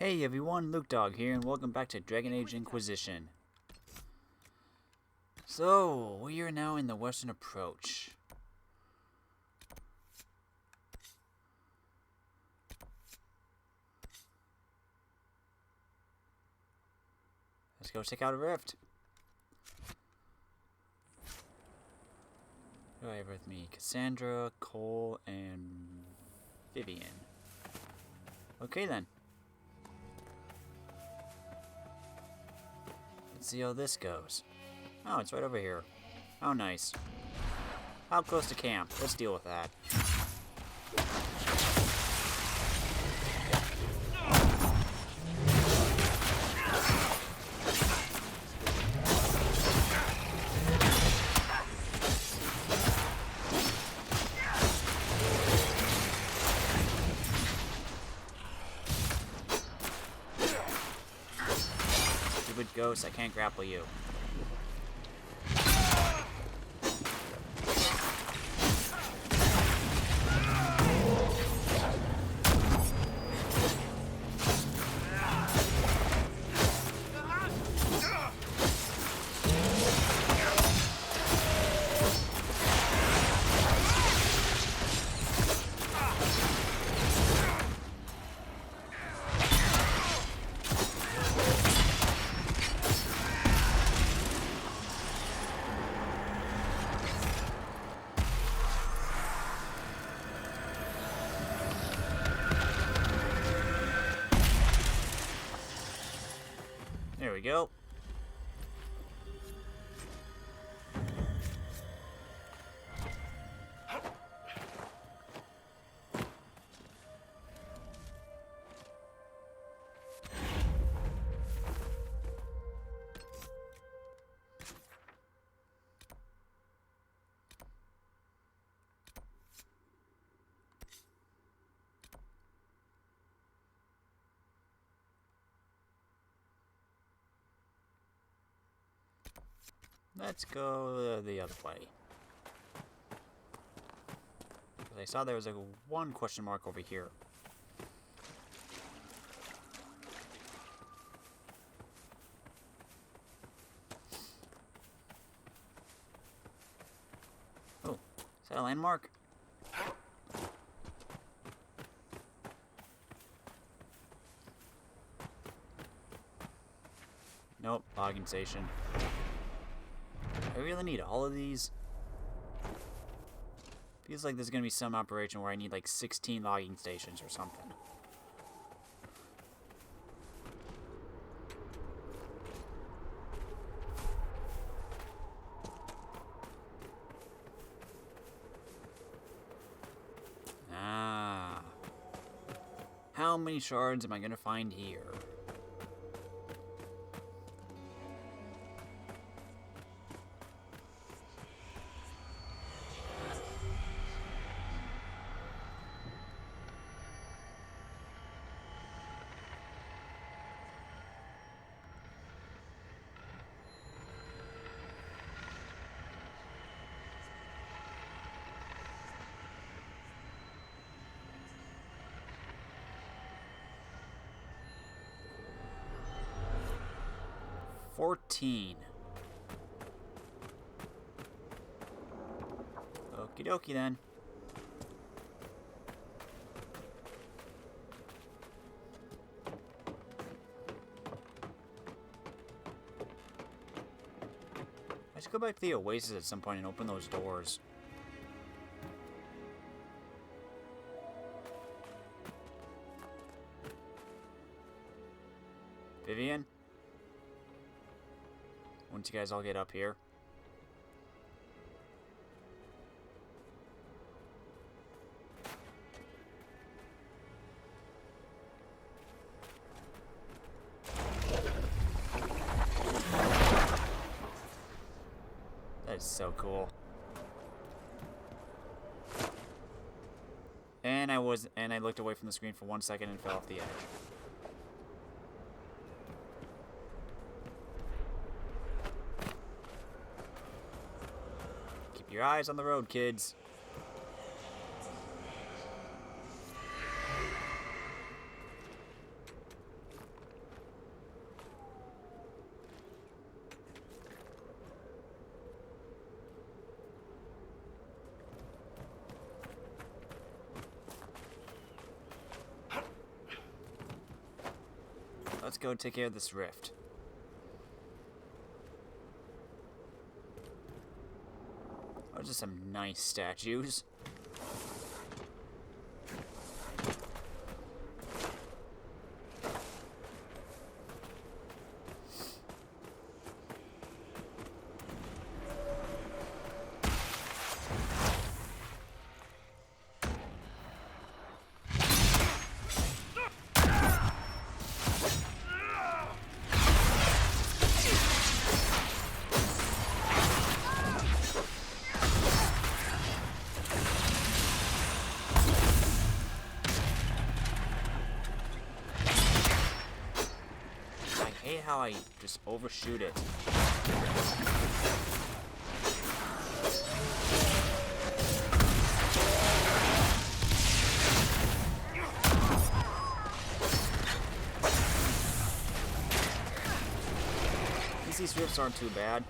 Hey everyone, Luke Dog here, and welcome back to Dragon Age Inquisition. So, we are now in the Western Approach. Let's go check out a rift. Who do I have with me? Cassandra, Cole, and Vivian. Okay then. Let's see how this goes. Oh, it's right over here. How nice. How close to camp? Let's deal with that. Stupid ghost, I can't grapple you. There we go. Let's go the other way. I saw there was like one question mark over here. Oh, is that a landmark? Nope, logging station. I really need all of these. Feels like there's gonna be some operation where I need like 16 logging stations or something. Ah. How many shards am I gonna find here? $14. Okie dokie then. I should go back to the Oasis at some point and open those doors. Vivian? Once you guys all get up here. That is so cool. And I looked away from the screen for 1 second and fell off the edge. Your eyes on the road, kids. let's go take care of this rift. Those are some nice statues. How I just overshoot it. At least these rifts aren't too bad.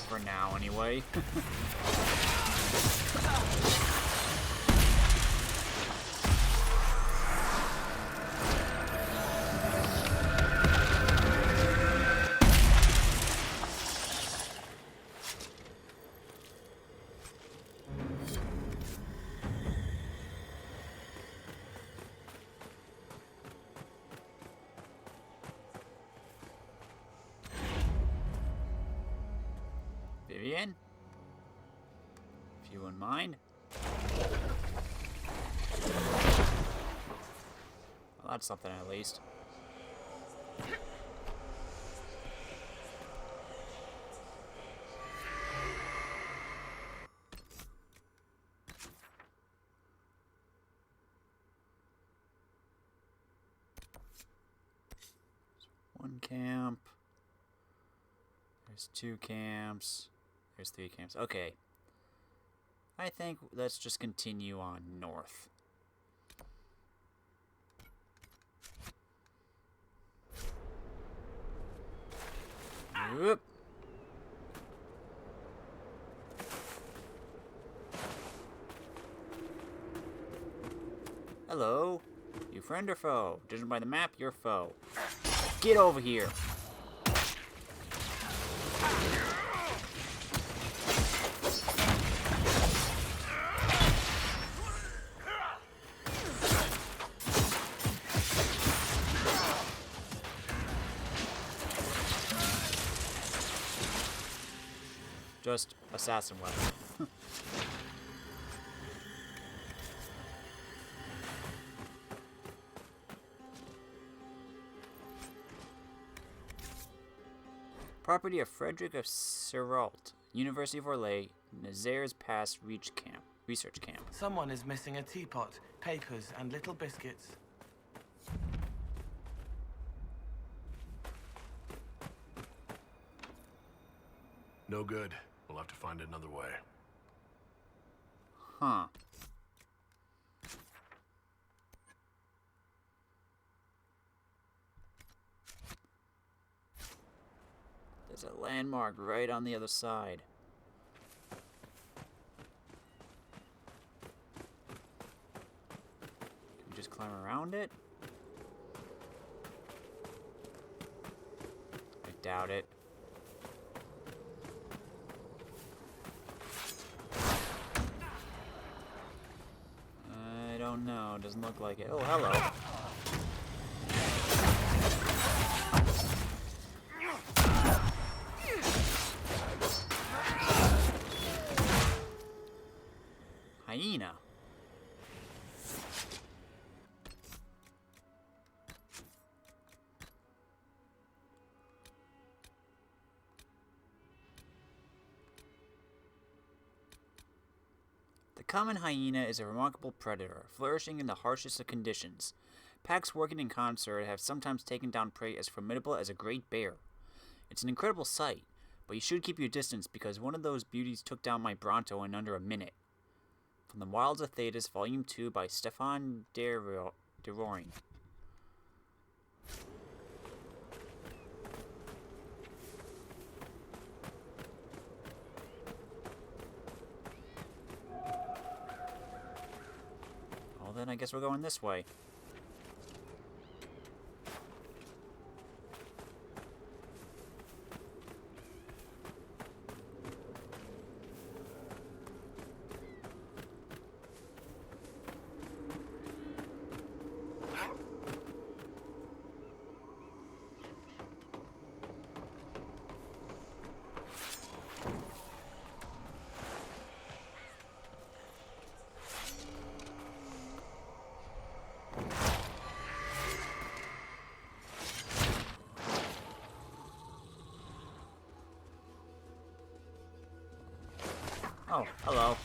For now, anyway. Vivian? If you wouldn't mind. Well, that's something at least. One camp. There's 2 camps. There's 3 camps. Okay. I think let's just continue on north. Whoop. Hello. You friend or foe? Judging by the map, you're foe. Get over here. Just assassin weapon. Property of Frederick of Serrault, University of Orlais, Nazaire's Pass Research Camp. Someone is missing a teapot, papers, and little biscuits. No good. We'll have to find another way. Huh. There's a landmark right on the other side. Can we just climb around it? I doubt it. I don't know. Doesn't look like it. Oh, hello. Hyena. The common hyena is a remarkable predator, flourishing in the harshest of conditions. Packs working in concert have sometimes taken down prey as formidable as a great bear. It's an incredible sight, but you should keep your distance because one of those beauties took down my Bronto in under a minute. From the Wilds of Thetis, Volume 2 by Stefan de Rooyen. Well then, I guess we're going this way. Oh, hello.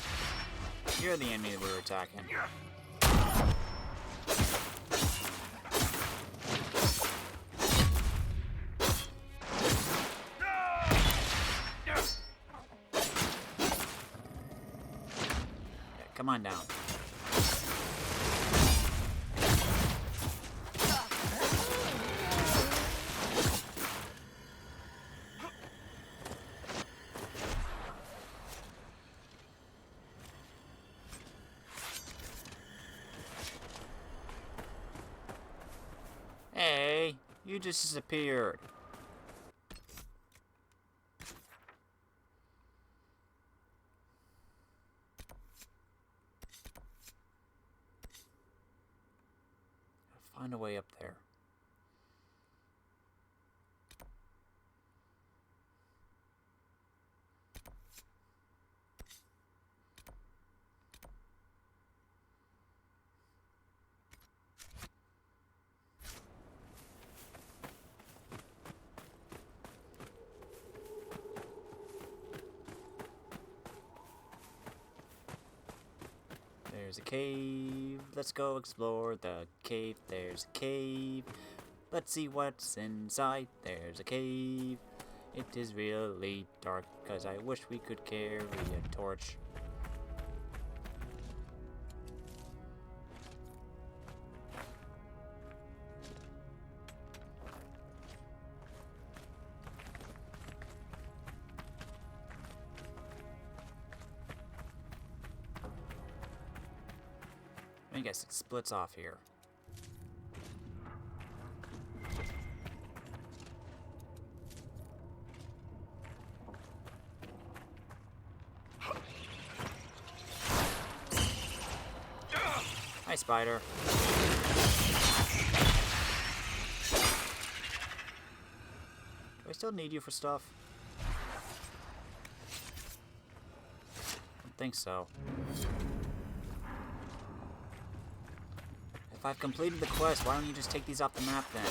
You're the enemy that we were attacking. Come on down. Hey, you just disappeared. Find a way up there. There's a cave. Let's go explore the cave. There's a cave. Let's see what's inside. There's a cave. It is really dark, cause I wish we could carry a torch. I guess it splits off here. Hi, spider. Do I still need you for stuff? I don't think so. If I've completed the quest, why don't you just take these off the map then?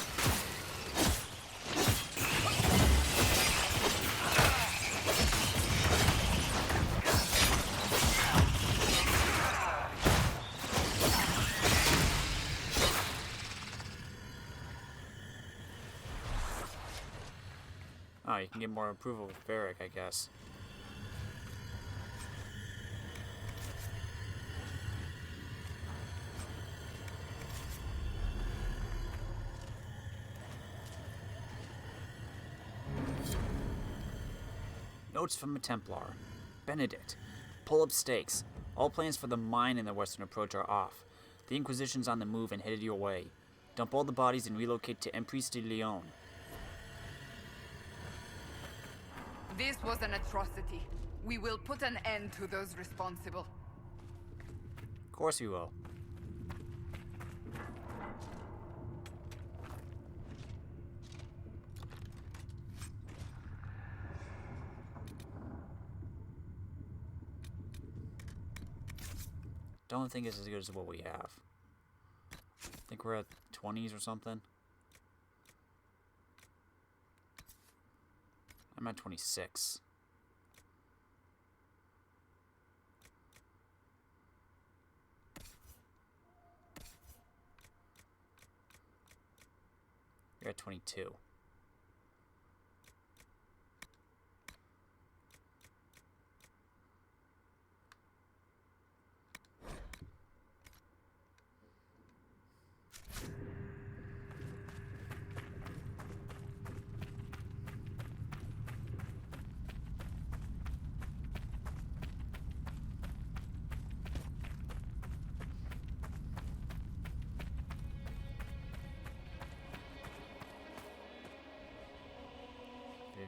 Oh, you can get more approval with Varric, I guess. Notes from a Templar. Benedict. Pull up stakes. All plans for the mine in the western approach are off. The Inquisition's on the move and headed your way. Dump all the bodies and relocate to Emprise de Leon. This was an atrocity. We will put an end to those responsible. Of course we will. Don't think it's as good as what we have. I think we're at 20s or something. I'm at 26. You're at 22.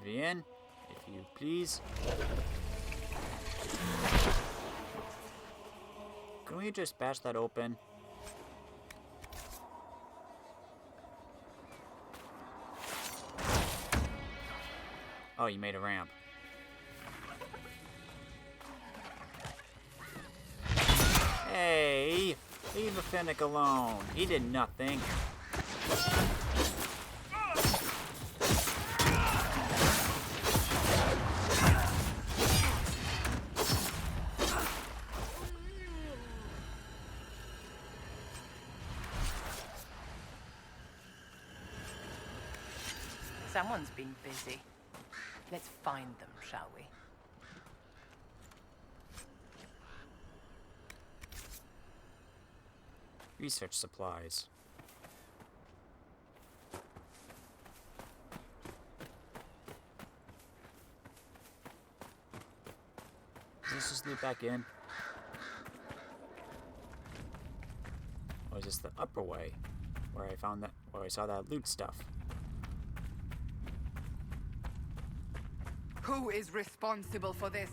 Vivian, if you please. Can we just bash that open? Oh, you made a ramp. Hey, leave the Finnick alone. He did nothing. Someone's been busy. Let's find them, shall we? Research supplies. Does this just loop back in? Or is this the upper way? Where I found that, where I saw that loot stuff? Who is responsible for this?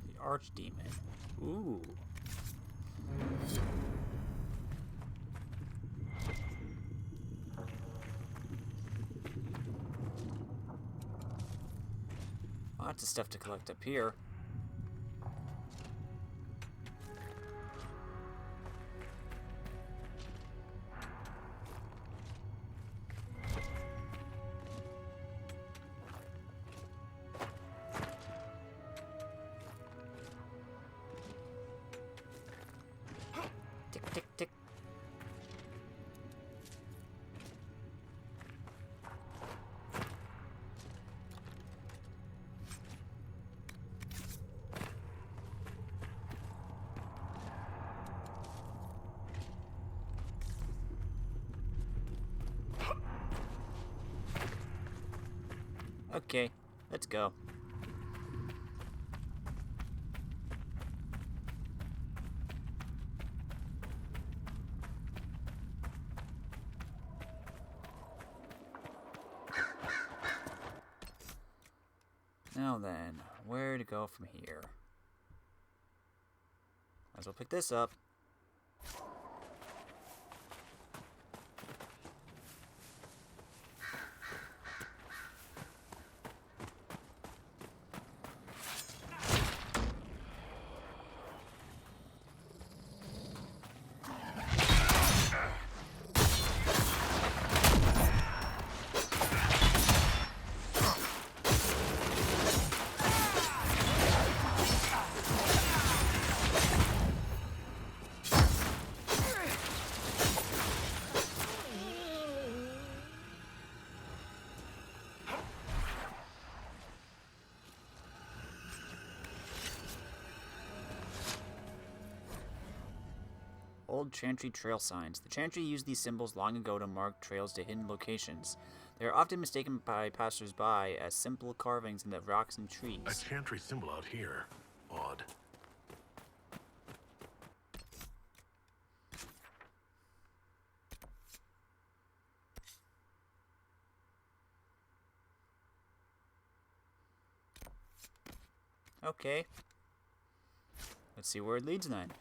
The Archdemon. Ooh. Lots of stuff to collect up here. Tick, tick, tick. Okay, let's go. Now then, where to go from here? Might as well pick this up. Old Chantry trail signs. The Chantry used these symbols long ago to mark trails to hidden locations. They are often mistaken by passers-by as simple carvings in the rocks and trees. A Chantry symbol out here. Odd. Okay. Let's see where it leads then.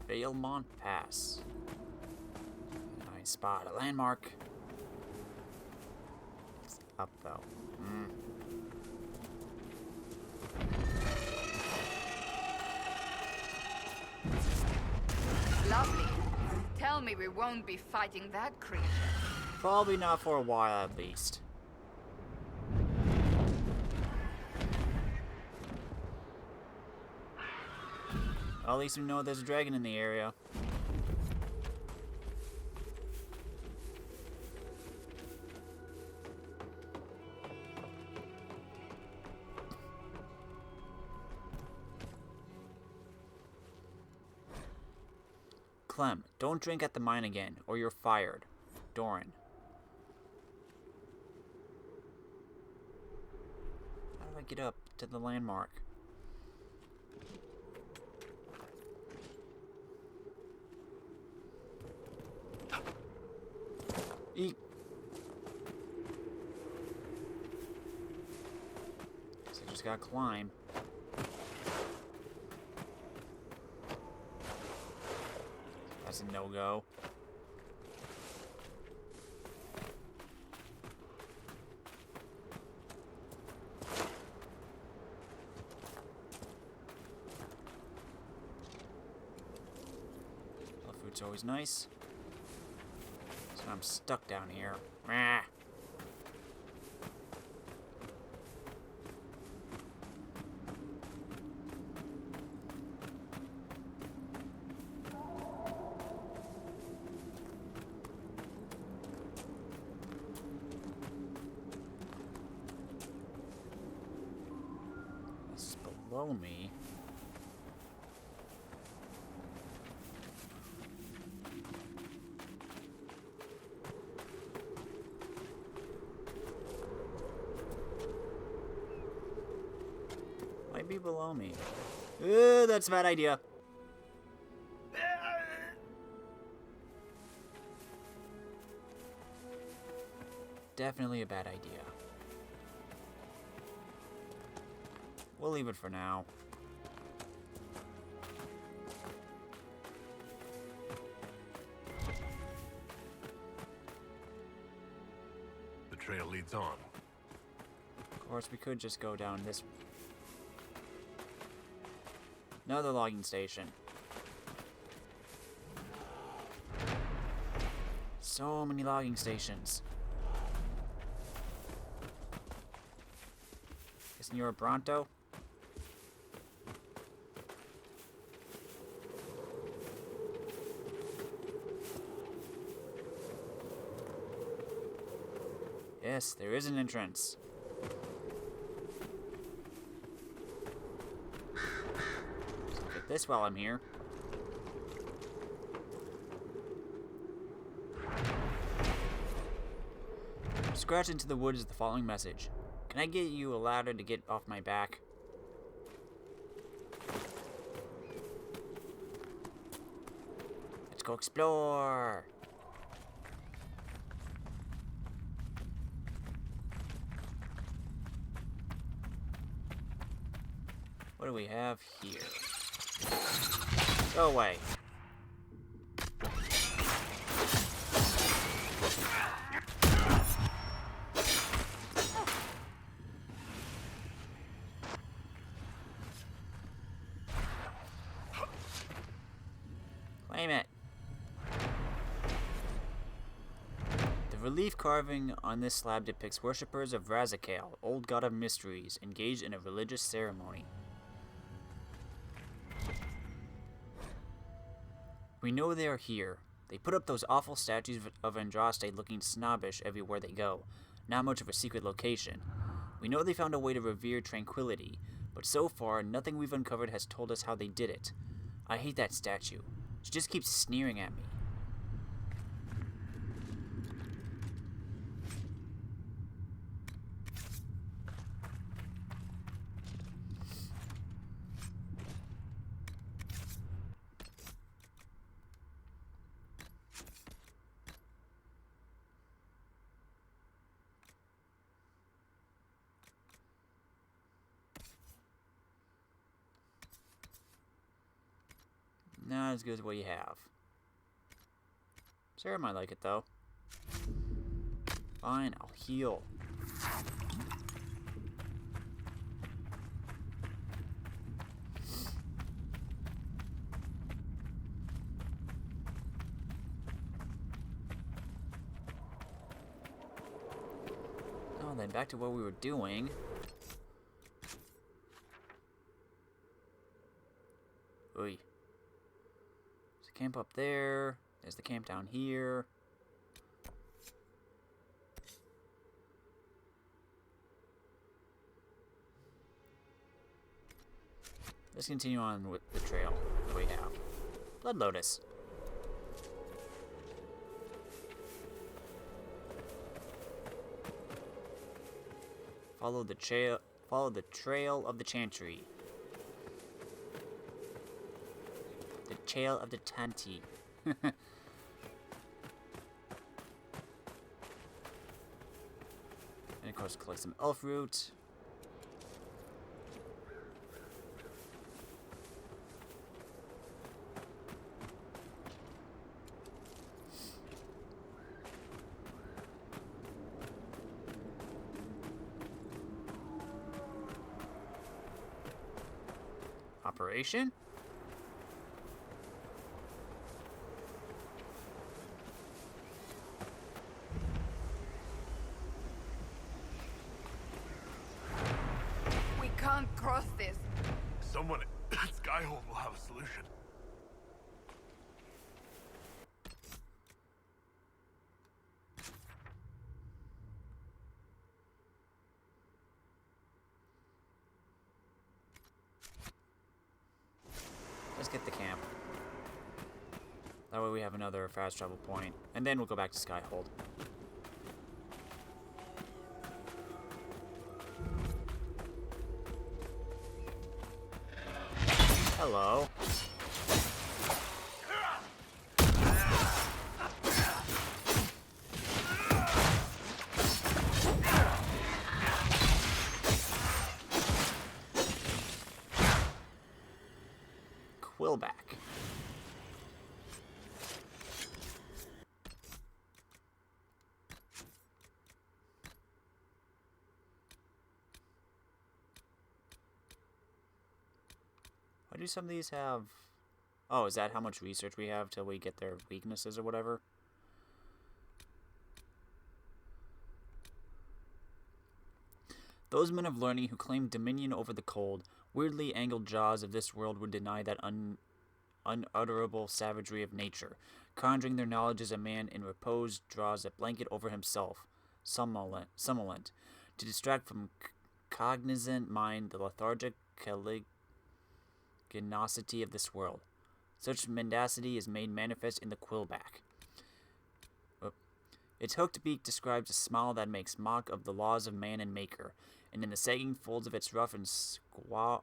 Valemont Pass. I spot a landmark. It's up though. Lovely. Tell me we won't be fighting that creature. Probably not for a while at least. Well, at least we know there's a dragon in the area. Clem, don't drink at the mine again, or you're fired. Doran. How do I get up to the landmark? Eek. So I just gotta climb. That's a no-go. It's always nice. So I'm stuck down here. Rah. This is below me. Might be below me. That's a bad idea. Definitely a bad idea. We'll leave it for now. The trail leads on. Of course, we could just go down this. Another logging station. So many logging stations. Guessing you're a Bronto? Yes, there is an entrance. Get this while I'm here. Scratch into the woods is the following message. Can I get you a ladder to get off my back? Let's go explore! What do we have here? Go away. Claim it. The relief carving on this slab depicts worshippers of Razakale, old god of mysteries, engaged in a religious ceremony. We know they are here. They put up those awful statues of Andraste looking snobbish everywhere they go. Not much of a secret location. We know they found a way to revere tranquility, but so far, nothing we've uncovered has told us how they did it. I hate that statue. She just keeps sneering at me. Not as good as what you have. Sarah might like it though. Fine, I'll heal. Oh, then back to what we were doing. Oy. There's a camp up there. There's the camp down here. Let's continue on with the trail that we have. Blood Lotus. Follow the trail of the Chantry. The trail of the Tanti. And of course, collect some elf root. Operation? cross this. Someone at Skyhold will have a solution. Let's get the camp. That way we have another fast travel point, and then we'll go back to Skyhold. Hello. Quillback. Why do some of these have... Oh, is that how much research we have till we get their weaknesses or whatever? Those men of learning who claim dominion over the cold, weirdly angled jaws of this world would deny that unutterable savagery of nature. Conjuring their knowledge as a man in repose draws a blanket over himself, somnolent, to distract from cognizant mind the lethargic caliginosity of this world. Such mendacity is made manifest in the quillback. Its hooked beak describes a smile that makes mock of the laws of man and maker, and in the sagging folds of its rough and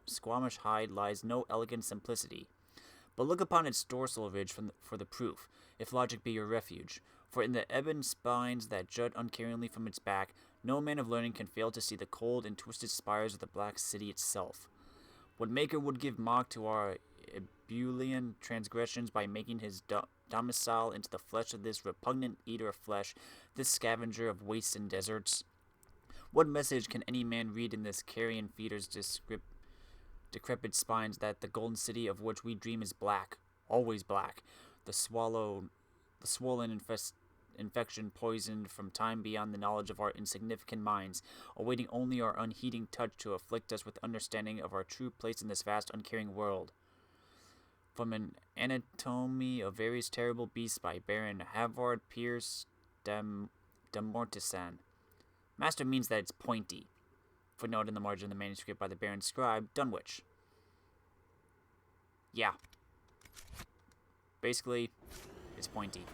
squamish hide lies no elegant simplicity. But look upon its dorsal ridge for the proof, if logic be your refuge, for in the ebon spines that jut uncaringly from its back, no man of learning can fail to see the cold and twisted spires of the black city itself. What maker would give mock to our ebullient transgressions by making his domicile into the flesh of this repugnant eater of flesh, this scavenger of wastes and deserts? What message can any man read in this carrion feeder's decrepit spines that the golden city of which we dream is black, always black, the swollen infection poisoned from time beyond the knowledge of our insignificant minds, awaiting only our unheeding touch to afflict us with understanding of our true place in this vast uncaring world? From an anatomy of various terrible beasts by Baron Havard Pierce de Mortisan. Master means that it's pointy. Footnote in the margin of the manuscript by the Baron scribe, Dunwich. Yeah. Basically, it's pointy.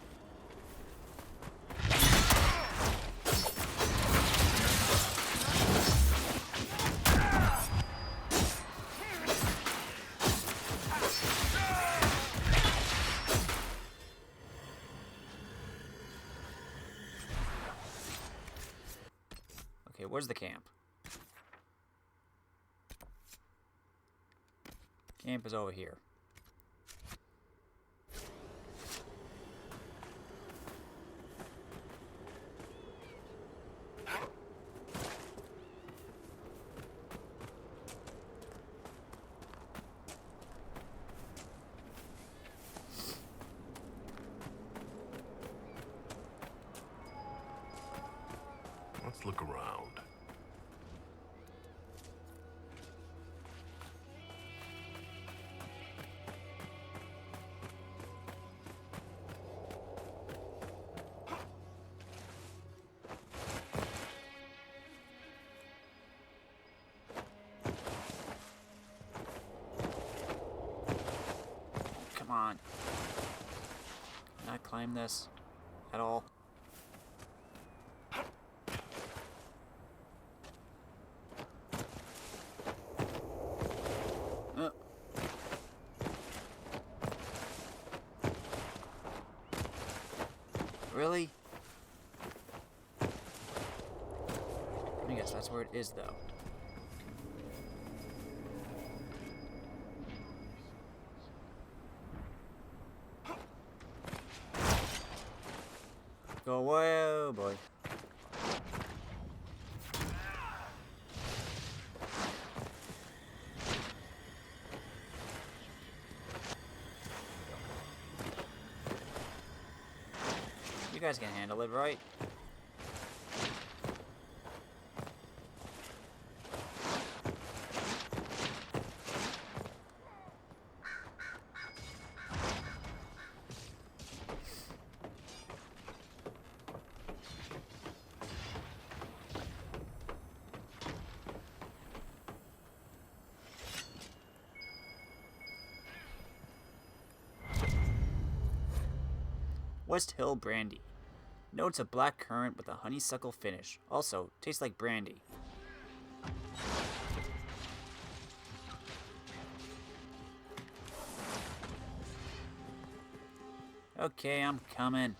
Okay, where's the camp? Camp is over here. Let's look around. Come on. Can I climb this at all? Really? I guess that's where it is, though. Go away, oh boy. You guys can handle it, right? West Hill brandy. Notes of black currant with a honeysuckle finish. Also, tastes like brandy. Okay, I'm coming.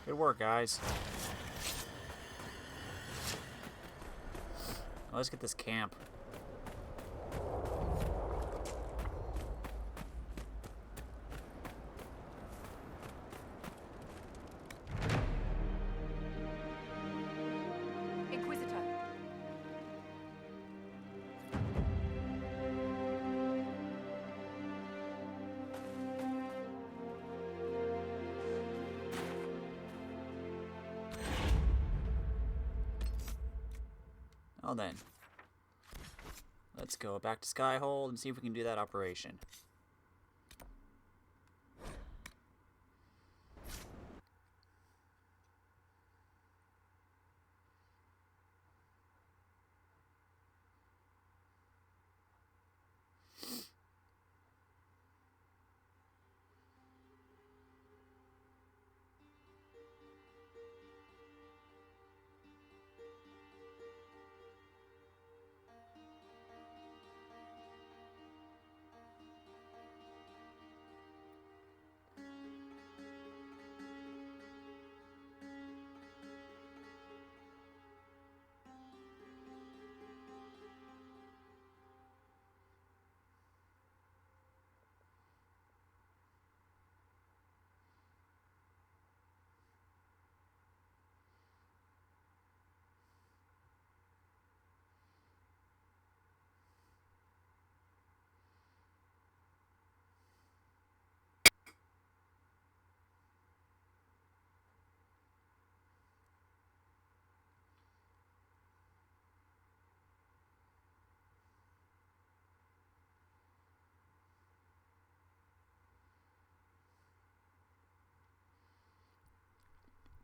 Good work, guys. Well, let's get this camp. Inquisitor. Well then. Let's go back to Skyhold and see if we can do that operation.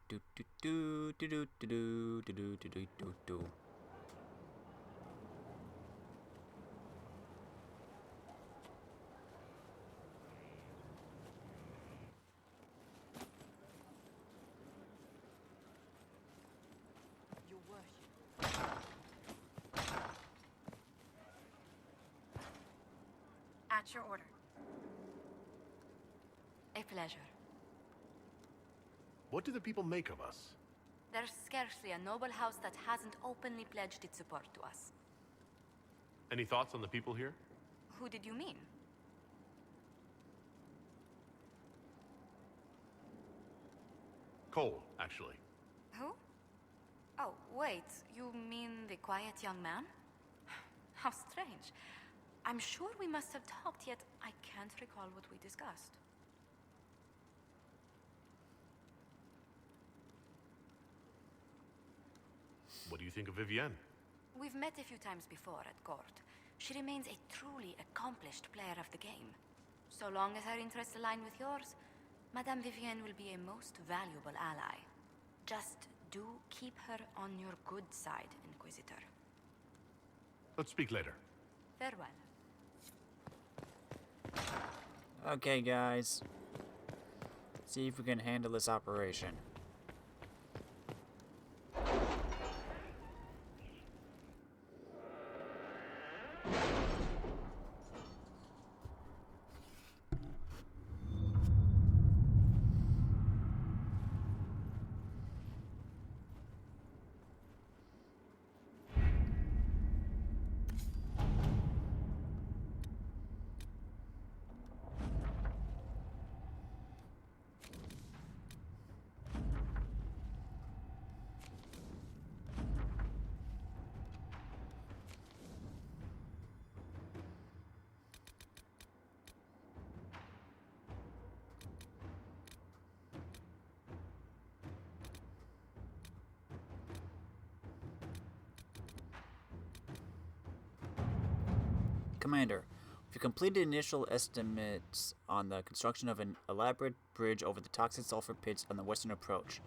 Do do do do do do do do do do do do. Your worship. At your order. A pleasure. What do the people make of us? There's scarcely a noble house that hasn't openly pledged its support to us. Any thoughts on the people here? Who did you mean? Cole, actually. Who? Oh, wait, you mean the quiet young man? How strange. I'm sure we must have talked, yet I can't recall what we discussed. What do you think of Vivienne? We've met a few times before at court. She remains a truly accomplished player of the game. So long as her interests align with yours, Madame Vivienne will be a most valuable ally. Just do keep her on your good side, Inquisitor. Let's speak later. Farewell. Okay, guys. See if we can handle this operation. Commander, we've completed initial estimates on the construction of an elaborate bridge over the toxic sulfur pits on the western approach.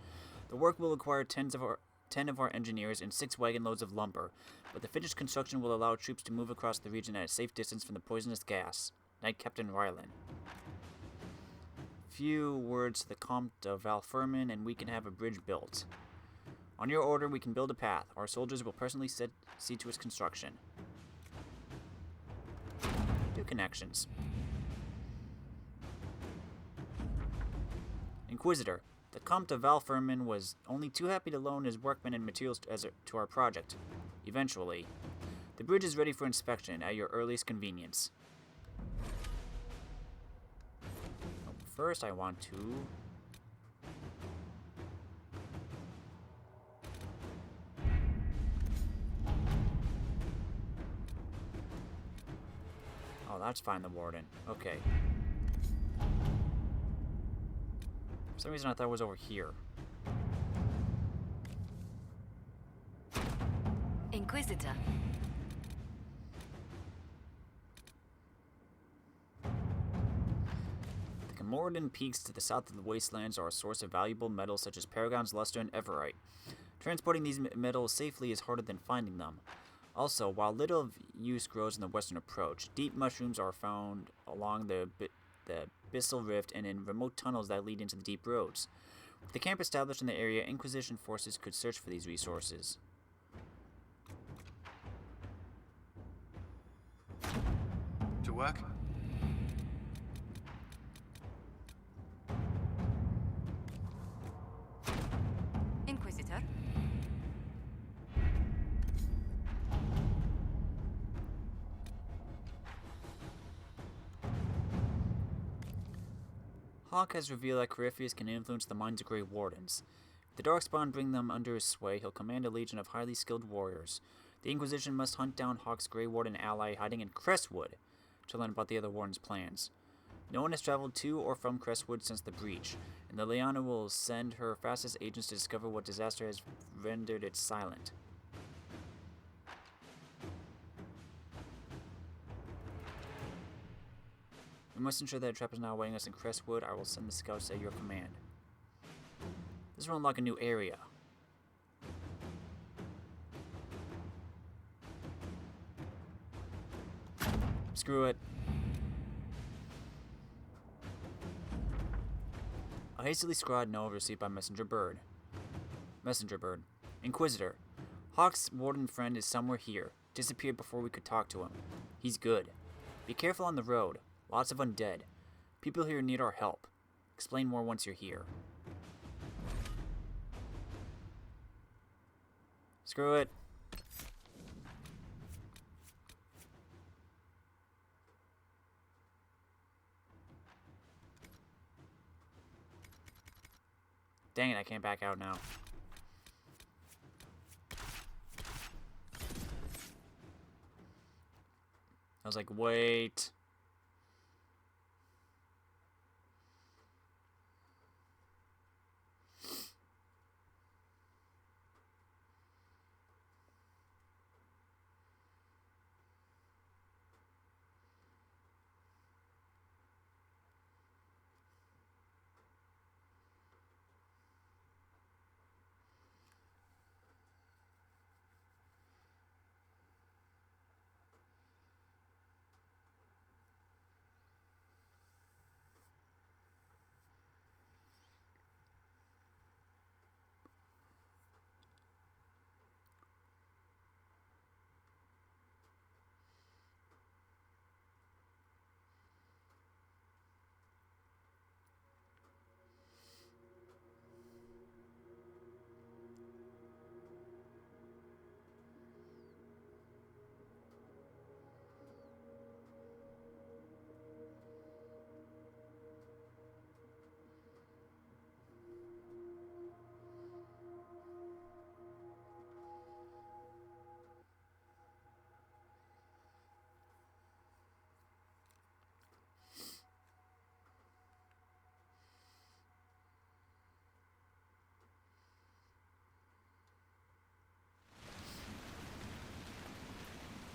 The work will require tens 10 of our engineers and 6 wagon loads of lumber, but the finished construction will allow troops to move across the region at a safe distance from the poisonous gas. Knight Captain Rylan. Few words to the Comte of Valfermin, and we can have a bridge built. On your order, we can build a path. Our soldiers will personally see to its construction. 2 connections. Inquisitor. The Comte of Valfermin was only too happy to loan his workmen and materials to our project. Eventually. The bridge is ready for inspection at your earliest convenience. First, I want to... Oh, that's fine, the Warden. Okay. For some reason, I thought it was over here. Inquisitor. The Camordan peaks to the south of the wastelands are a source of valuable metals such as paragons, luster, and everite. Transporting these metals safely is harder than finding them. Also, while little of use grows in the western approach, deep mushrooms are found along the Abyssal Rift and in remote tunnels that lead into the deep roads. With the camp established in the area, Inquisition forces could search for these resources. To work? Inquisitor. Hawke has revealed that Corypheus can influence the minds of Grey Wardens. If the Darkspawn bring them under his sway, he'll command a legion of highly skilled warriors. The Inquisition must hunt down Hawke's Grey Warden ally hiding in Crestwood to learn about the other Warden's plans. No one has traveled to or from Crestwood since the breach, and the Liana will send her fastest agents to discover what disaster has rendered it silent. We must ensure that a trap is not awaiting us in Crestwood. I will send the scouts at your command. This will unlock a new area. Screw it. A hastily scrawled note received by Messenger Bird. Messenger Bird. Inquisitor. Hawke's warden friend is somewhere here. Disappeared before we could talk to him. He's good. Be careful on the road. Lots of undead. People here need our help. Explain more once you're here. Screw it. Dang it, I can't back out now. I was like, wait.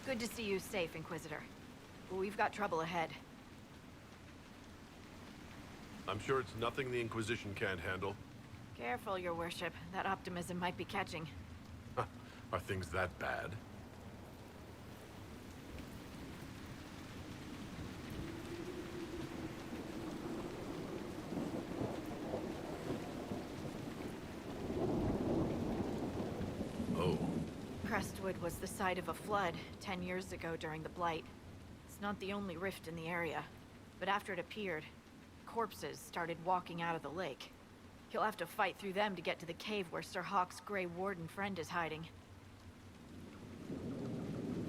Good to see you safe, Inquisitor. But we've got trouble ahead. I'm sure it's nothing the Inquisition can't handle. Careful, Your Worship. That optimism might be catching. Are things that bad? Oh. Crestwood was the site of a flood 10 years ago during the Blight. It's not the only rift in the area, but after it appeared, corpses started walking out of the lake. You'll have to fight through them to get to the cave where Sir Hawke's Grey Warden friend is hiding.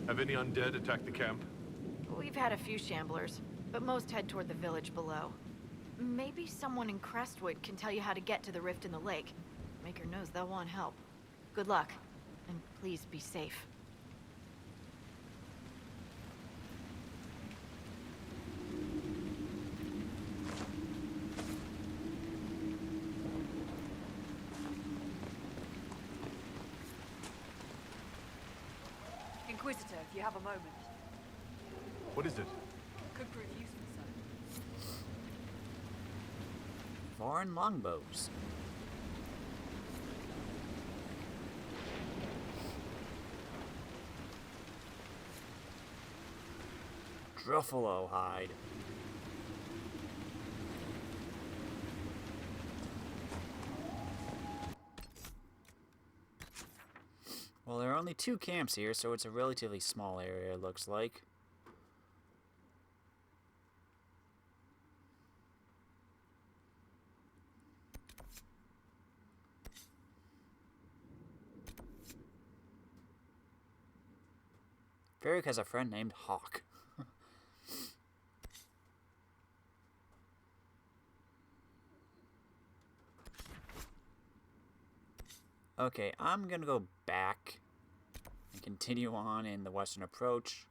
Have any undead attacked the camp? We've had a few shamblers, but most head toward the village below. Maybe someone in Crestwood can tell you how to get to the rift in the lake. Maker knows they'll want help. Good luck, and please be safe. Inquisitor, if you have a moment. What is it? Could prove useful, sir. Foreign longbows. Truffalo hide. Well, there are only 2 camps here, so it's a relatively small area, it looks like. Varric has a friend named Hawke. Okay, I'm gonna go back and continue on in the western approach.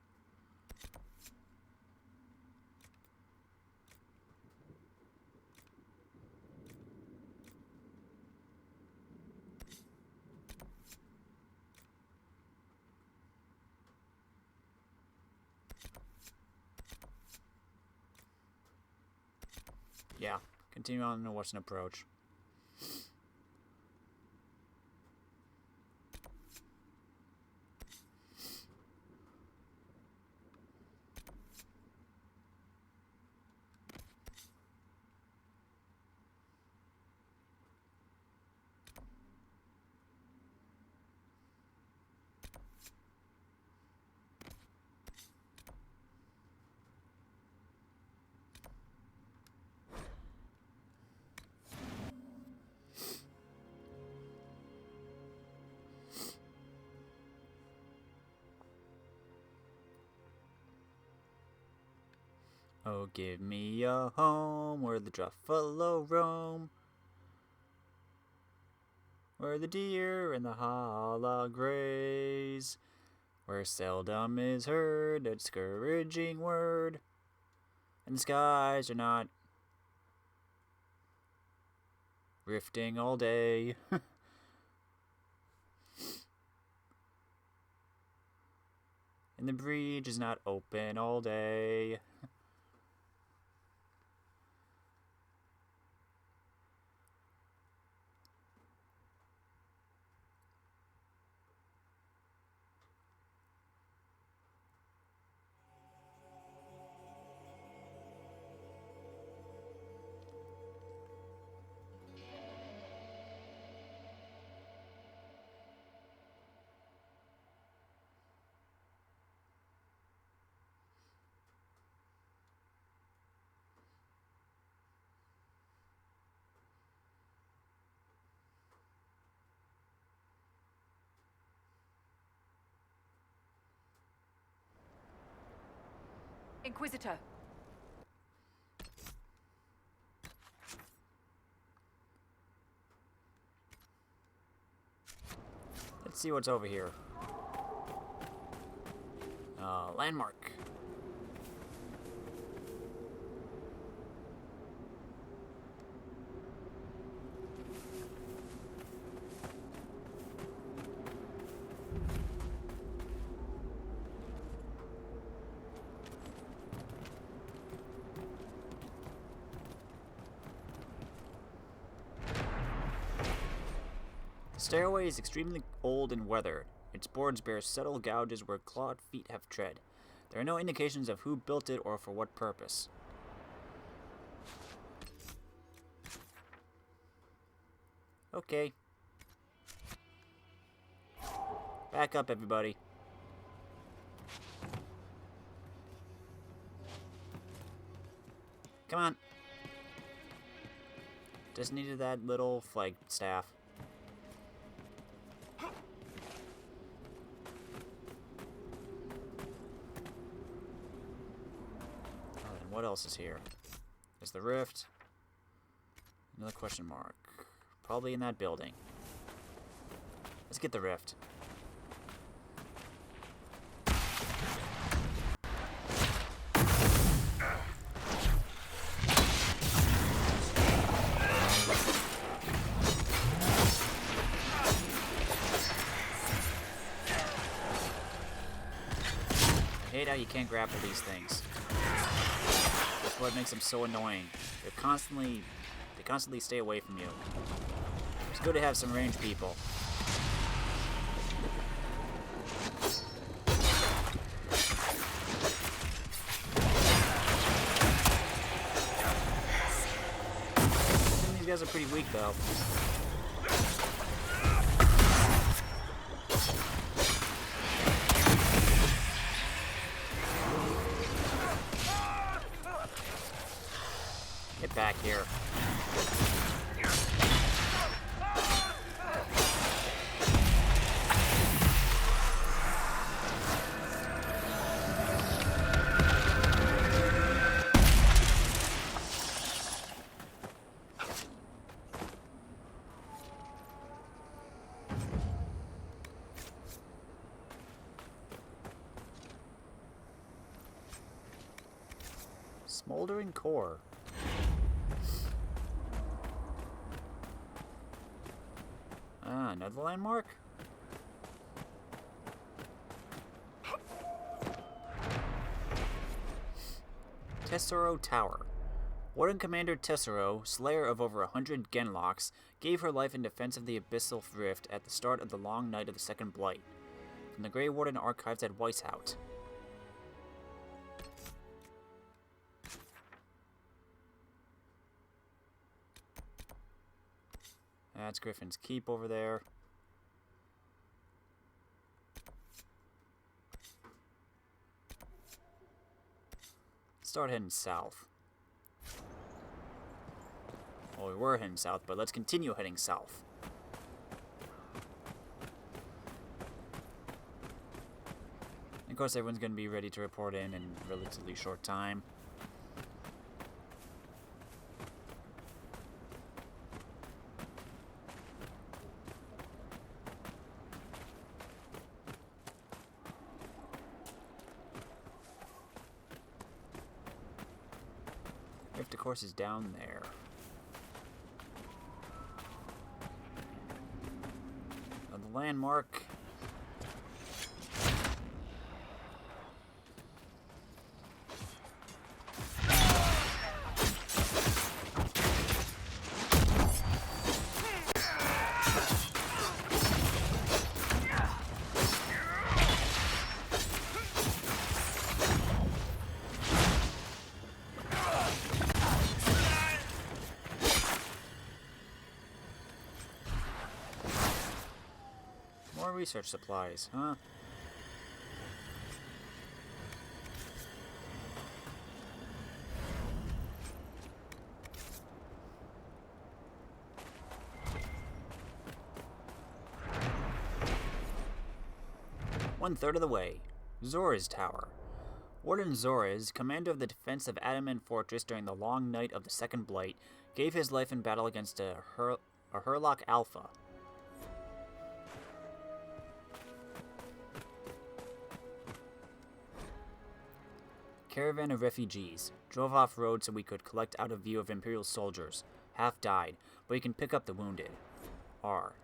Yeah, continue on in the western approach. Oh, give me a home where the Truffalo roam, where the deer and the hollow graze, where seldom is heard a discouraging word, and the skies are not rifting all day. And the breach is not open all day. Inquisitor. Let's see what's over here. Landmark. The stairway is extremely old and weathered. Its boards bear subtle gouges where clawed feet have tread. There are no indications of who built it or for what purpose. Okay. Back up, everybody. Come on. Just needed that little flag staff. Oh, and what else is here? There's the rift. Another question mark. Probably in that building. Let's get the rift. I hate how you can't grapple these things. That's what makes them so annoying. They constantly stay away from you. It's good to have some ranged people. These guys are pretty weak, though. Get back here. Smoldering core. Ah, another landmark? Tessero Tower. Warden Commander Tessero, slayer of over 100 Genlocks, gave her life in defense of the Abyssal Rift at the start of the long night of the Second Blight. From the Grey Warden archives at Weishout. That's Griffin's Keep over there. Start heading south. Well, we were heading south, but let's continue heading south. And of course, everyone's going to be ready to report in a relatively short time. Rift, of course, is down there. Now, the landmark. More research supplies, huh? One-third of the way. Zora's Tower. Warden Zoras, commander of the defense of Adamant Fortress during the long night of the Second Blight, gave his life in battle against a Hurlock Alpha. Caravan of refugees. Drove off-road so we could collect out of view of Imperial soldiers. Half died, but we can pick up the wounded. R.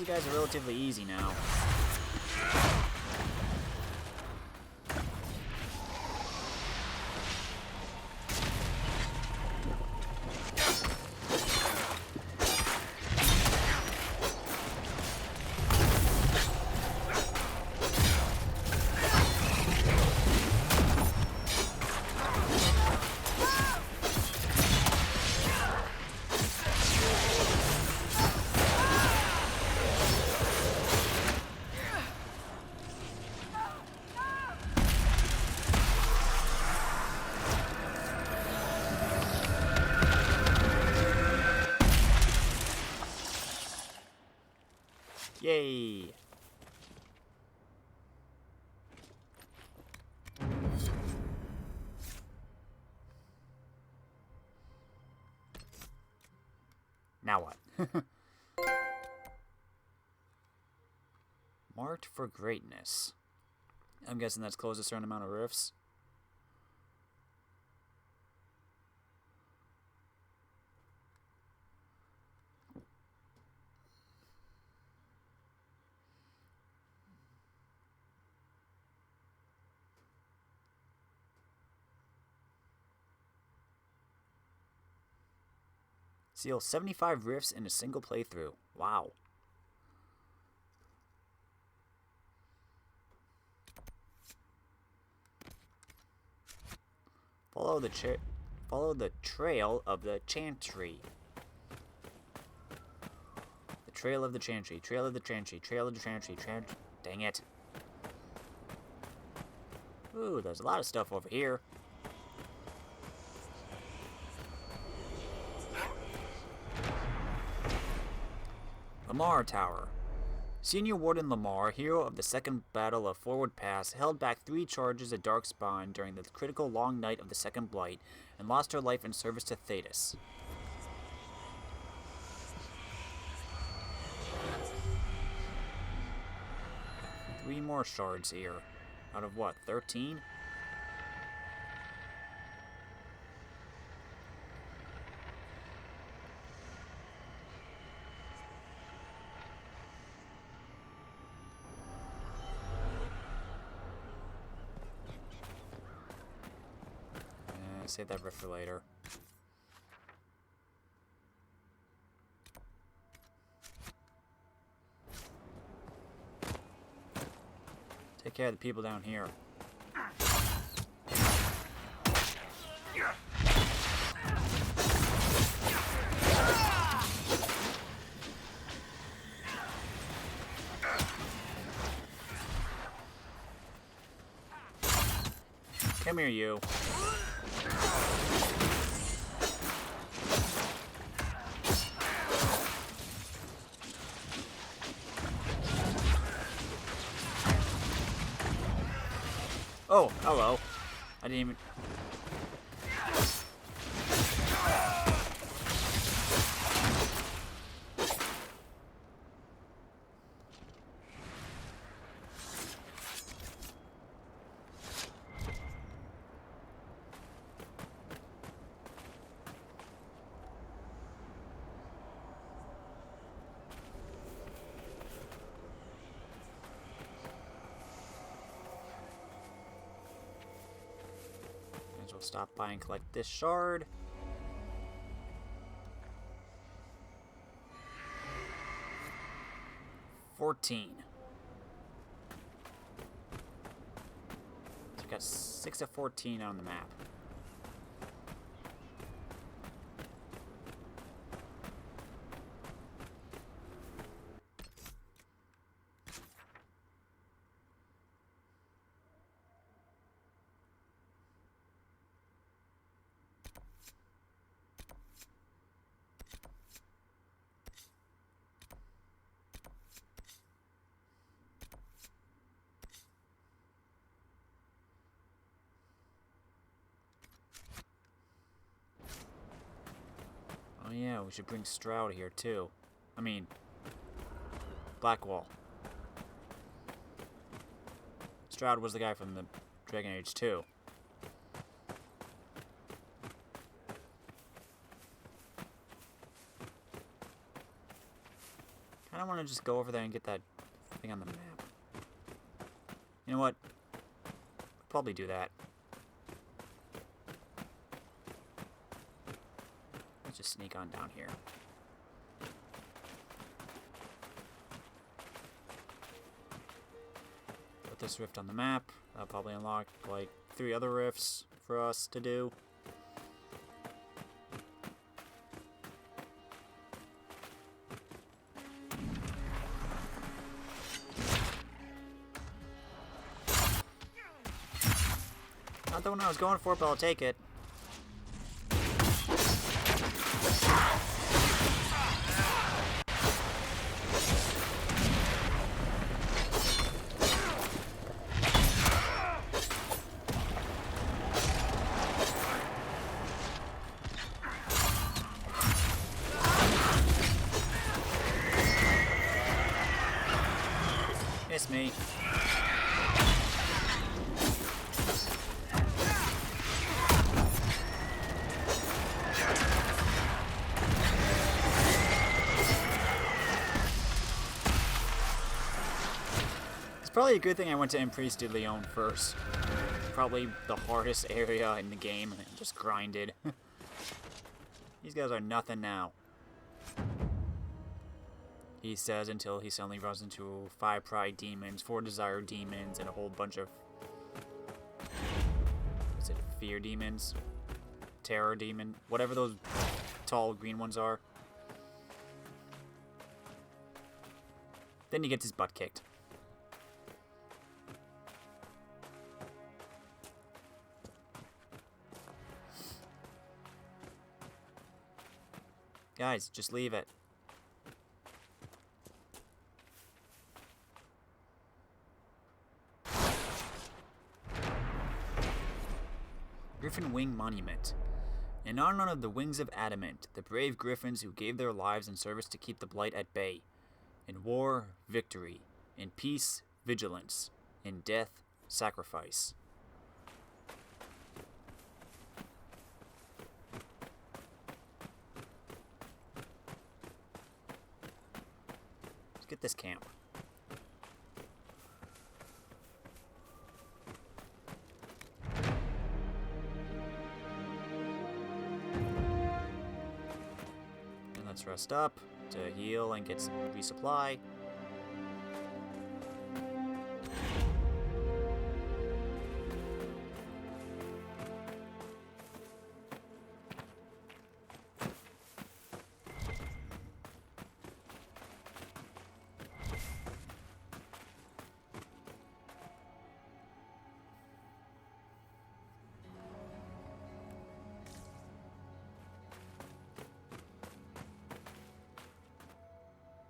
you guys are relatively easy now. Yay! Now what? Marked for greatness. I'm guessing that's closed a certain amount of rifts. Seal 75 rifts in a single playthrough. Wow. Follow the trail of the chantry. The trail of the chantry. Trail of the chantry. Trail of the chantry. Dang it. Ooh, there's a lot of stuff over here. Lamar Tower. Senior Warden Lamar, hero of the Second Battle of Forward Pass, held back 3 charges of Darkspawn during the critical long night of the Second Blight, and lost her life in service to Thetis. Three more shards here. Out of what, 13? Save that rift for later. Take care of the people down here. Come here, you. Oh, hello. I didn't even... Stop by and collect this shard. $14. So we got 6 of 14 on the map. Yeah, we should bring Stroud here too. I mean, Blackwall. Stroud was the guy from the Dragon Age 2. I don't want to just go over there and get that thing on the map. You know what? Probably do that. Let's just sneak on down here. Put this rift on the map. That'll probably unlock like 3 other rifts for us to do. Not the one I was going for, but I'll take it. Miss me. Probably a good thing I went to Emprise de Leon first. Probably the hardest area in the game, and just grinded. These guys are nothing now. He says until he suddenly runs into 5 pride demons, 4 desire demons, and a whole bunch of... Is it fear demons? Terror demon? Whatever those tall green ones are. Then he gets his butt kicked. Guys, just leave it. Griffin Wing Monument. In honor of the Wings of Adamant, the brave griffins who gave their lives in service to keep the Blight at bay. In war, victory. In peace, vigilance. In death, sacrifice. Get this camp. And let's rest up to heal and get some resupply.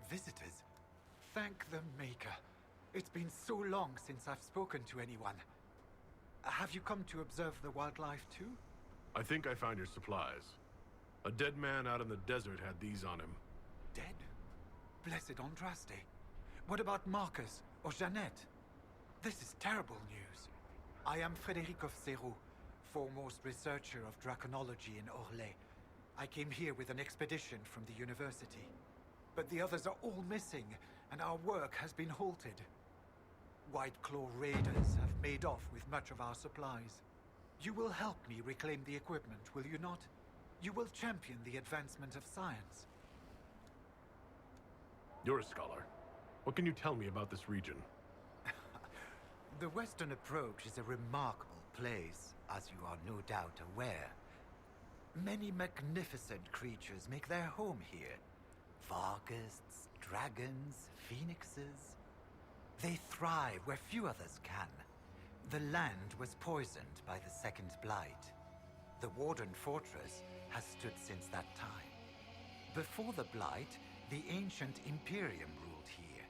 Visitors? Thank the Maker. It's been so long since I've spoken to anyone. Have you come to observe the wildlife too? I think I found your supplies. A dead man out in the desert had these on him. Dead? Blessed Andraste. What about Marcus or Jeannette? This is terrible news. I am Frédéric of Serrault, foremost researcher of draconology in Orlais. I came here with an expedition from the university. But the others are all missing, and our work has been halted. White Claw raiders have made off with much of our supplies. You will help me reclaim the equipment, will you not? You will champion the advancement of science. You're a scholar. What can you tell me about this region? The Western Approach is a remarkable place, as you are no doubt aware. Many magnificent creatures make their home here. Vargusts, dragons, phoenixes. They thrive where few others can. The land was poisoned by the Second Blight. The Warden Fortress has stood since that time. Before the Blight, the ancient Imperium ruled here.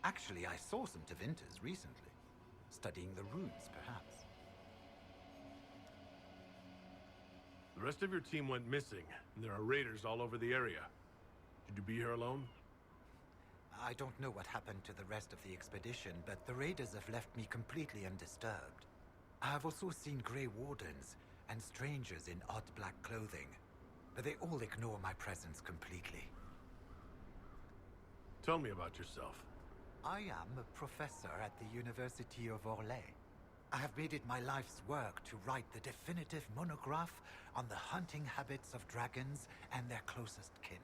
Actually, I saw some Tevinters recently. Studying the runes, perhaps. The rest of your team went missing, and there are raiders all over the area. Should you be here alone? I don't know what happened to the rest of the expedition, but the raiders have left me completely undisturbed. I have also seen Grey Wardens and strangers in odd black clothing, but they all ignore my presence completely. Tell me about yourself. I am a professor at the University of Orlais. I have made it my life's work to write the definitive monograph on the hunting habits of dragons and their closest kin.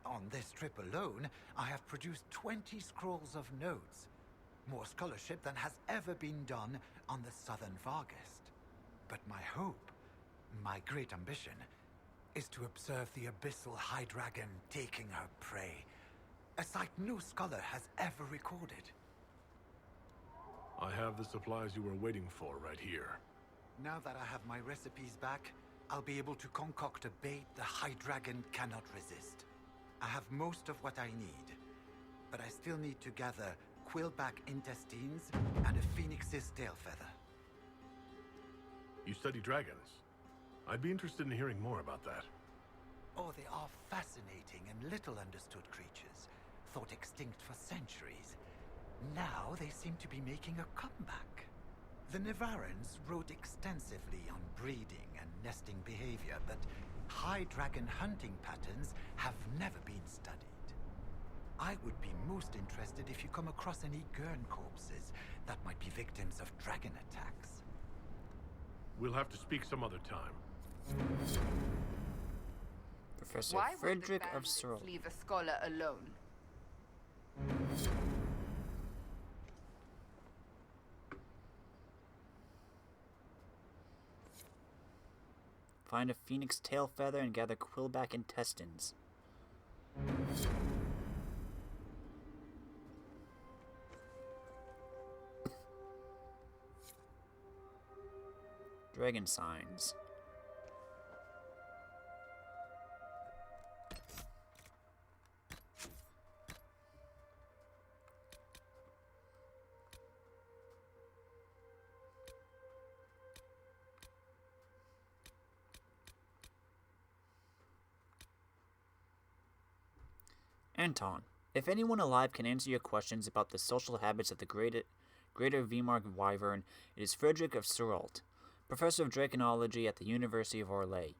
On this trip alone, I have produced 20 scrolls of notes. More scholarship than has ever been done on the southern Vargest. But my hope, my great ambition, is to observe the abyssal high dragon taking her prey. A sight no scholar has ever recorded. I have the supplies you were waiting for right here. Now that I have my recipes back, I'll be able to concoct a bait the high dragon cannot resist. I have most of what I need, but I still need to gather quillback intestines and a phoenix's tail feather. You study dragons. I'd be interested in hearing more about that. Oh, they are fascinating and little understood creatures, thought extinct for centuries. Now they seem to be making a comeback. The Nevarrans wrote extensively on breeding and nesting behavior, but high dragon hunting patterns have never been studied. I would be most interested if you come across any Gurn corpses that might be victims of dragon attacks. We'll have to speak some other time. Professor Why would the Frederick of bandits Searle. leave a scholar alone? Find a phoenix tail feather and gather quillback intestines. Dragon signs. Anton, if anyone alive can answer your questions about the social habits of the greater Vmark Wyvern, it is Frederick of Searle, professor of draconology at the University of Orlais.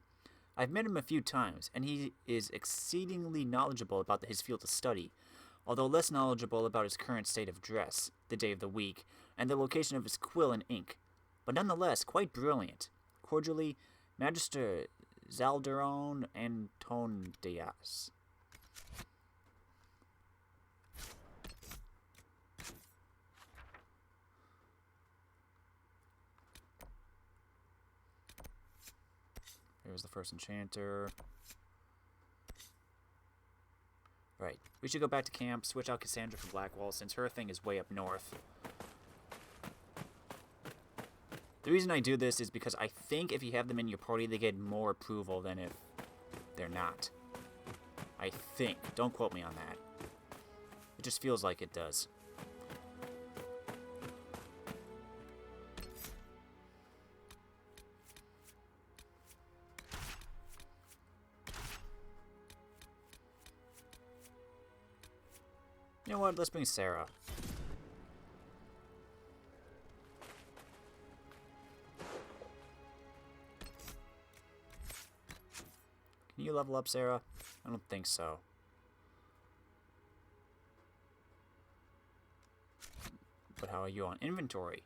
I've met him a few times, and he is exceedingly knowledgeable about his field of study, although less knowledgeable about his current state of dress, the day of the week, and the location of his quill and ink, but nonetheless quite brilliant. Cordially, Magister Zaldaron Antonidas. Here's the first enchanter. Right. We should go back to camp, switch out Cassandra for Blackwall, since her thing is way up north. The reason I do this is because I think if you have them in your party, they get more approval than if they're not. I think. Don't quote me on that. It just feels like it does. You know what? Let's bring Sarah. Can you level up, Sarah? I don't think so. But how are you on inventory?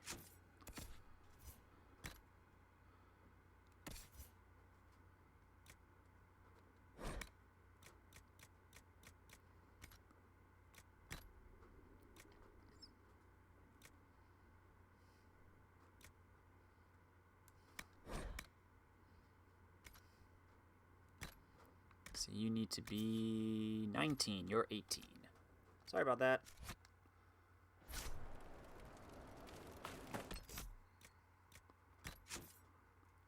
So you need to be 19. You're 18. Sorry about that.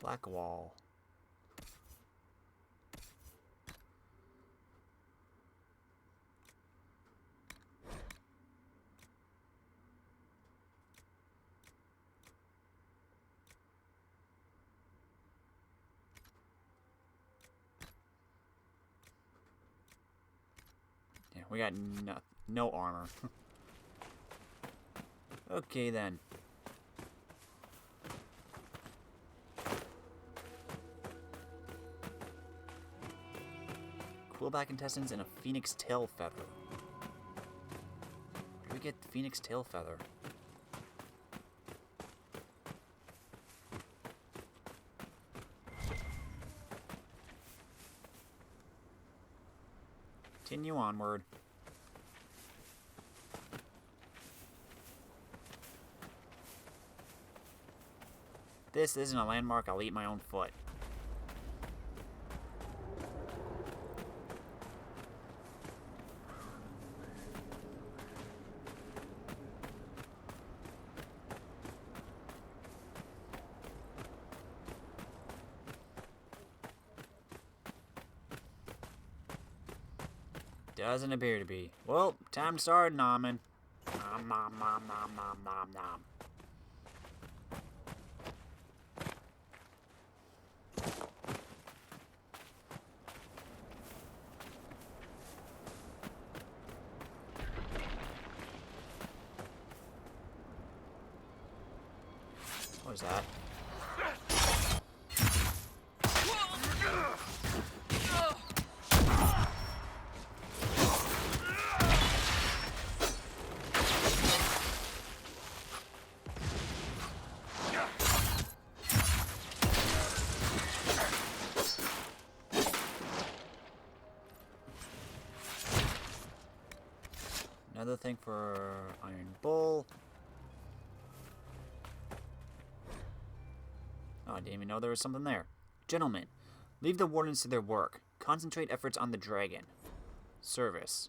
Blackwall. Yeah, we got no armor. Okay then. Quillback intestines and a phoenix tail feather. we get the Phoenix tail feather? Continue onward. This isn't a landmark, I'll eat my own foot. Doesn't appear to be. Well, time to start nomming. Nom nom nom nom nom nom nom. What was that? Another thing for Iron Bull. Oh, I didn't even know there was something there. Gentlemen, leave the wardens to their work. Concentrate efforts on the dragon. Service.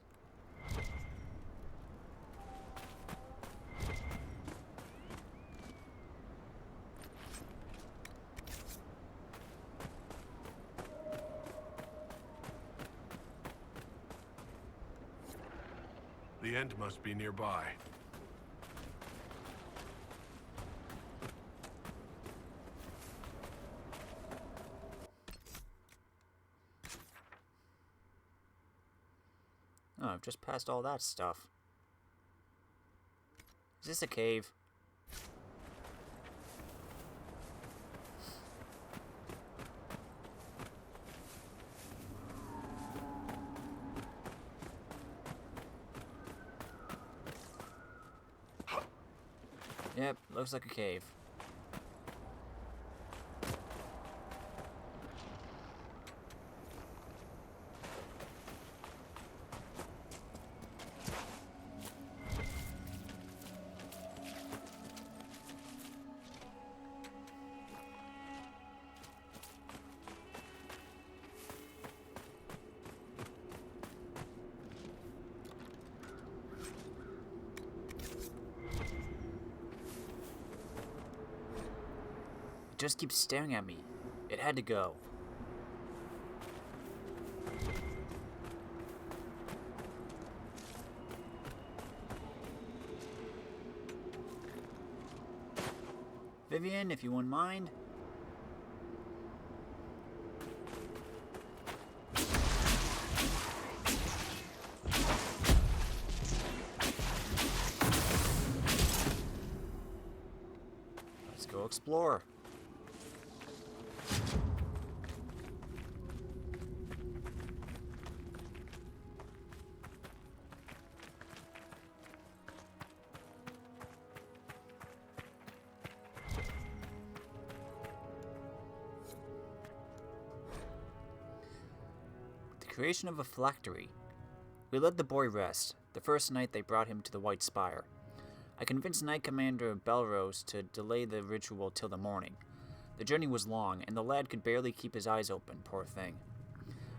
The end must be nearby. Oh, I've just passed all that stuff. Is this a cave? Yep, looks like a cave. Just keeps staring at me. It had to go. Vivian, if you wouldn't mind. Let's go explore. Creation of a phylactery. We let the boy rest, the first night they brought him to the White Spire. I convinced Knight Commander Belrose to delay the ritual till the morning. The journey was long, and the lad could barely keep his eyes open, poor thing.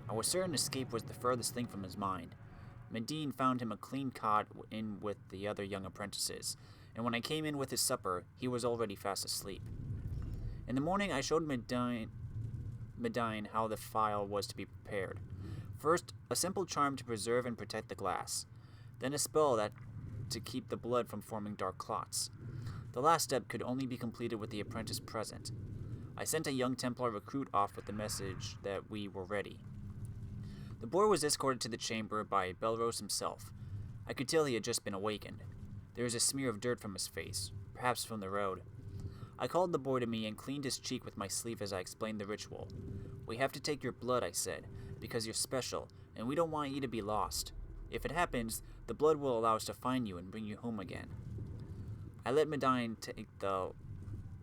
I was certain escape was the furthest thing from his mind. Medine found him a clean cot in with the other young apprentices, and when I came in with his supper, he was already fast asleep. In the morning, I showed Medine how the phial was to be prepared. First, a simple charm to preserve and protect the glass. Then a spell that to keep the blood from forming dark clots. The last step could only be completed with the apprentice present. I sent a young Templar recruit off with the message that we were ready. The boy was escorted to the chamber by Belrose himself. I could tell he had just been awakened. There was a smear of dirt from his face, perhaps from the road. I called the boy to me and cleaned his cheek with my sleeve as I explained the ritual. "We have to take your blood," I said, "because you're special, and we don't want you to be lost." If it happens, the blood will allow us to find you and bring you home again. I let Medine take the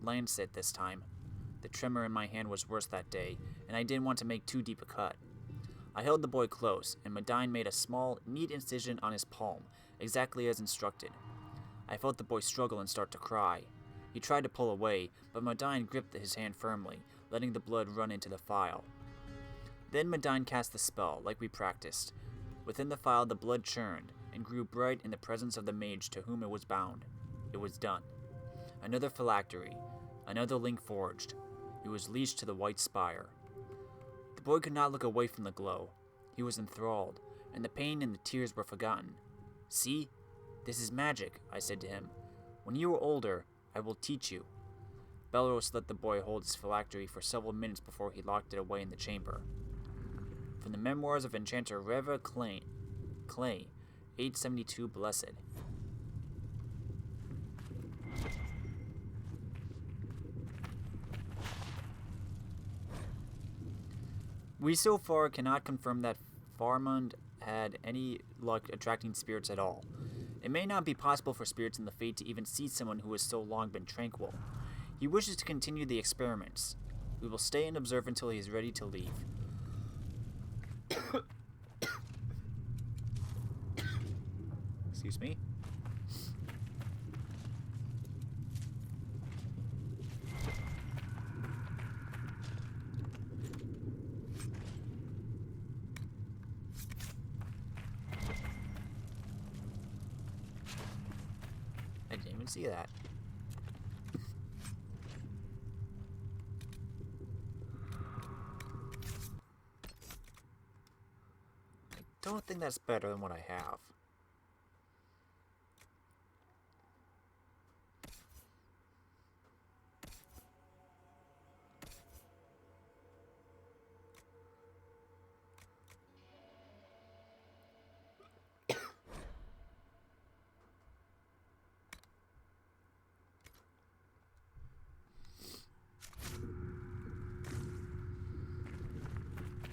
lancet this time. The tremor in my hand was worse that day, and I didn't want to make too deep a cut. I held the boy close, and Medine made a small, neat incision on his palm, exactly as instructed. I felt the boy struggle and start to cry. He tried to pull away, but Medine gripped his hand firmly, letting the blood run into the phial. Then Medine cast the spell, like we practiced. Within the phial, the blood churned, and grew bright in the presence of the mage to whom it was bound. It was done. Another phylactery, another link forged. He was leashed to the White Spire. The boy could not look away from the glow. He was enthralled, and the pain and the tears were forgotten. See? This is magic, I said to him. When you are older, I will teach you. Belros let the boy hold his phylactery for several minutes before he locked it away in the chamber. From the memoirs of Enchanter Reva Clay, 872 Blessed. We so far cannot confirm that Farmund had any luck attracting spirits at all. It may not be possible for spirits in the Fate to even see someone who has so long been tranquil. He wishes to continue the experiments. We will stay and observe until he is ready to leave. Excuse me. I didn't even see that. I don't think that's better than what I have.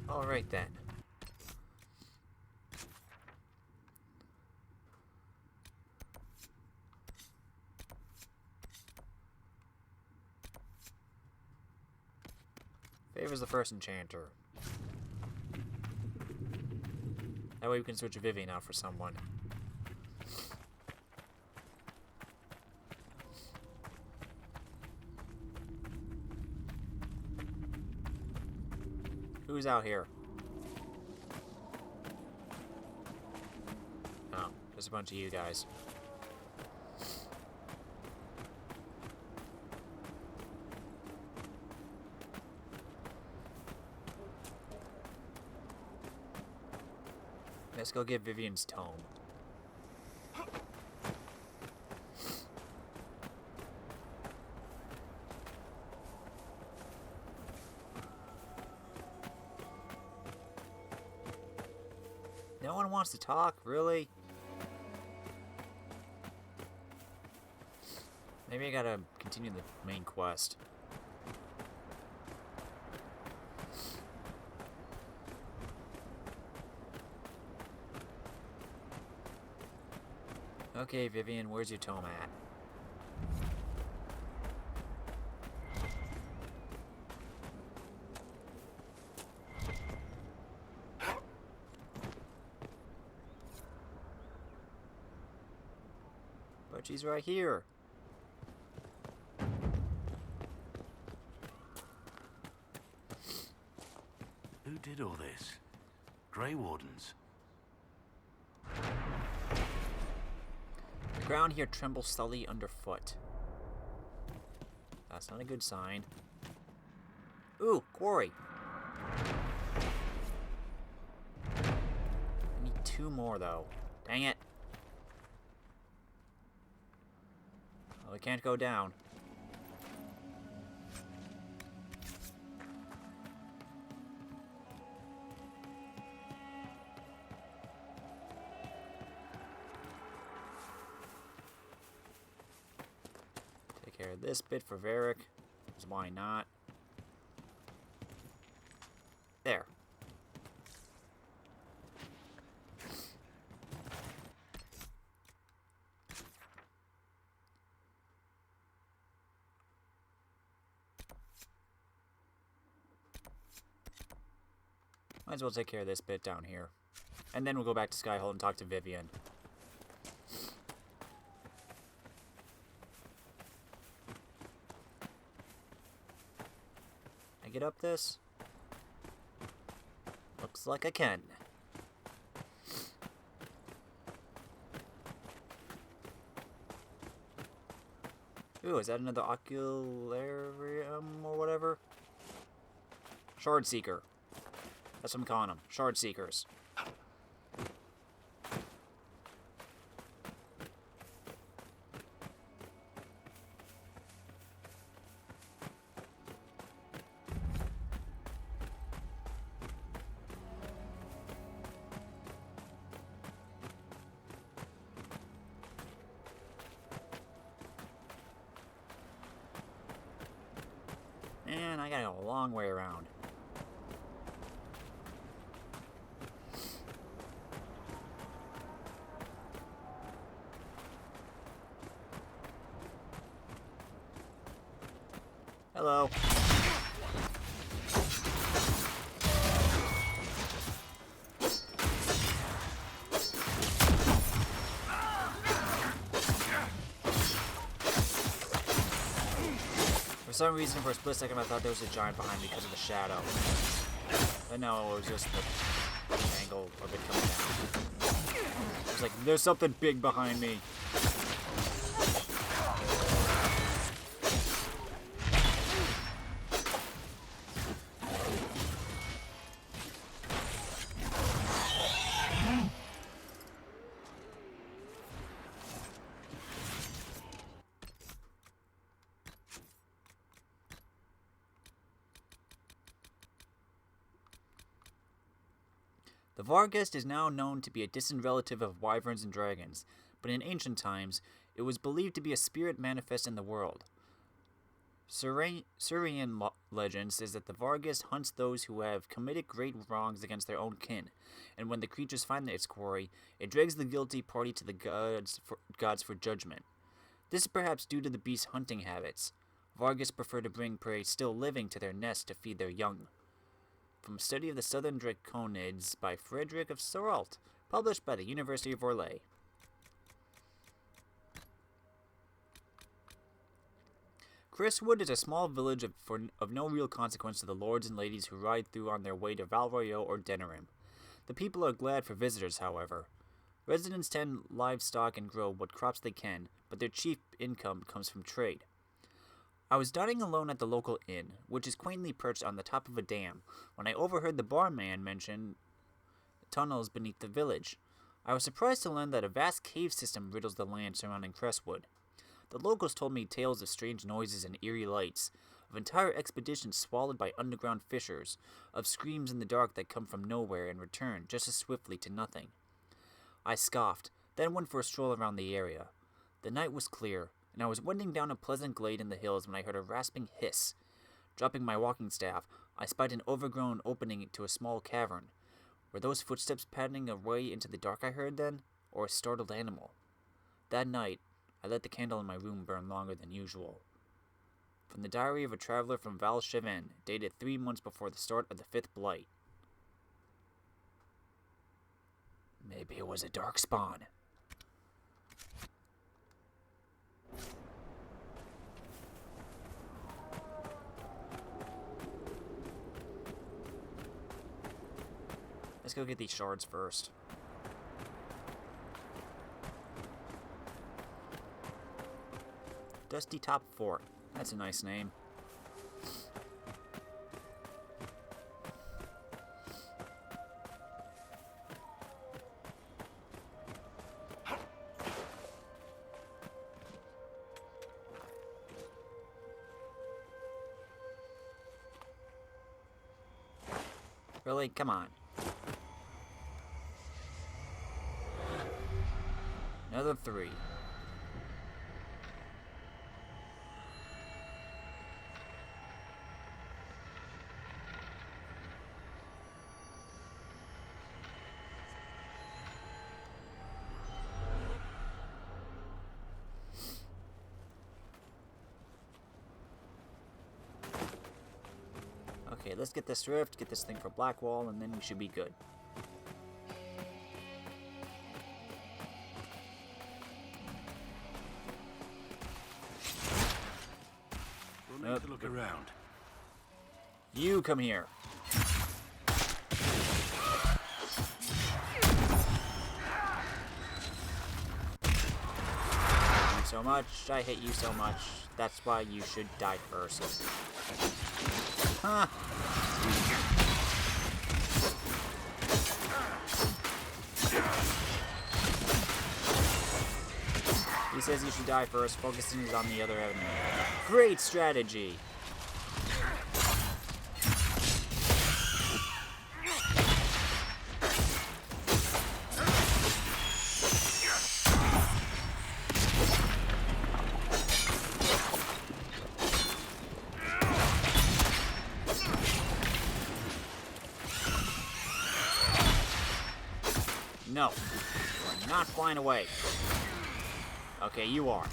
All right then. Favors the first enchanter. That way we can switch Vivian out for someone. Who's out here? Oh, just a bunch of you guys. Let's go get Vivian's tome. No one wants to talk, really? Maybe I gotta continue the main quest. Okay, Vivian, where's your tome at? But she's right here. Who did all this? Grey Wardens. The ground here trembles slowly underfoot. That's not a good sign. Ooh, quarry. I need 2 more, though. Dang it. Well, we can't go down. Take care of this bit for Varric, because why not? There. Might as well take care of this bit down here. And then we'll go back to Skyhold and talk to Vivian. I get up this? Looks like I can. Ooh, is that another ocularium or whatever? Shard Seeker. That's what I'm calling them. Shard Seekers. Man, I gotta go a long way around. Hello. For some reason, for a split second, I thought there was a giant behind me because of the shadow. But no, it was just the angle of it coming down. I was like, there's something big behind me. The Varghest is now known to be a distant relative of wyverns and dragons, but in ancient times, it was believed to be a spirit manifest in the world. Syrian legend says that the Varghest hunts those who have committed great wrongs against their own kin, and when the creatures find its quarry, it drags the guilty party to the gods for judgment. This is perhaps due to the beast's hunting habits. Varghest prefer to bring prey still living to their nest to feed their young. From a study of the southern draconids by Frederick of Soralt, published by the University of Orlais. Crestwood is a small village of no real consequence to the lords and ladies who ride through on their way to Valroyo or Denerim. The people are glad for visitors, however. Residents tend livestock and grow what crops they can, but their chief income comes from trade. I was dining alone at the local inn, which is quaintly perched on the top of a dam, when I overheard the barman mention tunnels beneath the village. I was surprised to learn that a vast cave system riddles the land surrounding Crestwood. The locals told me tales of strange noises and eerie lights, of entire expeditions swallowed by underground fissures, of screams in the dark that come from nowhere and return just as swiftly to nothing. I scoffed, then went for a stroll around the area. The night was clear, and I was wending down a pleasant glade in the hills when I heard a rasping hiss. Dropping my walking staff, I spied an overgrown opening to a small cavern. Were those footsteps padding away into the dark I heard then, or a startled animal? That night, I let the candle in my room burn longer than usual. From the diary of a traveler from Val Cheven, dated 3 months before the start of the 5th Blight. Maybe it was a dark spawn. Let's go get these shards first. Dusty Top Fort. That's a nice name. Really? Come on. Another 3. Okay, Okay, let's get this rift, get this thing for Blackwall, and then we should be good. We'll need to look around. You come here. You so much. I hate you so much. That's why you should die first. Huh. He says you should die first, focusing is on the other enemy. Great strategy! No, you are not flying away. Okay, you are.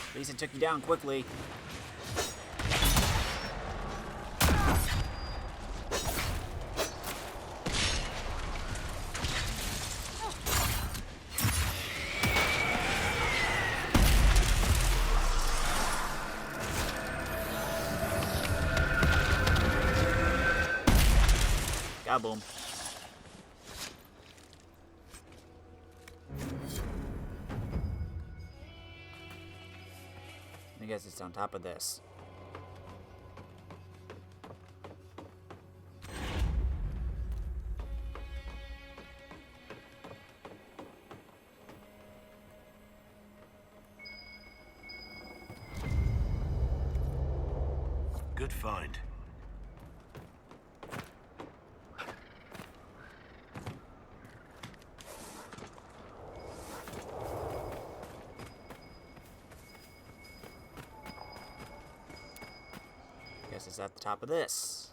At least it took you down quickly. Kaboom. I guess it's on top of this. Good find. Guess it's at the top of this.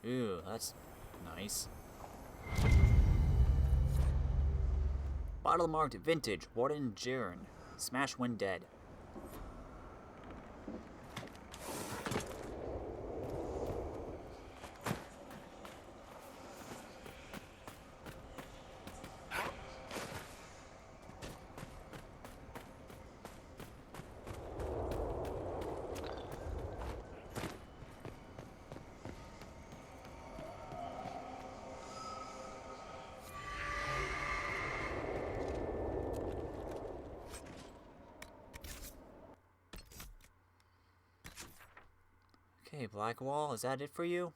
Ooh, that's nice. Bottle marked vintage, Warden Stroud. Smash when dead. Okay, Blackwall, is that it for you?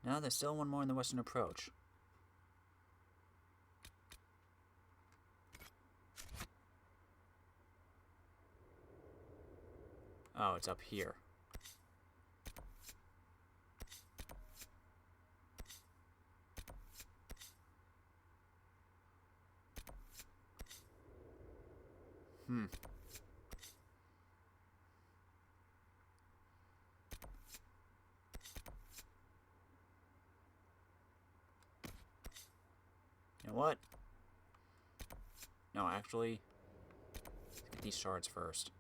No, there's still one more in the western approach. Oh, it's up here. Hmm. You know what? No, actually, let's get these shards first.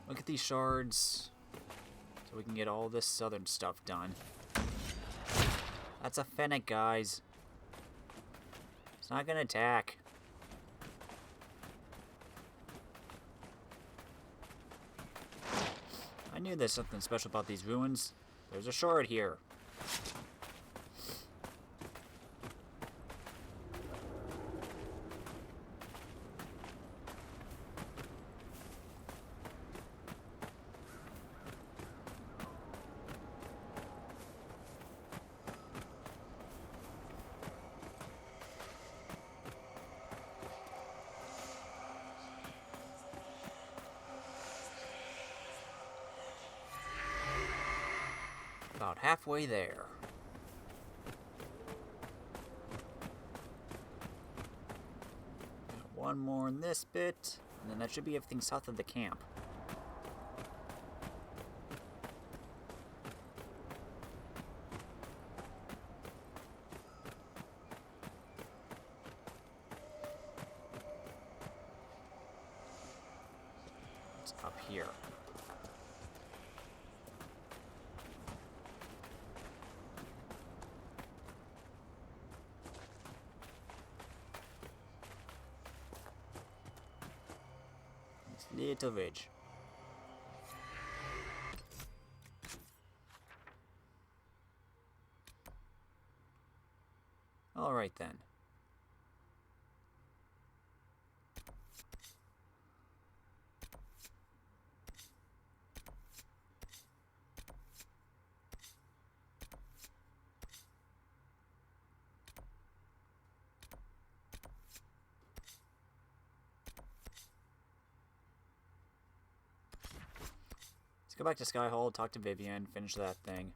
Look at these shards so we can get all this southern stuff done. That's a Fennec, guys. It's not gonna attack. knew there's something special about these ruins. There's a shard here. About halfway there. One more in this bit, and then that should be everything south of the camp. It's up here. Little ridge. All right then. Let's go back to Sky Hall, talk to Vivian, finish that thing.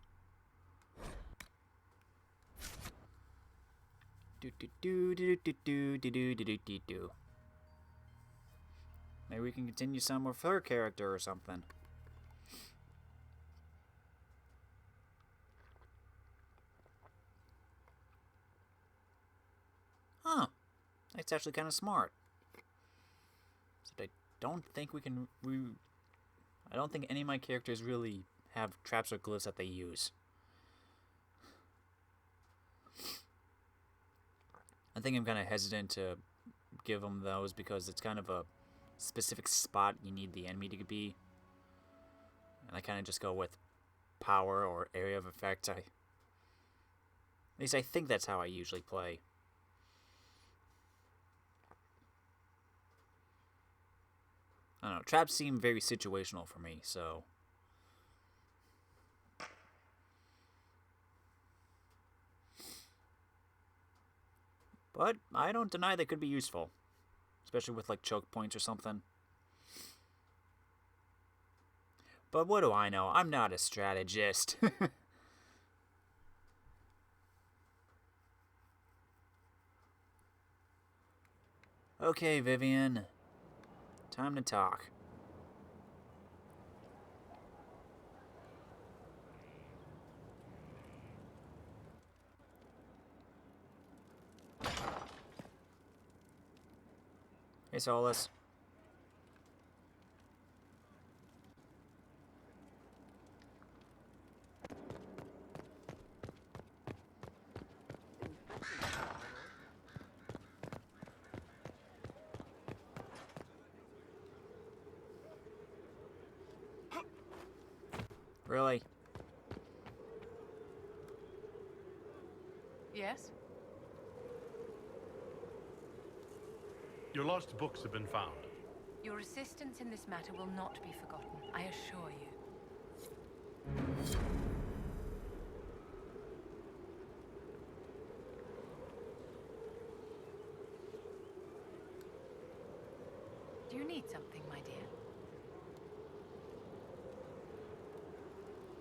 Maybe we can continue some with her character or something. Huh. That's actually kind of smart. Except I don't think we can... I don't think any of my characters really have traps or glyphs that they use. I think I'm kind of hesitant to give them those because it's kind of a specific spot you need the enemy to be. And I kind of just go with power or area of effect. At least I think that's how I usually play. I don't know, traps seem very situational for me, so... But I don't deny they could be useful. Especially with, like, choke points or something. But what do I know? I'm not a strategist. Okay, Vivian. Time to talk. Hey, Solus. Really? Yes? Your lost books have been found. Your assistance in this matter will not be forgotten, I assure you. Do you need something, my dear?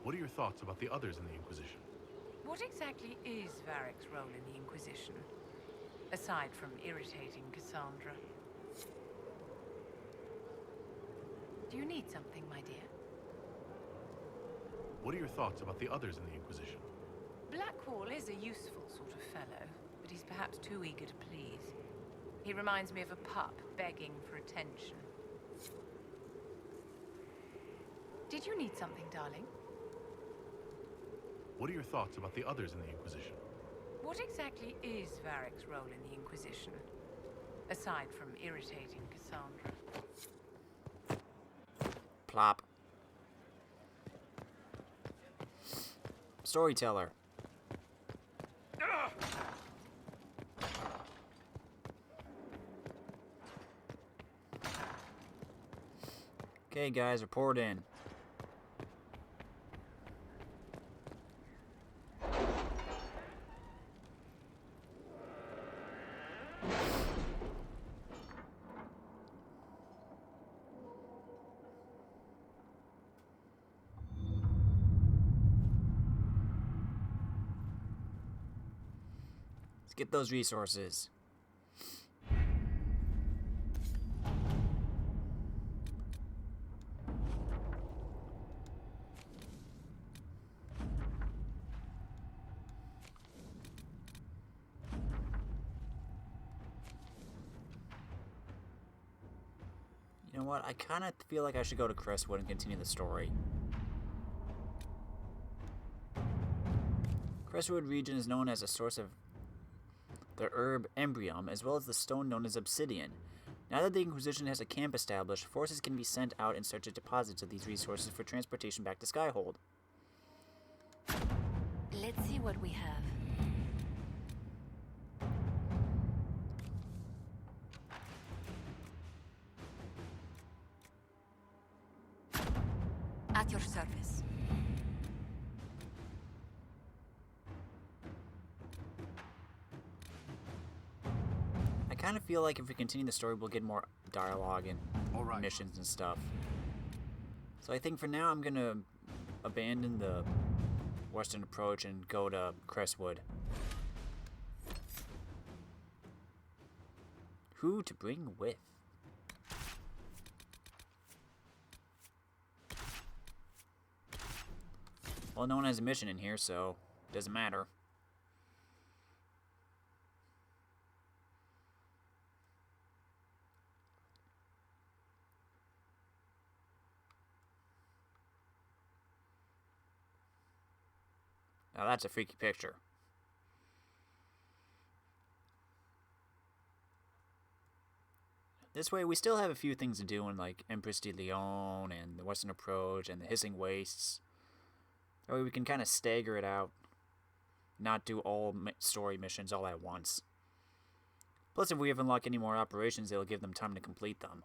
What are your thoughts about the others in the Inquisition? What exactly is Varric's role in the Inquisition? Aside from irritating Cassandra. Do you need something, my dear? What are your thoughts about the others in the Inquisition? Blackwall is a useful sort of fellow, but he's perhaps too eager to please. He reminds me of a pup begging for attention. Did you need something, darling? What are your thoughts about the others in the Inquisition? What exactly is Varric's role in the Inquisition? Aside from irritating Cassandra. Plop. storyteller. Okay, guys, report in. Let's get those resources. You know what? I kind of feel like I should go to Crestwood and continue the story. Crestwood region is known as a source of the herb embryum, as well as the stone known as obsidian. Now that the Inquisition has a camp established, forces can be sent out in search of deposits of these resources for transportation back to Skyhold. Let's see what we have. At your service. I kind of feel like if we continue the story, we'll get more dialogue and missions and stuff. So I think for now, I'm going to abandon the western approach and go to Crestwood. Who to bring with? Well, no one has a mission in here, so it doesn't matter. Now that's a freaky picture. This way, we still have a few things to do in, like, Empress de Leon and the Western Approach and the Hissing Wastes. That way we can kind of stagger it out. Not do all story missions all at once. Plus, if we have unlocked any more operations, it'll give them time to complete them.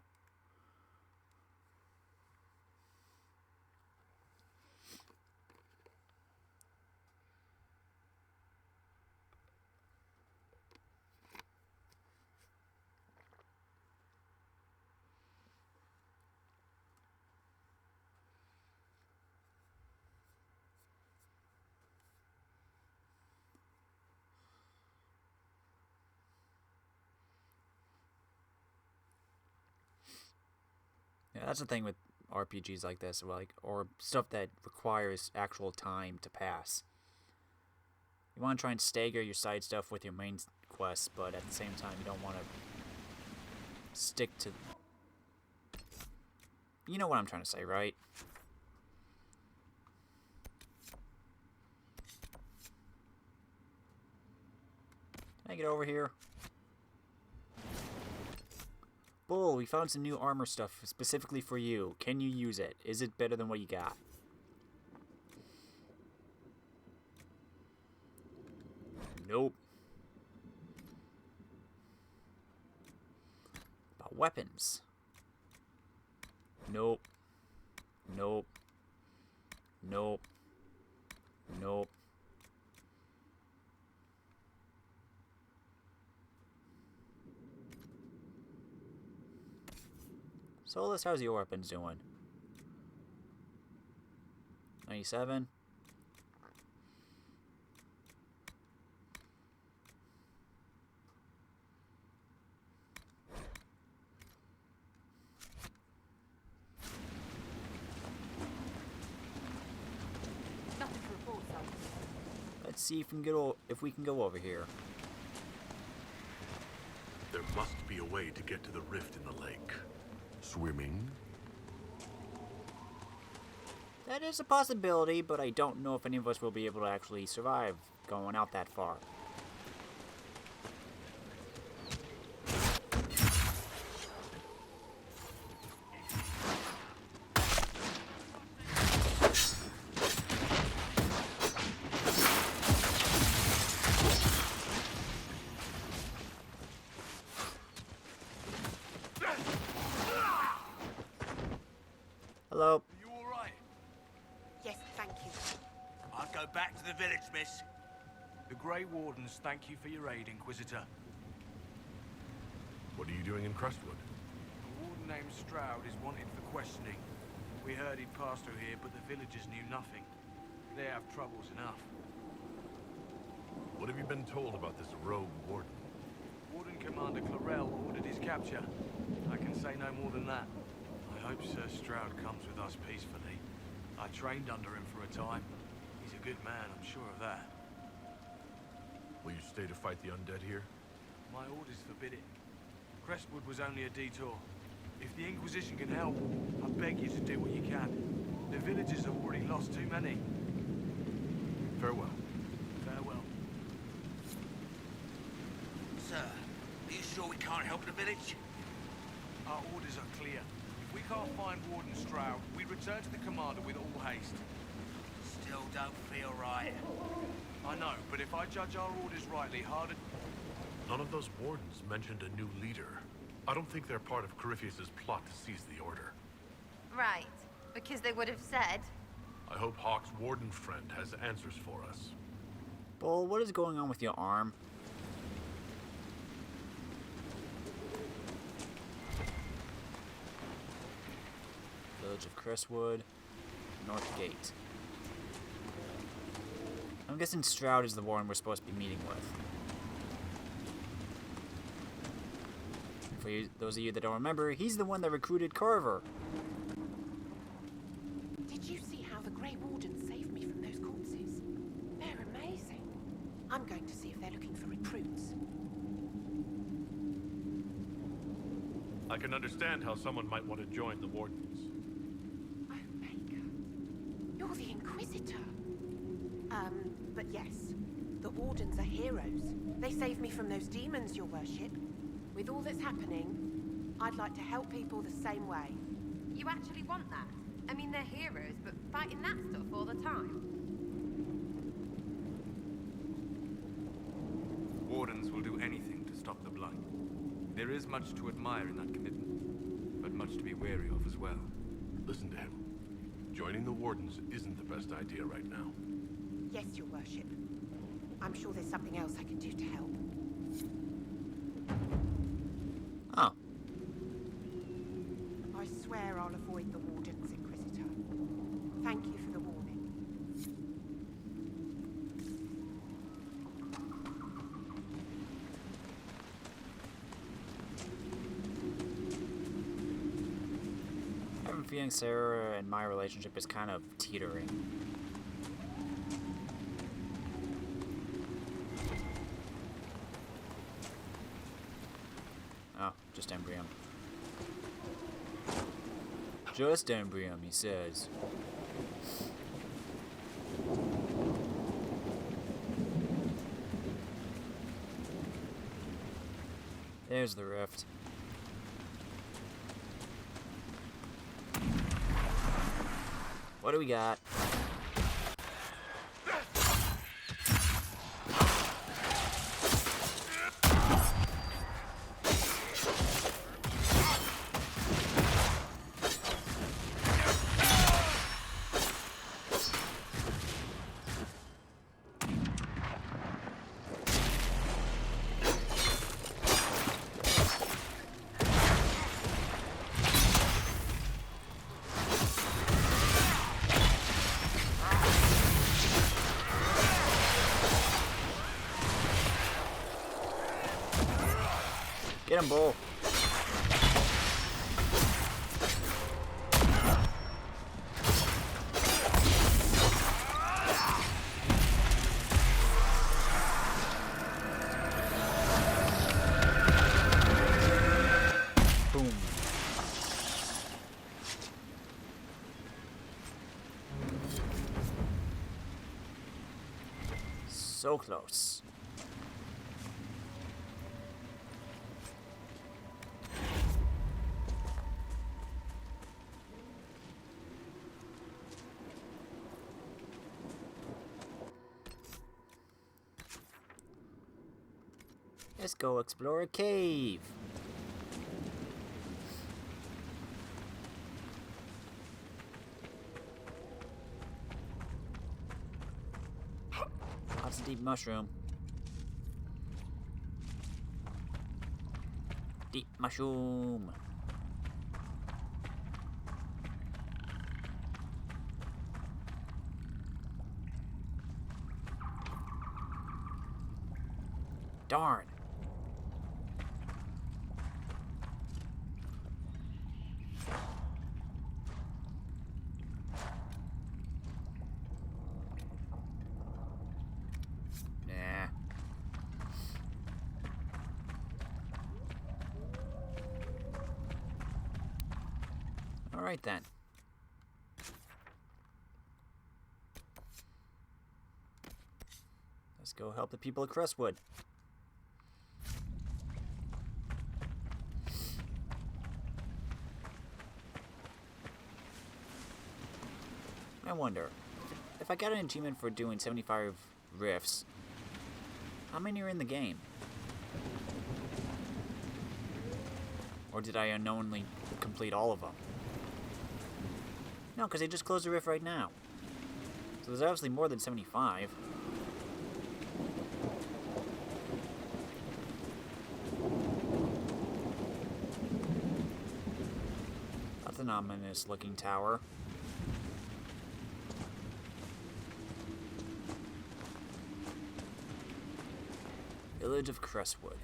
Yeah, that's the thing with RPGs like this, or stuff that requires actual time to pass. You want to try and stagger your side stuff with your main quests, but at the same time, you don't want to stick to... You know what I'm trying to say, right? Can I get over here? Bull, we found some new armor stuff specifically for you. Can you use it? Is it better than what you got? Nope. About weapons. Nope. Nope. Nope. Nope. Solus, how's your weapons doing? 97? Nothing to report, sir. Let's see if we can go over here. There must be a way to get to the rift in the lake. Swimming? That is a possibility, but I don't know if any of us will be able to actually survive going out that far. back to the village, miss. The Grey Wardens thank you for your aid, Inquisitor. What are you doing in Crestwood? A warden named Stroud is wanted for questioning. We heard he'd passed through here, but the villagers knew nothing. They have troubles enough. What have you been told about this rogue warden? Warden Commander Clarel ordered his capture. I can say no more than that. I hope Sir Stroud comes with us peacefully. I trained under him for a time. He's a good man, I'm sure of that. Will you stay to fight the undead here? My orders forbid it. Crestwood was only a detour. If the Inquisition can help, I beg you to do what you can. The villagers have already lost too many. Farewell. Farewell. Sir, are you sure we can't help the village? Our orders are clear. If we can't find Warden Stroud, we return to the commander with all haste. Still don't feel right. I know, but if I judge our orders rightly, harder... None of those wardens mentioned a new leader. I don't think they're part of Corypheus's plot to seize the order. Right, because they would have said. I hope Hawke's warden friend has answers for us. Bull, what is going on with your arm? Village of Crestwood, North Gate. I'm guessing Stroud is the warden we're supposed to be meeting with. For you, those of you that don't remember, he's the one that recruited Carver. Did you see how the Grey Wardens saved me from those corpses? They're amazing. I'm going to see if they're looking for recruits. I can understand how someone might want to join the wardens. Oh, Baker. You're the Inquisitor. But yes, the Wardens are heroes. They saved me from those demons, your worship. With all that's happening, I'd like to help people the same way. You actually want that? I mean, they're heroes, but fighting that stuff all the time. Wardens will do anything to stop the Blight. There is much to admire in that commitment, but much to be wary of as well. Listen to him. Joining the wardens isn't the best idea right now. Yes, your worship. I'm sure there's something else I can do to help. Oh. I swear I'll avoid the Wardens, Inquisitor. Thank you for the warning. I have a feeling Sarah and my relationship is kind of teetering. Oh, just Embrium. Just Embrium, he says. There's the rift. What do we got? Get him, Bull. Boom. So close. Let's go explore a cave. That's a deep mushroom. Deep mushroom. Darn. Nah. All right then. Let's go help the people of Crestwood. I wonder, if I got an achievement for doing 75 rifts, how many are in the game? Or did I unknowingly complete all of them? No, because I just closed the rift right now. So there's obviously more than 75. That's an ominous looking tower. Village of Crestwood.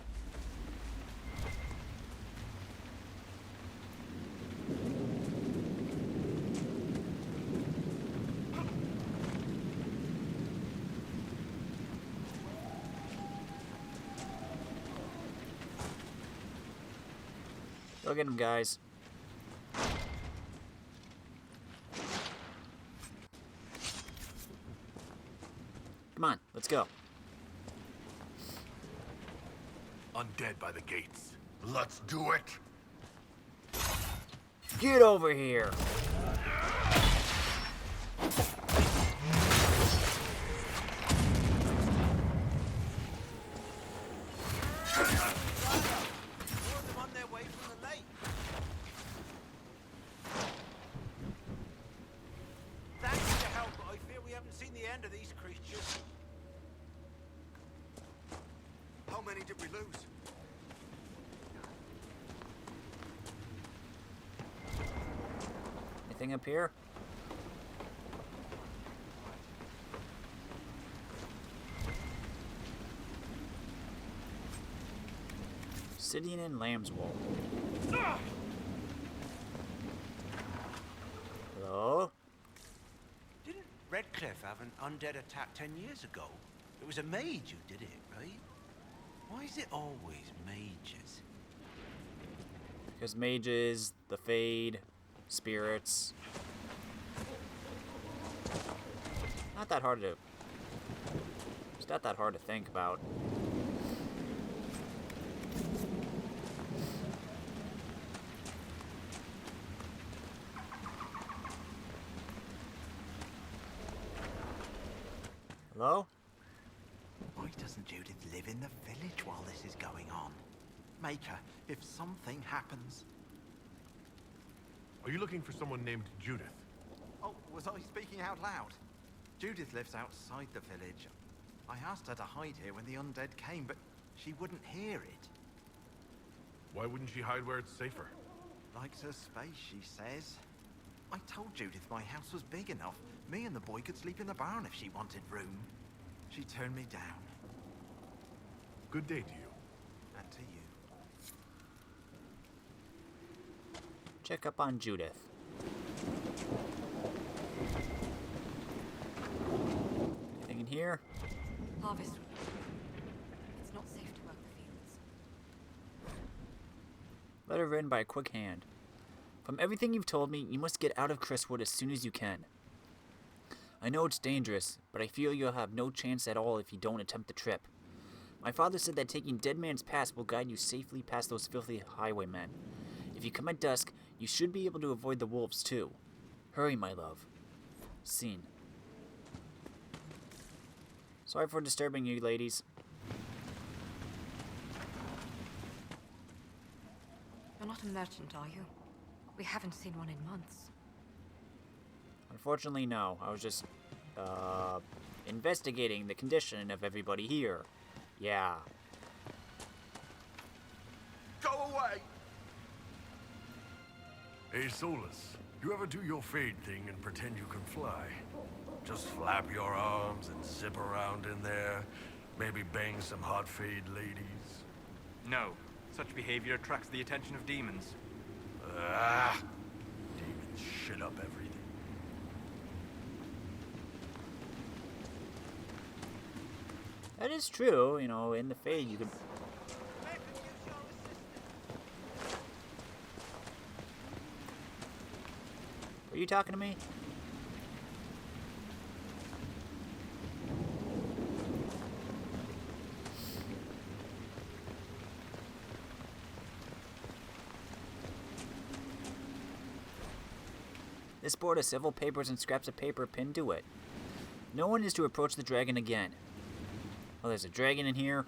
Go get him, guys. Come on, let's go. Undead by the gates. Let's do it! Get over here! Anything up here? Sitting in Lambswool. Hello? Didn't Redcliffe have an undead attack 10 years ago? It was a mage who did it, right? Why is it always mages? Because mages, the Fade, spirits. Not that hard to... It's not that hard to think about. Hello? Why doesn't Judith live in the village while this is going on? Make her, if something happens. Are you looking for someone named Judith? Oh, was I speaking out loud? Judith lives outside the village. I asked her to hide here when the undead came, but she wouldn't hear it. Why wouldn't she hide where it's safer? Likes her space, she says. I told Judith my house was big enough. Me and the boy could sleep in the barn if she wanted room. She turned me down. Good day to you. And to you. Check up on Judith. Anything in here? Harvest. It's not safe to work the fields. Letter written by a quick hand. From everything you've told me, you must get out of Crestwood as soon as you can. I know it's dangerous, but I feel you'll have no chance at all if you don't attempt the trip. My father said that taking Dead Man's Pass will guide you safely past those filthy highwaymen. If you come at dusk, you should be able to avoid the wolves too. Hurry, my love. Scene. Sorry for disturbing you, ladies. You're not a merchant, are you? We haven't seen one in months. Unfortunately, no. I was just, investigating the condition of everybody here. Yeah. Go away! Hey, Solus, you ever do your fade thing and pretend you can fly? Just flap your arms and zip around in there, maybe bang some hot fade ladies? No. Such behavior attracts the attention of demons. Demons shit up everything. That is true, you know, in the Fade you can... Are you talking to me? This board has several papers and scraps of paper pinned to it. No one is to approach the dragon again. Oh, there's a dragon in here.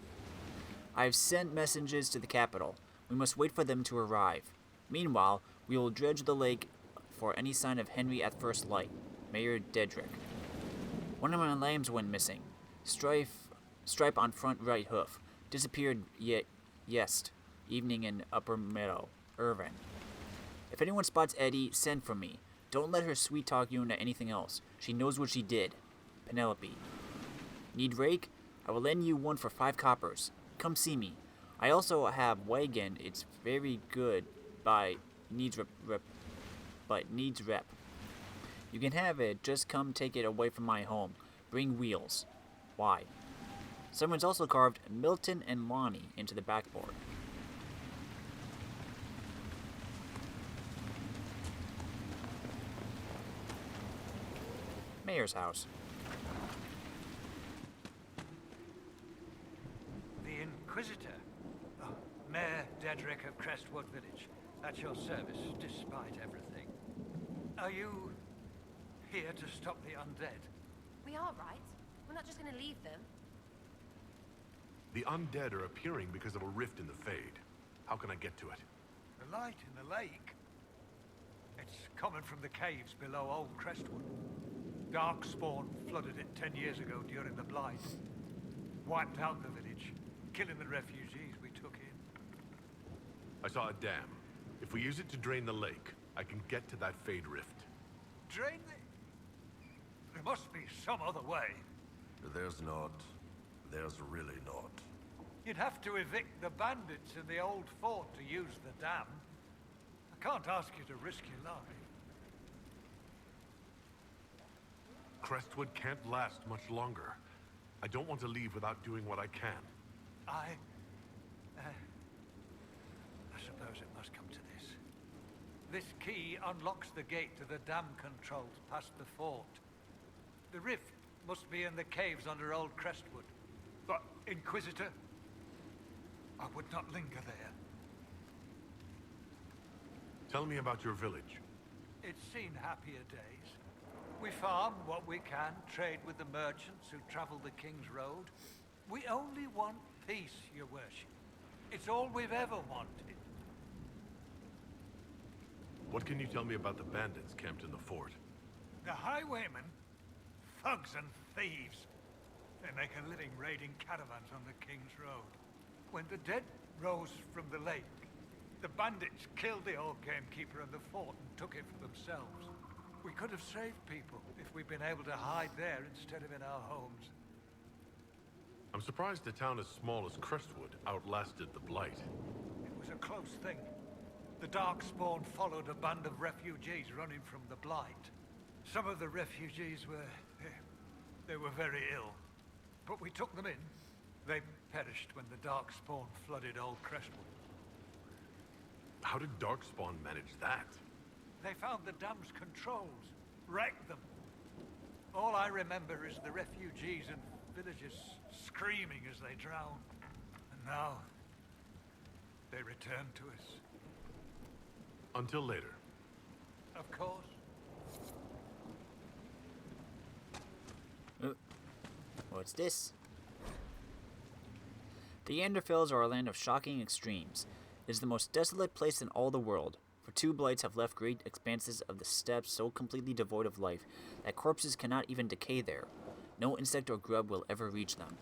I have sent messages to the capital. We must wait for them to arrive. Meanwhile, we will dredge the lake for any sign of Henry at first light. Mayor Dedrick. One of my lambs went missing. Stripe on front right hoof. Disappeared yest. Evening in Upper Meadow. Irvin. If anyone spots Eddie, send for me. Don't let her sweet talk you into anything else. She knows what she did. Penelope. Need rake? I will lend you one for 5 coppers. Come see me. I also have wagon. It's very good, but needs rep. You can have it. Just come take it away from my home. Bring wheels. Why? Someone's also carved Milton and Lonnie into the backboard. Mayor's house. The Inquisitor. Oh, Mayor Dedrick of Crestwood Village. At your service, despite everything. Are you here to stop the undead? We are, right? We're not just gonna leave them. The undead are appearing because of a rift in the Fade. How can I get to it? The light in the lake? It's coming from the caves below Old Crestwood. Darkspawn flooded it 10 years ago during the Blight. Wiped out the village, killing the refugees we took in. I saw a dam. If we use it to drain the lake, I can get to that Fade rift. Drain the... There must be some other way. There's not. There's really not. You'd have to evict the bandits in the old fort to use the dam. I can't ask you to risk your life. Crestwood can't last much longer. I don't want to leave without doing what I can. I suppose it must come to this. This key unlocks the gate to the dam controls past the fort. The rift must be in the caves under Old Crestwood. But, Inquisitor, I would not linger there. Tell me about your village. It's seen happier days. We farm what we can, trade with the merchants who travel the King's Road. We only want peace, your worship. It's all we've ever wanted. What can you tell me about the bandits camped in the fort? The highwaymen, thugs and thieves. They make a living raiding caravans on the King's Road. When the dead rose from the lake, the bandits killed the old gamekeeper in the fort and took it for themselves. We could have saved people if we'd been able to hide there instead of in our homes. I'm surprised a town as small as Crestwood outlasted the Blight. It was a close thing. The Darkspawn followed a band of refugees running from the Blight. Some of the refugees were... they were very ill. But we took them in. They perished when the Darkspawn flooded Old Crestwood. How did Darkspawn manage that? They found the dam's controls, wrecked them. All I remember is the refugees and villagers screaming as they drowned. And now, they return to us. Until later. Of course. What's this? The Anderfells are a land of shocking extremes. It is the most desolate place in all the world, for 2 blights have left great expanses of the steppes so completely devoid of life that corpses cannot even decay there. No insect or grub will ever reach them.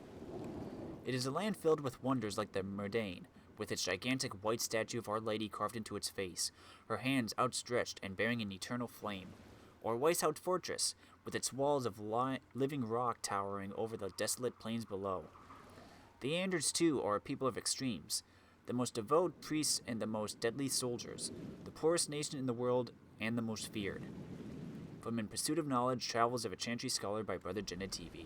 It is a land filled with wonders like the Murdain, with its gigantic white statue of Our Lady carved into its face, her hands outstretched and bearing an eternal flame. Or Weishout Fortress, with its walls of living rock towering over the desolate plains below. The Anders, too, are a people of extremes, the most devout priests and the most deadly soldiers, the poorest nation in the world and the most feared. From In Pursuit of Knowledge, Travels of a Chantry Scholar by Brother Genetivi.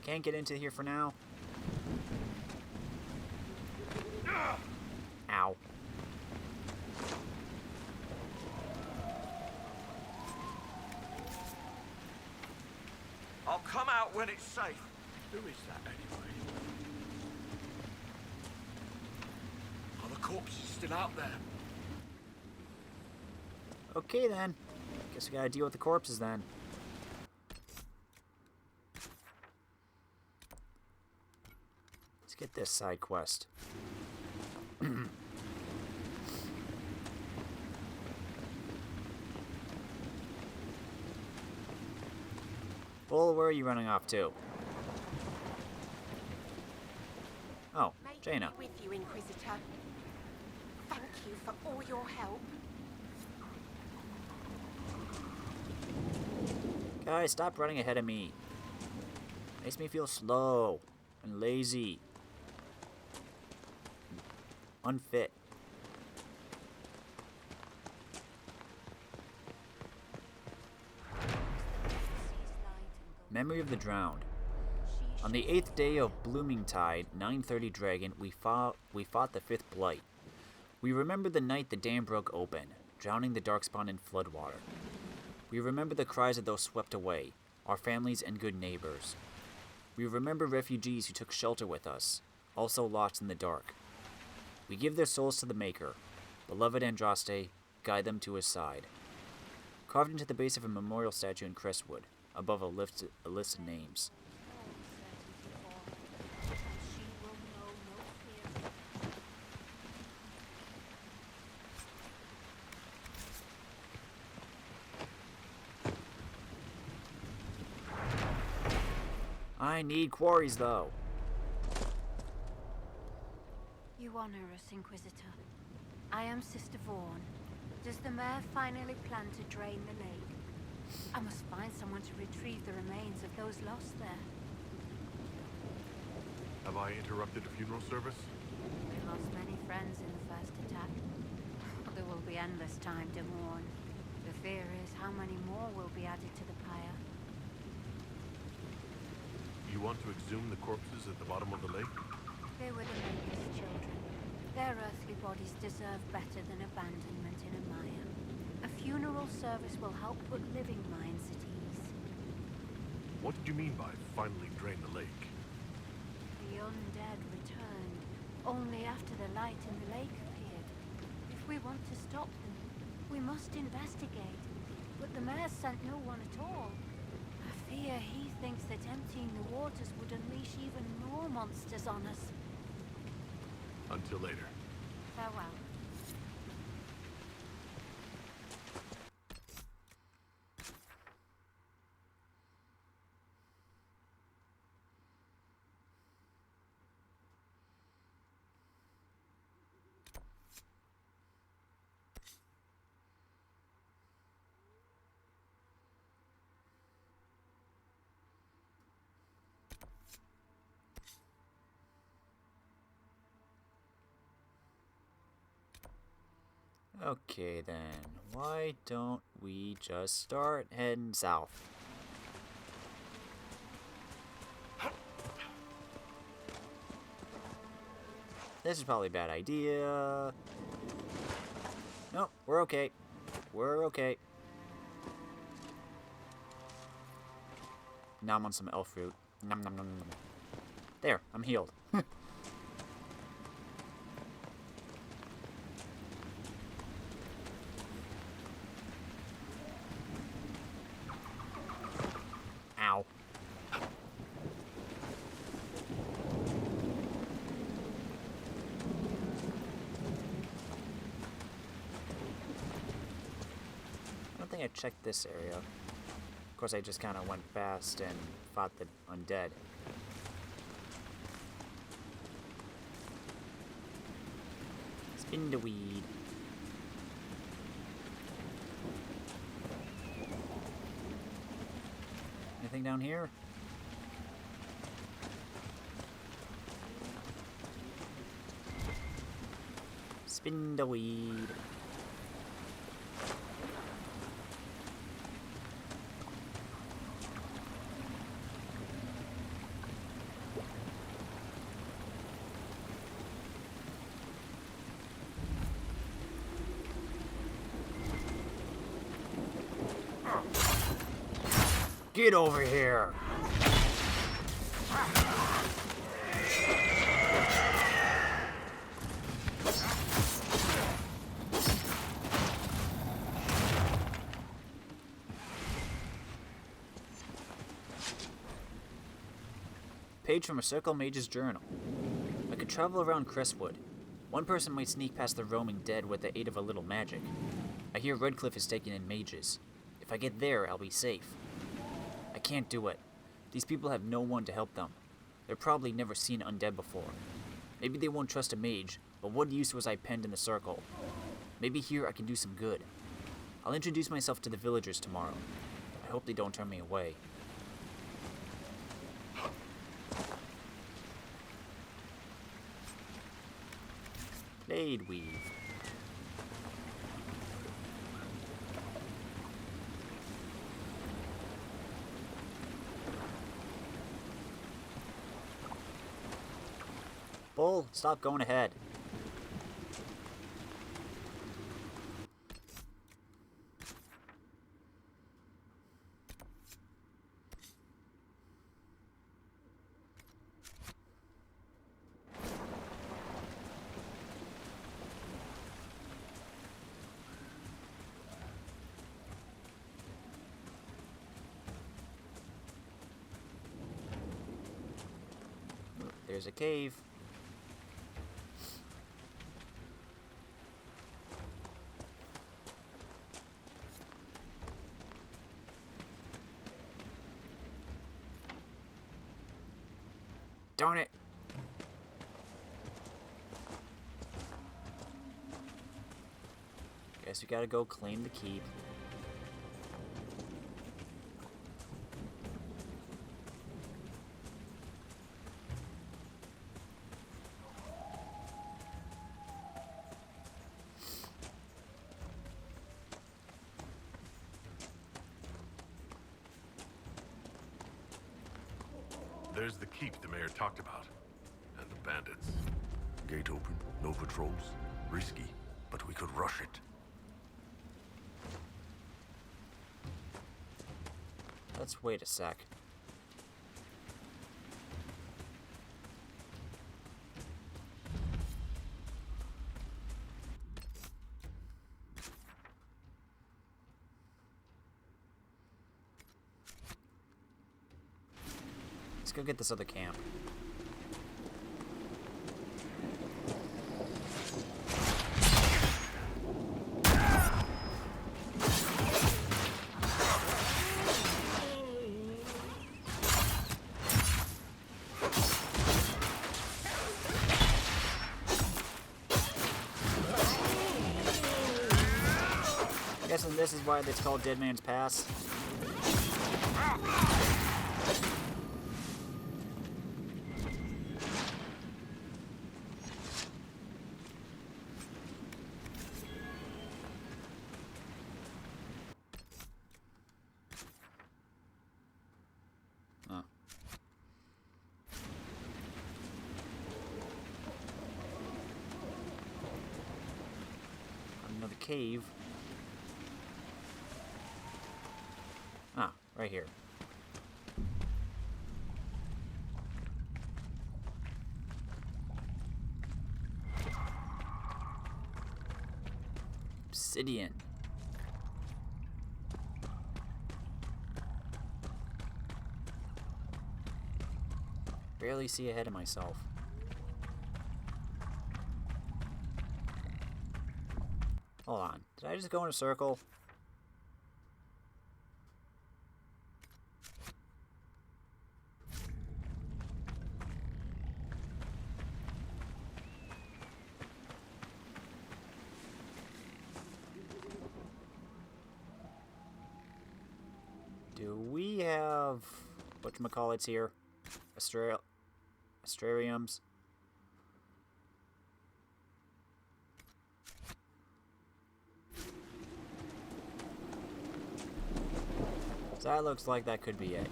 Can't get into here for now. Ow. I'll come out when it's safe. Who is that anyway? Are the corpses still out there? Okay then. Guess we gotta deal with the corpses then. Let's get this side quest. Bull, where are you running off to? Oh, Jaina. With you, Inquisitor. Thank you for all your help. Guys, stop running ahead of me. Makes me feel slow and lazy. Unfit. Memory of the Drowned. On the 8th day of Bloomingtide, 930 Dragon, we fought the 5th Blight. We remember the night the dam broke open, drowning the Darkspawn in floodwater. We remember the cries of those swept away, our families and good neighbors. We remember refugees who took shelter with us, also lost in the dark. We give their souls to the Maker. Beloved Andraste, guide them to his side. Carved into the base of a memorial statue in Crestwood, above a list of names. I need quarries, though. You honor us, Inquisitor. I am Sister Vaughn. Does the mayor finally plan to drain the lake? I must find someone to retrieve the remains of those lost there. Have I interrupted a funeral service? We lost many friends in the first attack. There will be endless time to mourn. The fear is how many more will be added to the pyre. You want to exhume the corpses at the bottom of the lake? They were the Maker's children. Their earthly bodies deserve better than abandonment in a mire. A funeral service will help put living minds at ease. What did you mean by finally drain the lake? The undead returned, only after the light in the lake appeared. If we want to stop them, we must investigate. But the mayor sent no one at all. I fear he thinks that emptying the waters would unleash even more monsters on us. Until later. Farewell. Okay then, why don't we just start heading south? This is probably a bad idea. No, we're okay. We're okay. Now I'm on some elf fruit. Nom nom nom nom. There, I'm healed. Ow. think I checked this area. Of course, I just kind of went fast and fought the undead. Spin the weed. Anything down here? Spin the weed. Get over here! Page from a Circle Mage's journal. I could travel around Crestwood. One person might sneak past the roaming dead with the aid of a little magic. I hear Redcliffe is taking in mages. If I get there, I'll be safe. I can't do it. These people have no one to help them. They're probably never seen undead before. Maybe they won't trust a mage, but what use was I penned in the circle? Maybe here I can do some good. I'll introduce myself to the villagers tomorrow. I hope they don't turn me away. Blade weave. Bull, stop going ahead. There's a cave. Darn it. Guess we gotta go claim the keep. There's the keep the mayor talked about. And the bandits. Gate open, no patrols. Risky, but we could rush it. Let's wait a sec. Let's go get this other camp. Guessing this is why it's called Dead Man's Pass. Another cave. Ah, right here. Obsidian. Barely see ahead of myself. Hold on. Did I just go in a circle? Do we have whatchamacallits here? Astrariums? So that looks like that could be it.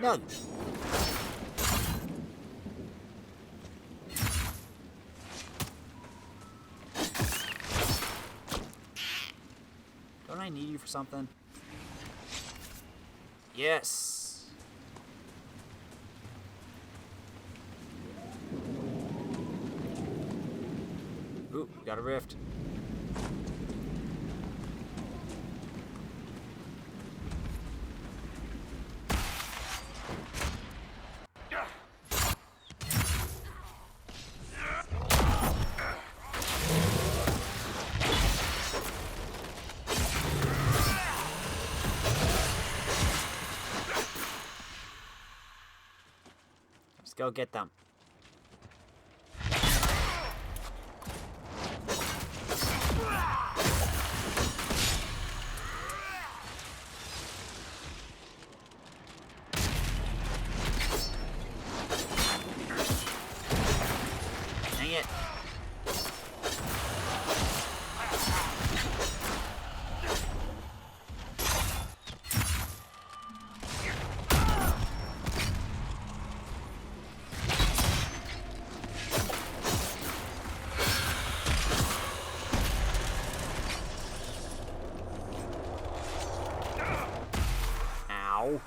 No! Don't I need you for something? Yes! Ooh, got a rift. Let's go get them. Dang it. Ow.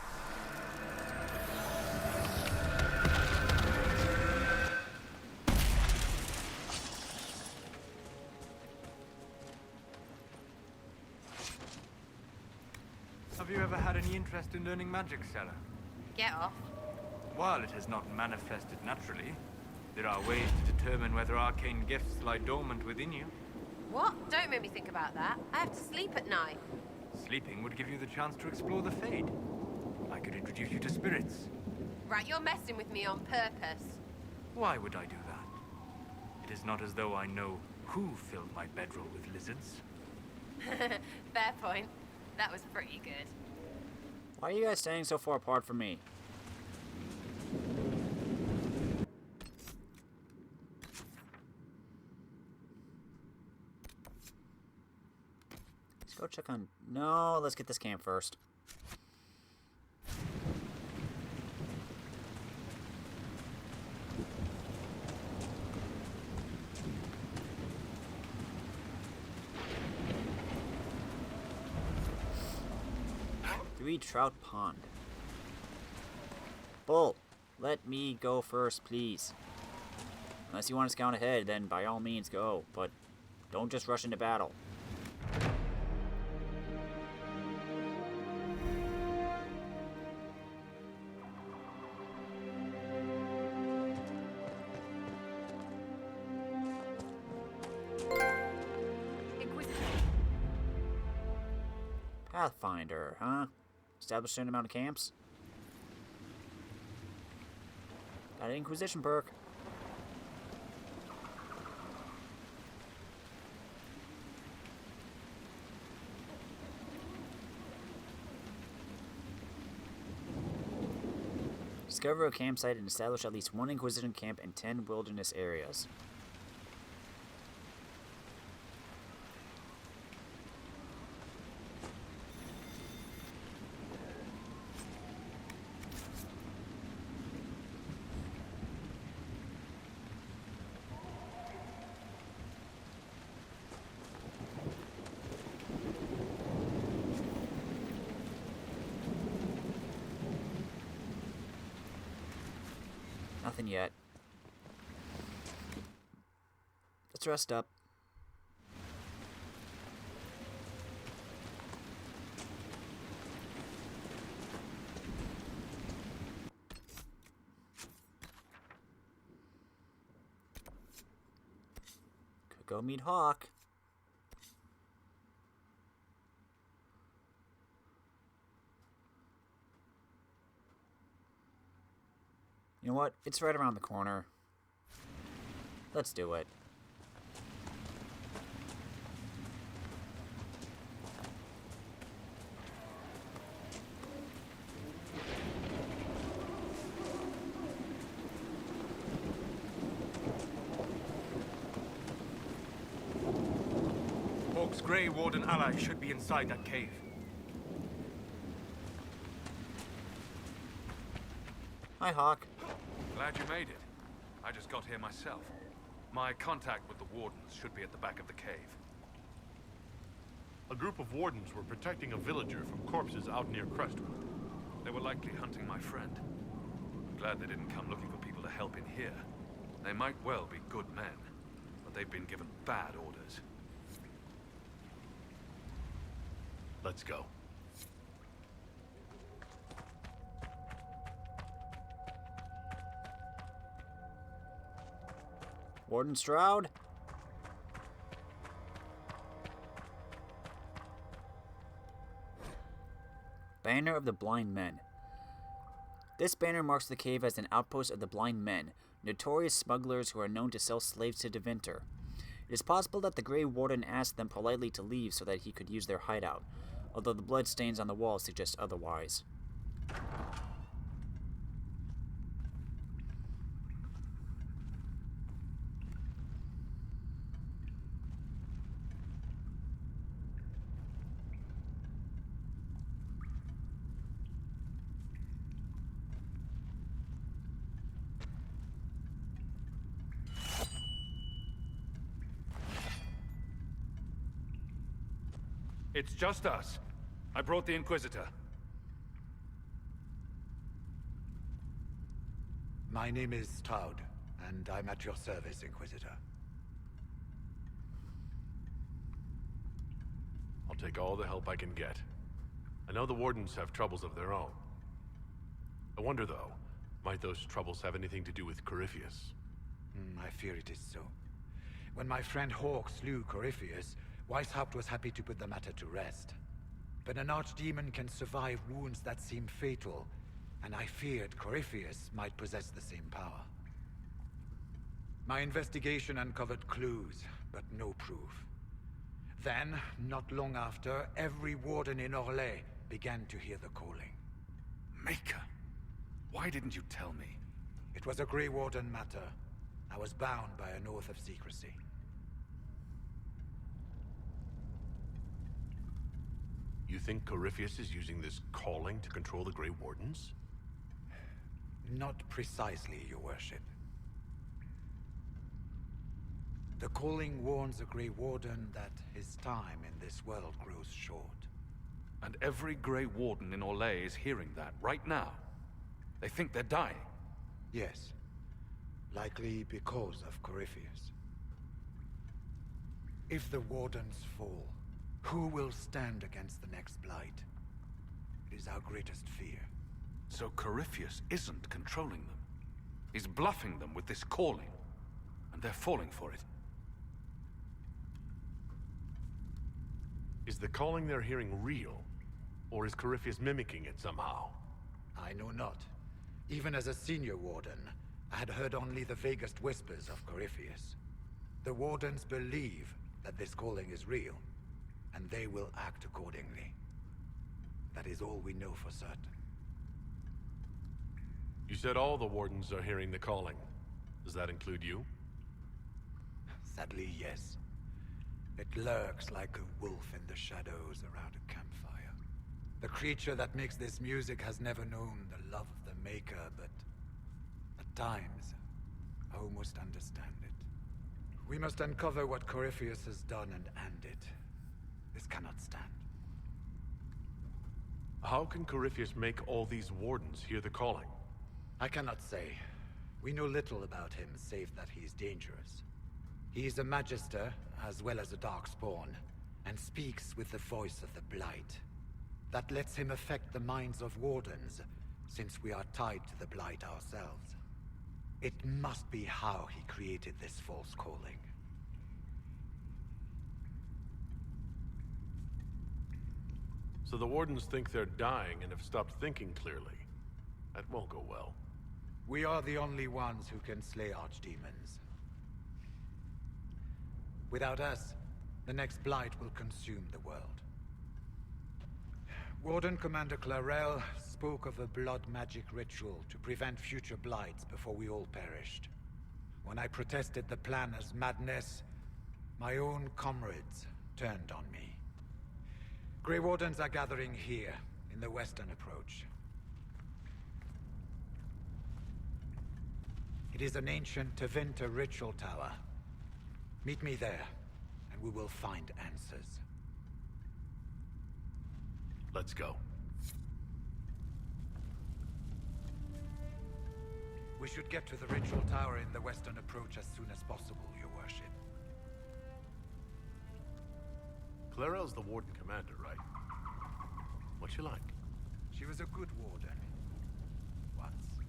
Have you ever had any interest in learning magic, Sarah? Get off. While it has not manifested naturally, there are ways to determine whether arcane gifts lie dormant within you. What? Don't make me think about that. I have to sleep at night. Sleeping would give you the chance to explore the Fade. I could introduce you to spirits. Right, you're messing with me on purpose. Why would I do that? It is not as though I know who filled my bedroll with lizards. Fair point. That was pretty good. Why are you guys standing so far apart from me? Let's go check on... No, let's get this camp first. Trout Pond. Bull, let me go first, please. Unless you want to scout ahead, then by all means go, but don't just rush into battle. Pathfinder, huh? Establish a certain amount of camps. Got an Inquisition perk. Discover a campsite and establish at least one Inquisition camp and 10 wilderness areas. Nothing yet. Let's rest up. Could go meet Hawke. You know what? It's right around the corner. Let's do it. Grey Warden ally should be inside that cave. Hi, Hawke. Glad you made it. I just got here myself. My contact with the Wardens should be at the back of the cave. A group of wardens were protecting a villager from corpses out near Crestwood. They were likely hunting my friend. Glad they didn't come looking for people to help in here. They might well be good men, but they've been given bad orders. Let's go. Warden Stroud? Banner of the Blind Men. This banner marks the cave as an outpost of the Blind Men, notorious smugglers who are known to sell slaves to Deventer. It is possible that the Grey Warden asked them politely to leave so that he could use their hideout, although the bloodstains on the wall suggest otherwise. It's just us. I brought the Inquisitor. My name is Stroud, and I'm at your service, Inquisitor. I'll take all the help I can get. I know the Wardens have troubles of their own. I wonder, though, might those troubles have anything to do with Corypheus? I fear it is so. When my friend Hawke slew Corypheus, Weishaupt was happy to put the matter to rest. But an archdemon can survive wounds that seem fatal, and I feared Corypheus might possess the same power. My investigation uncovered clues, but no proof. Then, not long after, every warden in Orlais began to hear the calling. Maker, why didn't you tell me? It was a Grey Warden matter. I was bound by an oath of secrecy. You think Corypheus is using this calling to control the Grey Wardens? Not precisely, Your Worship. The calling warns a Grey Warden that his time in this world grows short. And every Grey Warden in Orlais is hearing that right now. They think they're dying. Yes. Likely because of Corypheus. If the Wardens fall, who will stand against the next Blight? It is our greatest fear. So Corypheus isn't controlling them. He's bluffing them with this calling. And they're falling for it. Is the calling they're hearing real? Or is Corypheus mimicking it somehow? I know not. Even as a senior Warden, I had heard only the vaguest whispers of Corypheus. The Wardens believe that this calling is real, and they will act accordingly. That is all we know for certain. You said all the Wardens are hearing the calling. Does that include you? Sadly, yes. It lurks like a wolf in the shadows around a campfire. The creature that makes this music has never known the love of the Maker, but at times, I almost understand it. We must uncover what Corypheus has done and end it. This cannot stand. How can Corypheus make all these Wardens hear the calling? I cannot say. We know little about him, save that he is dangerous. He is a Magister, as well as a Darkspawn, and speaks with the voice of the Blight. That lets him affect the minds of Wardens, since we are tied to the Blight ourselves. It must be how he created this false calling. So the Wardens think they're dying and have stopped thinking clearly. That won't go well. We are the only ones who can slay archdemons. Without us, the next Blight will consume the world. Warden Commander Clarel spoke of a blood magic ritual to prevent future Blights before we all perished. When I protested the plan as madness, my own comrades turned on me. Grey Wardens are gathering here, in the western approach. It is an ancient Tevinter ritual tower. Meet me there, and we will find answers. Let's go. We should get to the ritual tower in the western approach as soon as possible, Your Worship. Clarel's the Warden Commander, right? What's she like? She was a good warden. Once.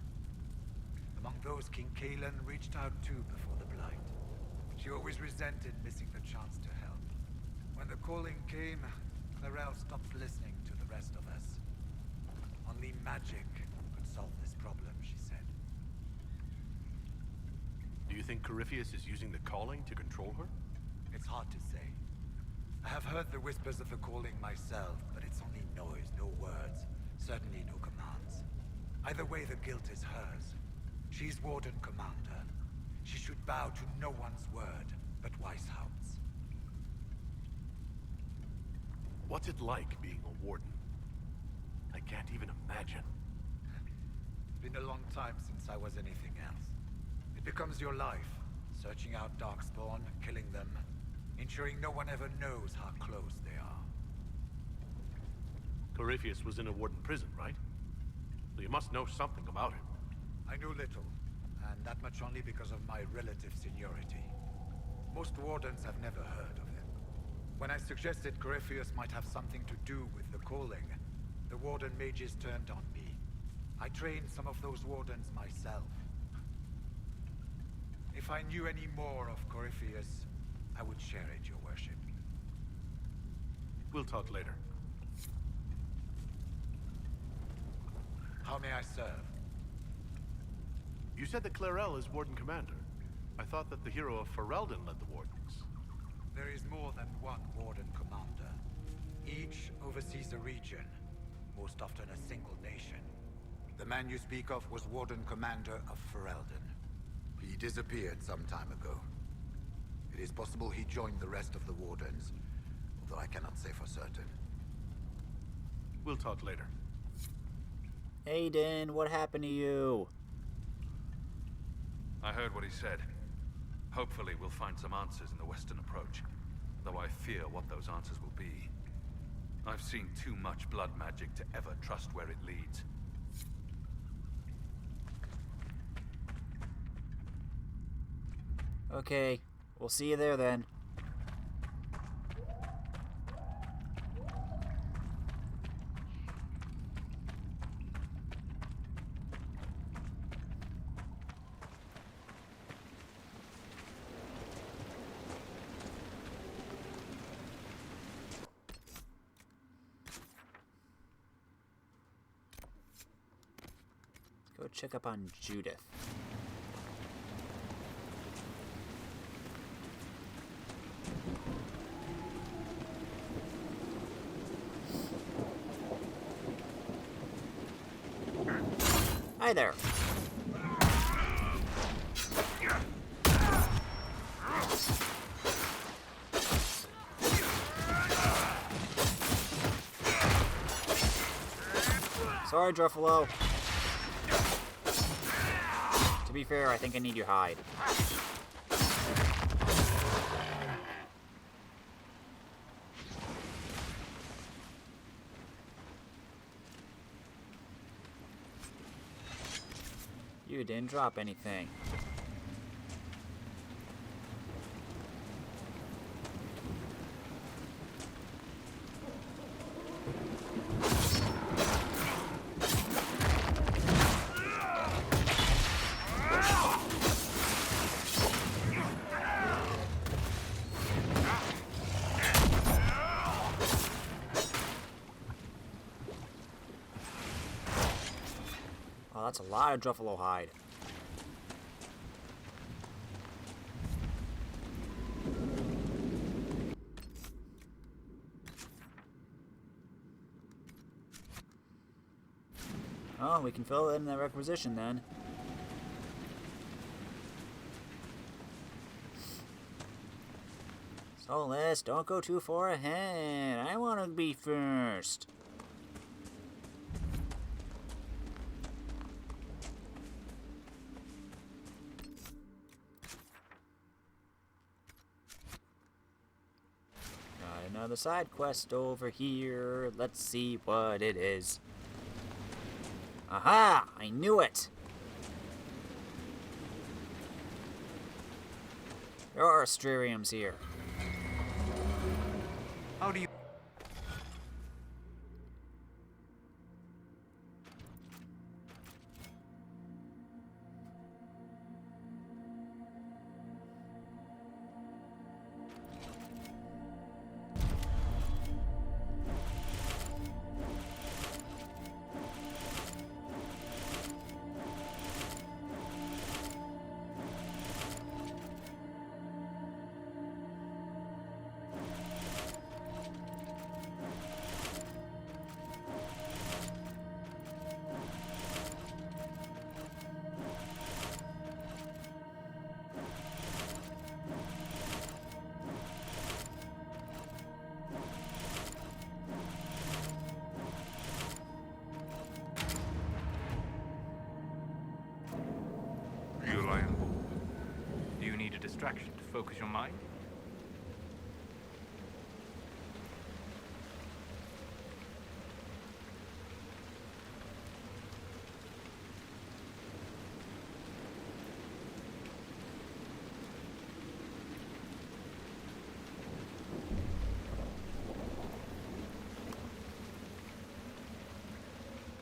Among those King Kalen reached out to before the Blight. She always resented missing the chance to help. When the calling came, Clarel stopped listening to the rest of us. Only magic could solve this problem, she said. Do you think Corypheus is using the calling to control her? It's hard to say. I have heard the whispers of the calling myself, but it's only noise, no words. Certainly no commands. Either way, the guilt is hers. She's Warden Commander. She should bow to no one's word, but Weishaupt's. What's it like being a Warden? I can't even imagine. It's been a long time since I was anything else. It becomes your life, searching out Darkspawn, killing them, ensuring no one ever knows how close they are. Corypheus was in a Warden prison, right? So you must know something about him. I know little, and that much only because of my relative seniority. Most Wardens have never heard of him. When I suggested Corypheus might have something to do with the calling, the Warden mages turned on me. I trained some of those Wardens myself. If I knew any more of Corypheus, I would share it, Your Worship. We'll talk later. How may I serve? You said that Clarel is Warden Commander. I thought that the hero of Ferelden led the Wardens. There is more than one Warden Commander. Each oversees a region, most often a single nation. The man you speak of was Warden Commander of Ferelden. He disappeared some time ago. It is possible he joined the rest of the Wardens, although I cannot say for certain. We'll talk later. Aiden, what happened to you? I heard what he said. Hopefully we'll find some answers in the western approach, though I fear what those answers will be. I've seen too much blood magic to ever trust where it leads. Okay, we'll see you there then. Let's go check up on Judith. Hi there. Sorry, Druffalo. To be fair, I think I need your hide. You didn't drop anything. Oh, that's a lot of Druffalo hide. Oh, we can fill it in that requisition then. Solas, don't go too far ahead. I want to be first. Got another side quest over here. Let's see what it is. Aha! I knew it! There are astrariums here. How do you... Distraction to focus your mind?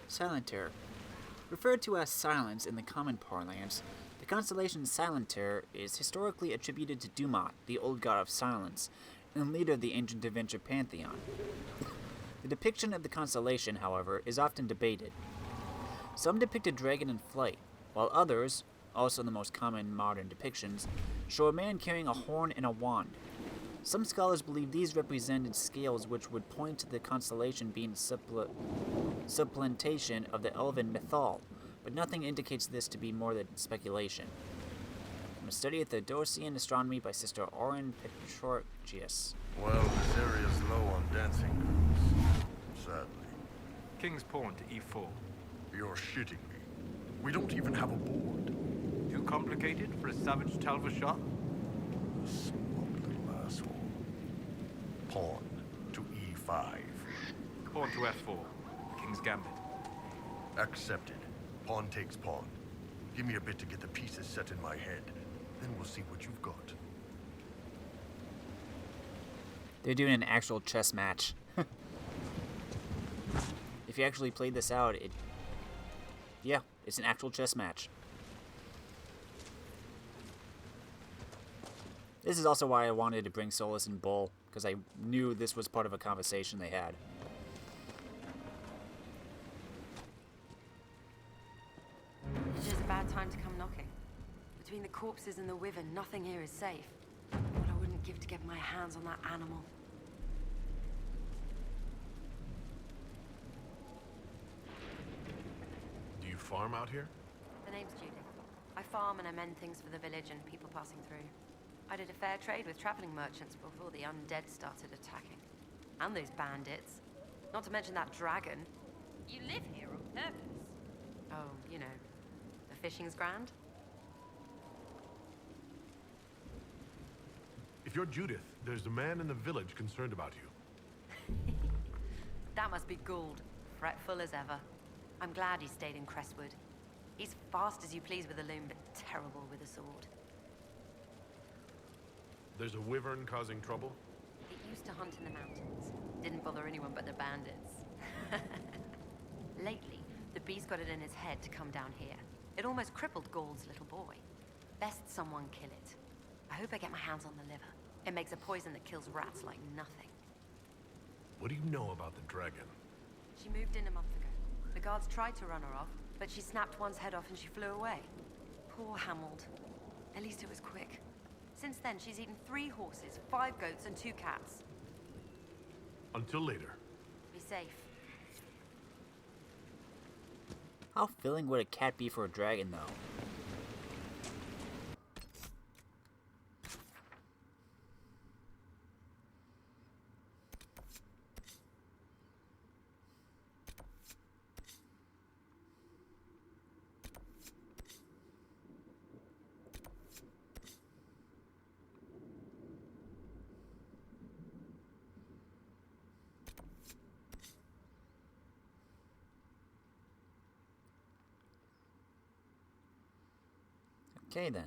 Silentaire. Referred to as Silence in the common parlance, the constellation Silentaire is historically attributed to Dumat, the old god of silence, and leader of the ancient adventure pantheon. The depiction of the constellation, however, is often debated. Some depict a dragon in flight, while others, also the most common modern depictions, show a man carrying a horn and a wand. Some scholars believe these represented scales which would point to the constellation being supplantation of the elven mythal, but nothing indicates this to be more than speculation. From a study of Theodosian astronomy by Sister Auron Petrorchius. Well, this area's low on dancing girls, sadly. King's pawn to e4. You're shitting me. We don't even have a board. Too complicated for a savage Talva shot? Smug little asshole. Pawn to e5. Pawn to f4. King's gambit. Accepted. Pawn takes pawn. Give me a bit to get the pieces set in my head. Then we'll see what you've got. They're doing an actual chess match. If you actually played this out, yeah, it's an actual chess match. This is also why I wanted to bring Solas and Bull, because I knew this was part of a conversation they had. It is a bad time to come knocking. Between the corpses and the Wyvern, nothing here is safe. What I wouldn't give to get my hands on that animal. Do you farm out here? The name's Judy. I farm and I mend things for the village and people passing through. I did a fair trade with traveling merchants before the Undead started attacking. And those bandits. Not to mention that dragon. You live here on purpose. Oh, you know. The fishing's grand. If you're Judith, there's a man in the village concerned about you. That must be Gould. Fretful as ever. I'm glad he stayed in Crestwood. He's fast as you please with a loom, but terrible with a sword. There's a wyvern causing trouble? It used to hunt in the mountains. Didn't bother anyone but the bandits. Lately, the beast got it in his head to come down here. It almost crippled Gould's little boy. Best someone kill it. I hope I get my hands on the liver. It makes a poison that kills rats like nothing. What do you know about the dragon? She moved in a month ago. The guards tried to run her off, but she snapped one's head off and she flew away. Poor Hamold. At least it was quick. Since then, she's eaten 3 horses, 5 goats, and 2 cats. Until later. Be safe. How filling would a cat be for a dragon, though? Okay then.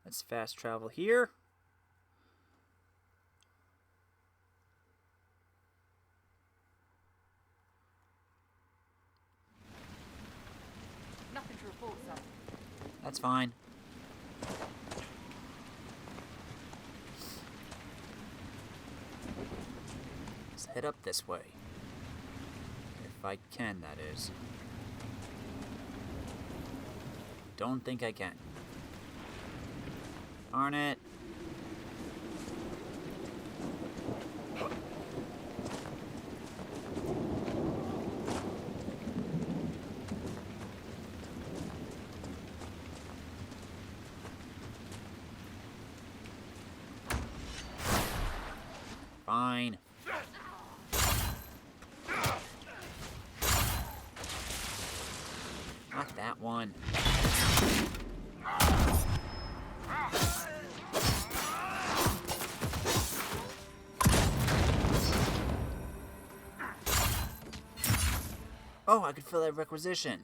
Let's fast travel here. Nothing to report, sir. That's fine. Let's head up this way. If I can, that is. Don't think I can. Darn it. Fine. Not that one. Oh, I could fill that requisition.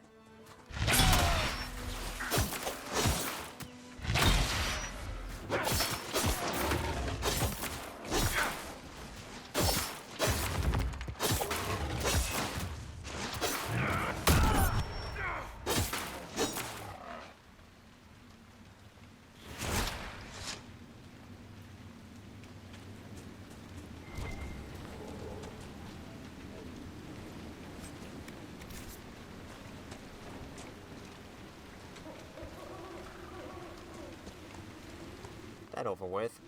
That over with.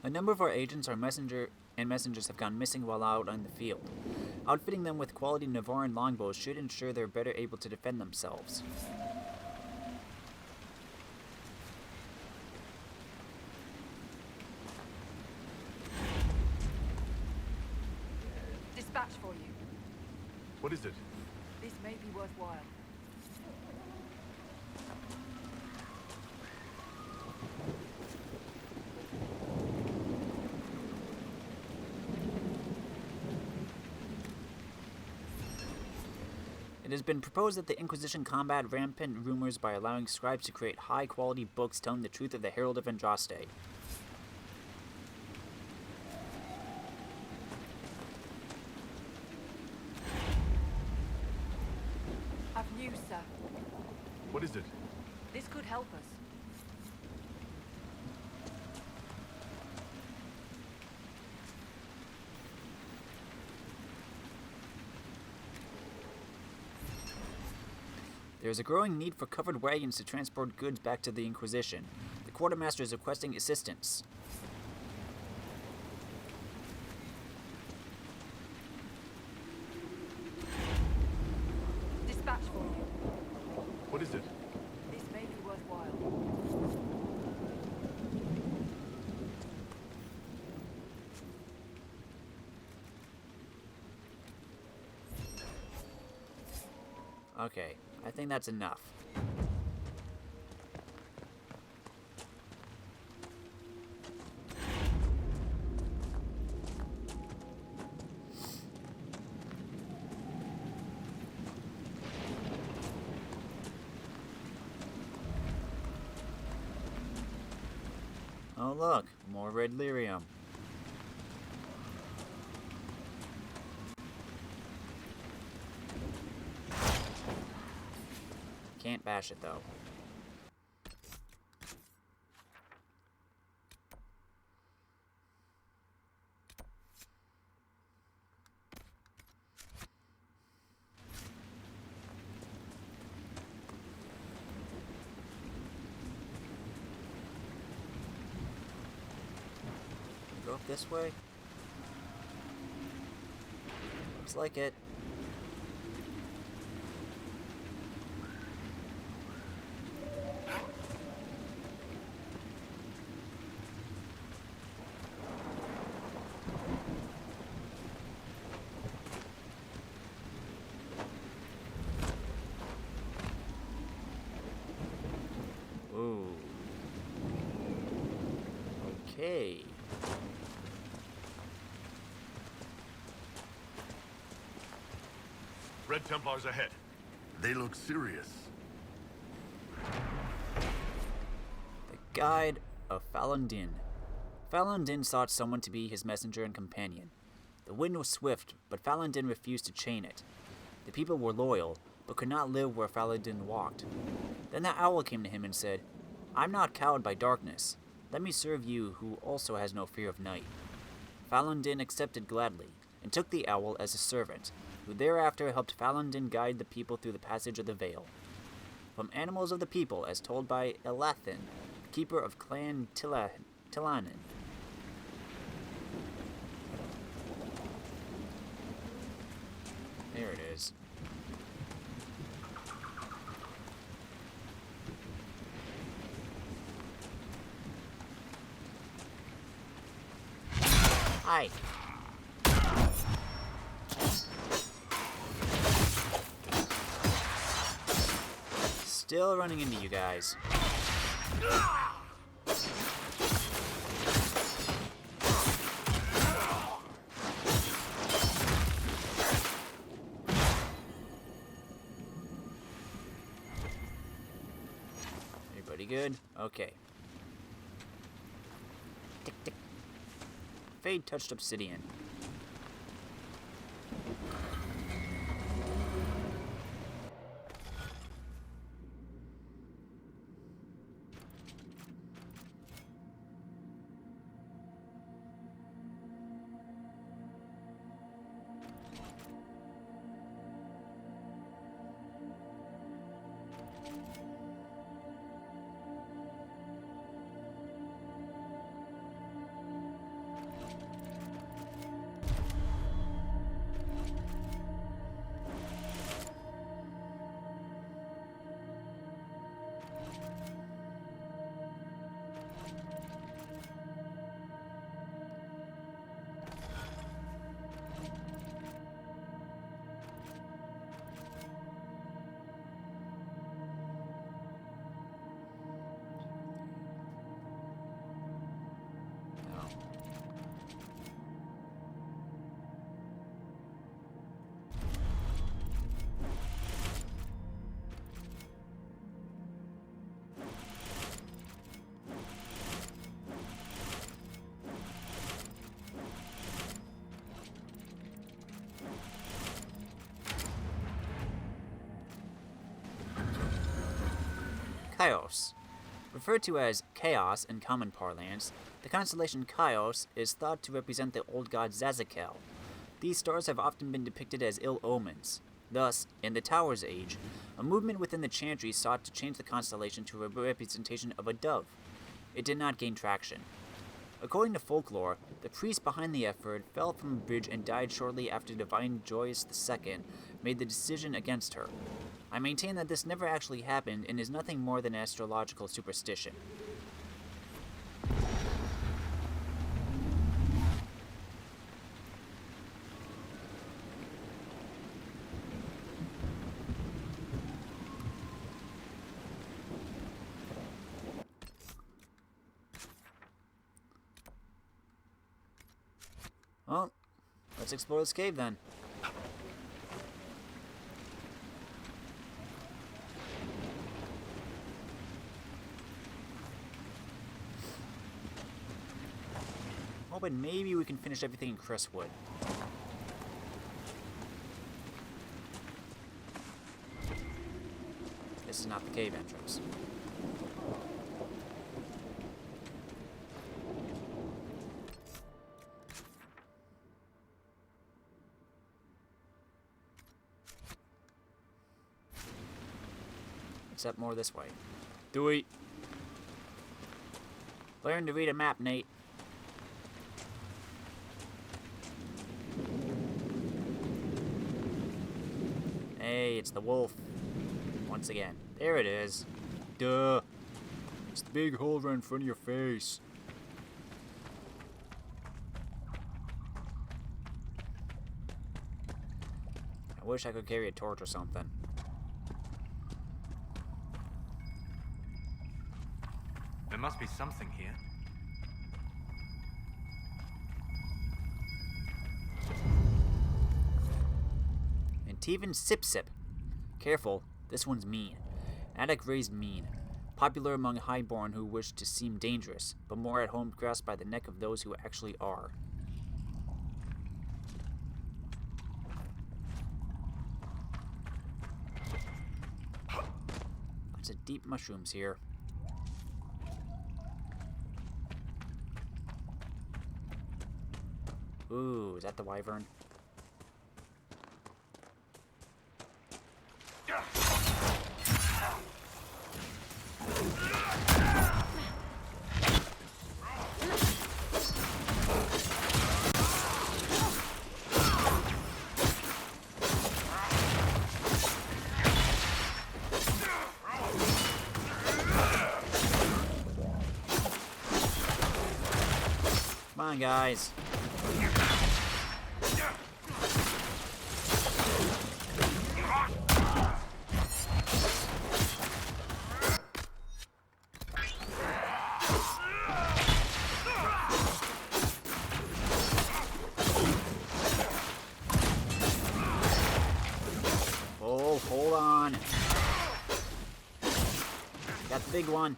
A number of our agents and messengers have gone missing while out on the field. Outfitting them with quality Navaran longbows should ensure they're better able to defend themselves. Dispatch for you. What is it? This may be worthwhile. It has been proposed that the Inquisition combat rampant rumors by allowing scribes to create high-quality books telling the truth of the Herald of Andraste. I've news, sir. What is it? This could help us. There is a growing need for covered wagons to transport goods back to the Inquisition. The quartermaster is requesting assistance. Dispatch for you. What is it? This may be worthwhile. Okay, I think that's enough. Oh look, more red lyrium. Can't bash it though. Go up this way? Looks like it. Okay. Red Templars ahead. They look serious. The Guide of Falun Din. Falun Din sought someone to be his messenger and companion. The wind was swift, but Falun Din refused to chain it. The people were loyal, but could not live where Falun Din walked. Then the owl came to him and said, "I'm not cowed by darkness. Let me serve you who also has no fear of night." Falun Din accepted gladly, and took the owl as a servant, who thereafter helped Falun Din guide the people through the passage of the Veil. From Animals of the People, as told by Elathan, keeper of Clan Tilanin. There it is. Hi. Still running into you guys. Everybody good? Okay. Tick, tick. Fade touched obsidian. Chios. Referred to as Chaos in common parlance, the constellation Chios is thought to represent the old god Zazakel. These stars have often been depicted as ill omens. Thus, in the Tower's Age, a movement within the Chantry sought to change the constellation to a representation of a dove. It did not gain traction. According to folklore, the priest behind the effort fell from a bridge and died shortly after Divine Joyous II made the decision against her. I maintain that this never actually happened and is nothing more than astrological superstition. Well, let's explore this cave then. Hoping maybe we can finish everything in Crestwood. This is not the cave entrance. Except more this way. Do it. Learn to read a map, Nate. Hey, it's the wolf. Once again. There it is. Duh. It's the big hole right in front of your face. I wish I could carry a torch or something. There must be something here. Teven Sip Sip. Careful, this one's mean. Attic raised mean. Popular among highborn who wish to seem dangerous, but more at home grasped by the neck of those who actually are. Lots of deep mushrooms here. Ooh, is that the wyvern? Come on, guys. Oh, hold on. Got the big one.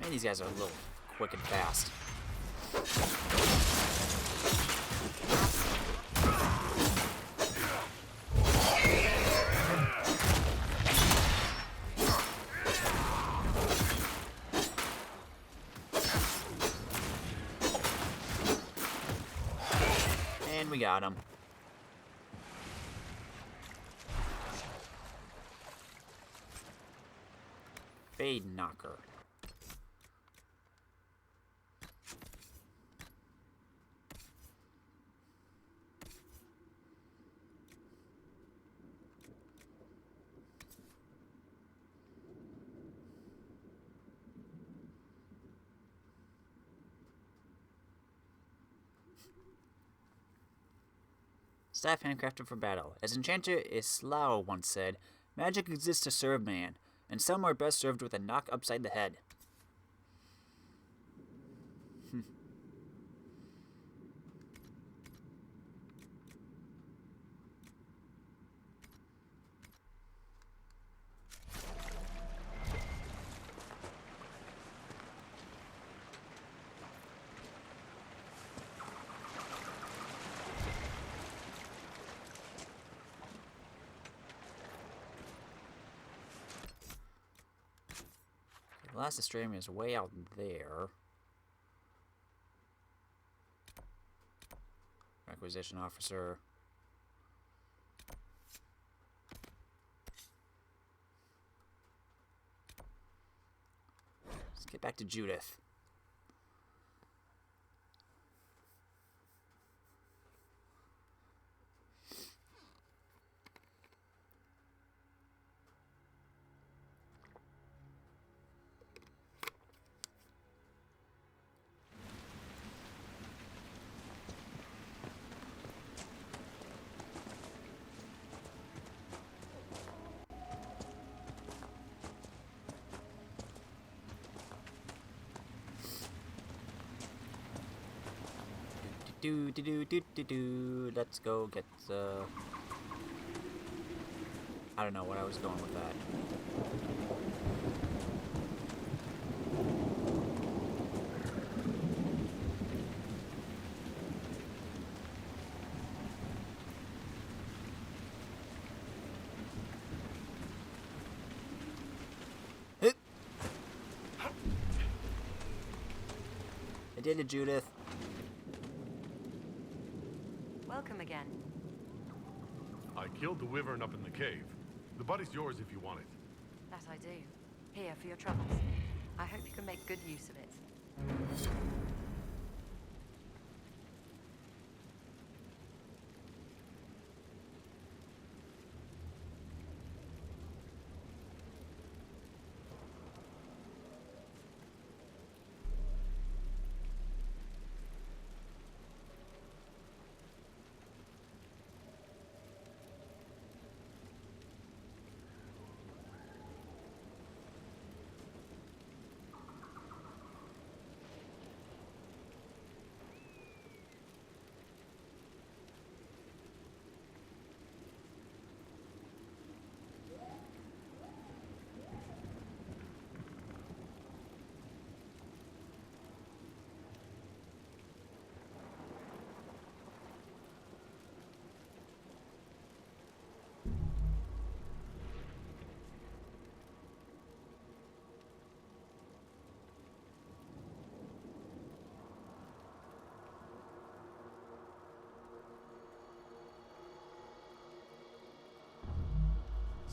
Man, these guys are a little quick and fast. And we got him. Fade Knocker. Staff handcrafted for battle. As Enchanter Islao once said, magic exists to serve man, and some are best served with a knock upside the head. The last Astrarium is way out there. Requisition officer. Let's get back to Judith. Let's go get the... I don't know what I was going with that. I did it, Judith. Welcome again. I killed the wyvern up in the cave. The body's yours if you want it. That I do. Here for your troubles. I hope you can make good use of it.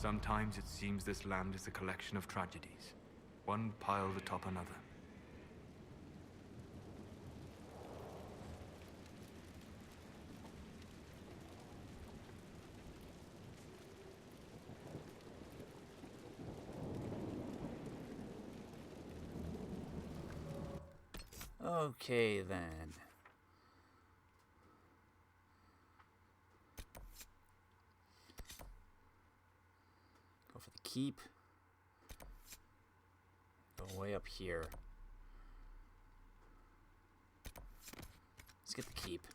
Sometimes it seems this land is a collection of tragedies, one piled atop another. Okay, then. Go for the keep. Go way up here. Let's get the keep.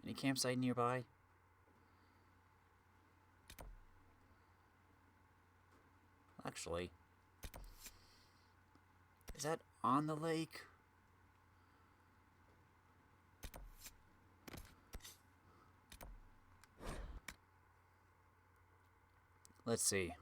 Any campsite nearby? Actually, is that on the lake? Let's see.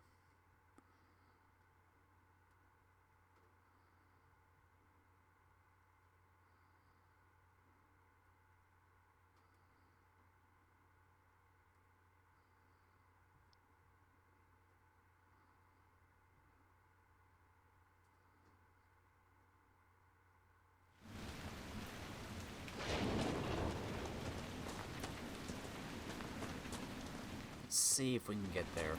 Let's see if we can get there.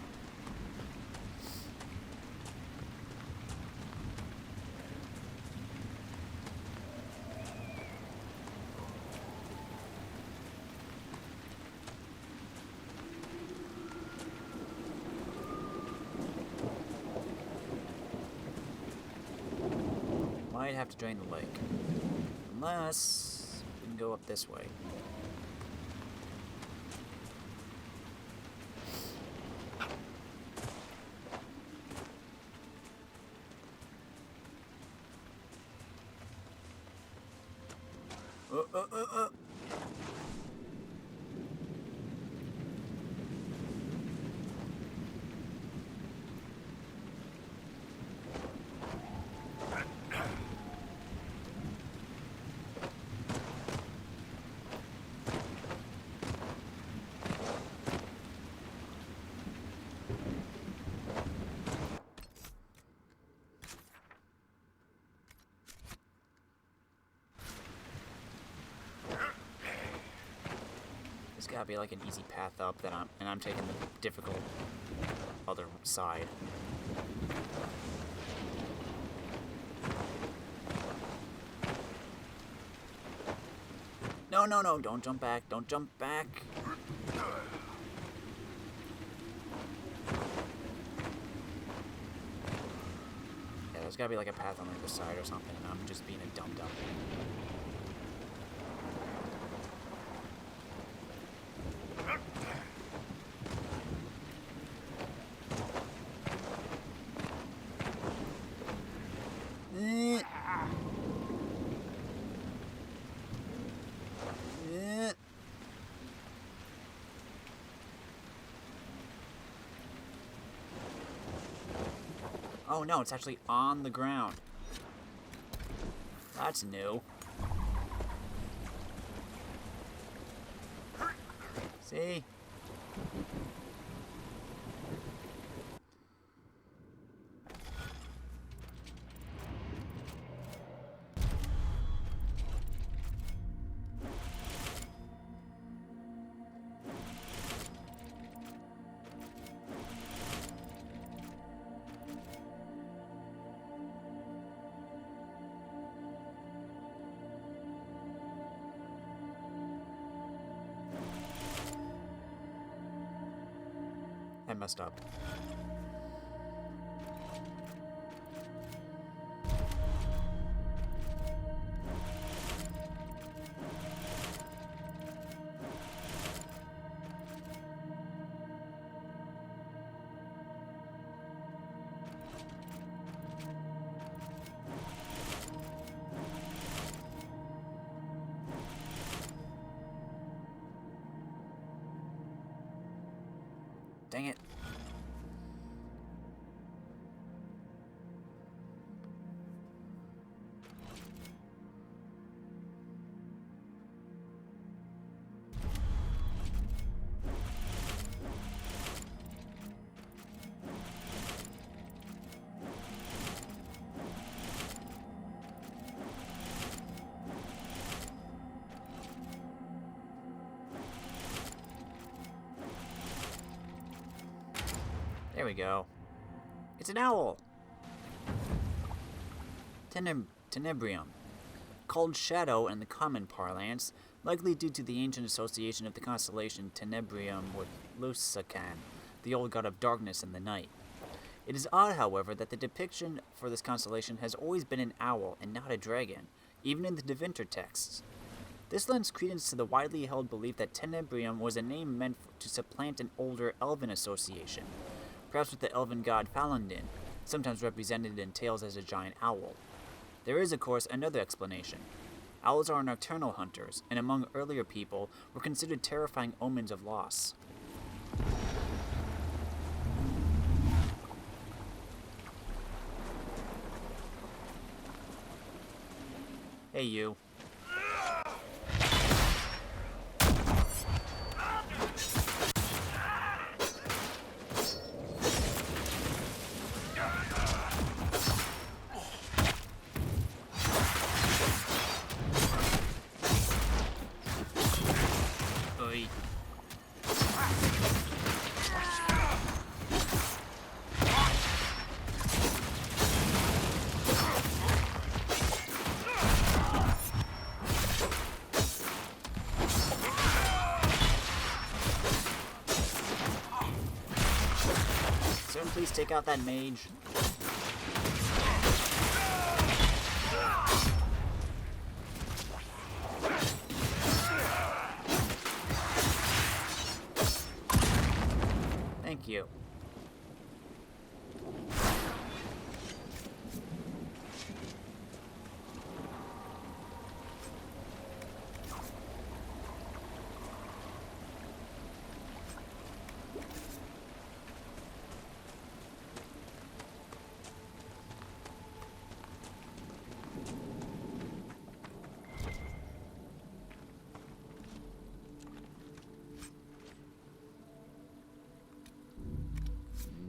Might have to drain the lake. Unless we can go up this way. There's gotta be like an easy path up that I'm taking the difficult other side. No, no, no, don't jump back, don't jump back. Yeah, there's gotta be like a path on the other side or something, and I'm just being a dum-dum. Oh no, it's actually on the ground. That's new. See? I messed up. Dang it. we go. It's an owl! Tenebrium. Called Shadow in the common parlance, likely due to the ancient association of the constellation Tenebrium with Lusacan, the old god of darkness and the night. It is odd, however, that the depiction for this constellation has always been an owl and not a dragon, even in the Devinter texts. This lends credence to the widely held belief that Tenebrium was a name meant to supplant an older elven association, perhaps with the elven god Falandin, sometimes represented in tales as a giant owl. There is, of course, another explanation. Owls are nocturnal hunters, and among earlier people were considered terrifying omens of loss. Hey, you. Oi. Someone please take out that mage. Thank you.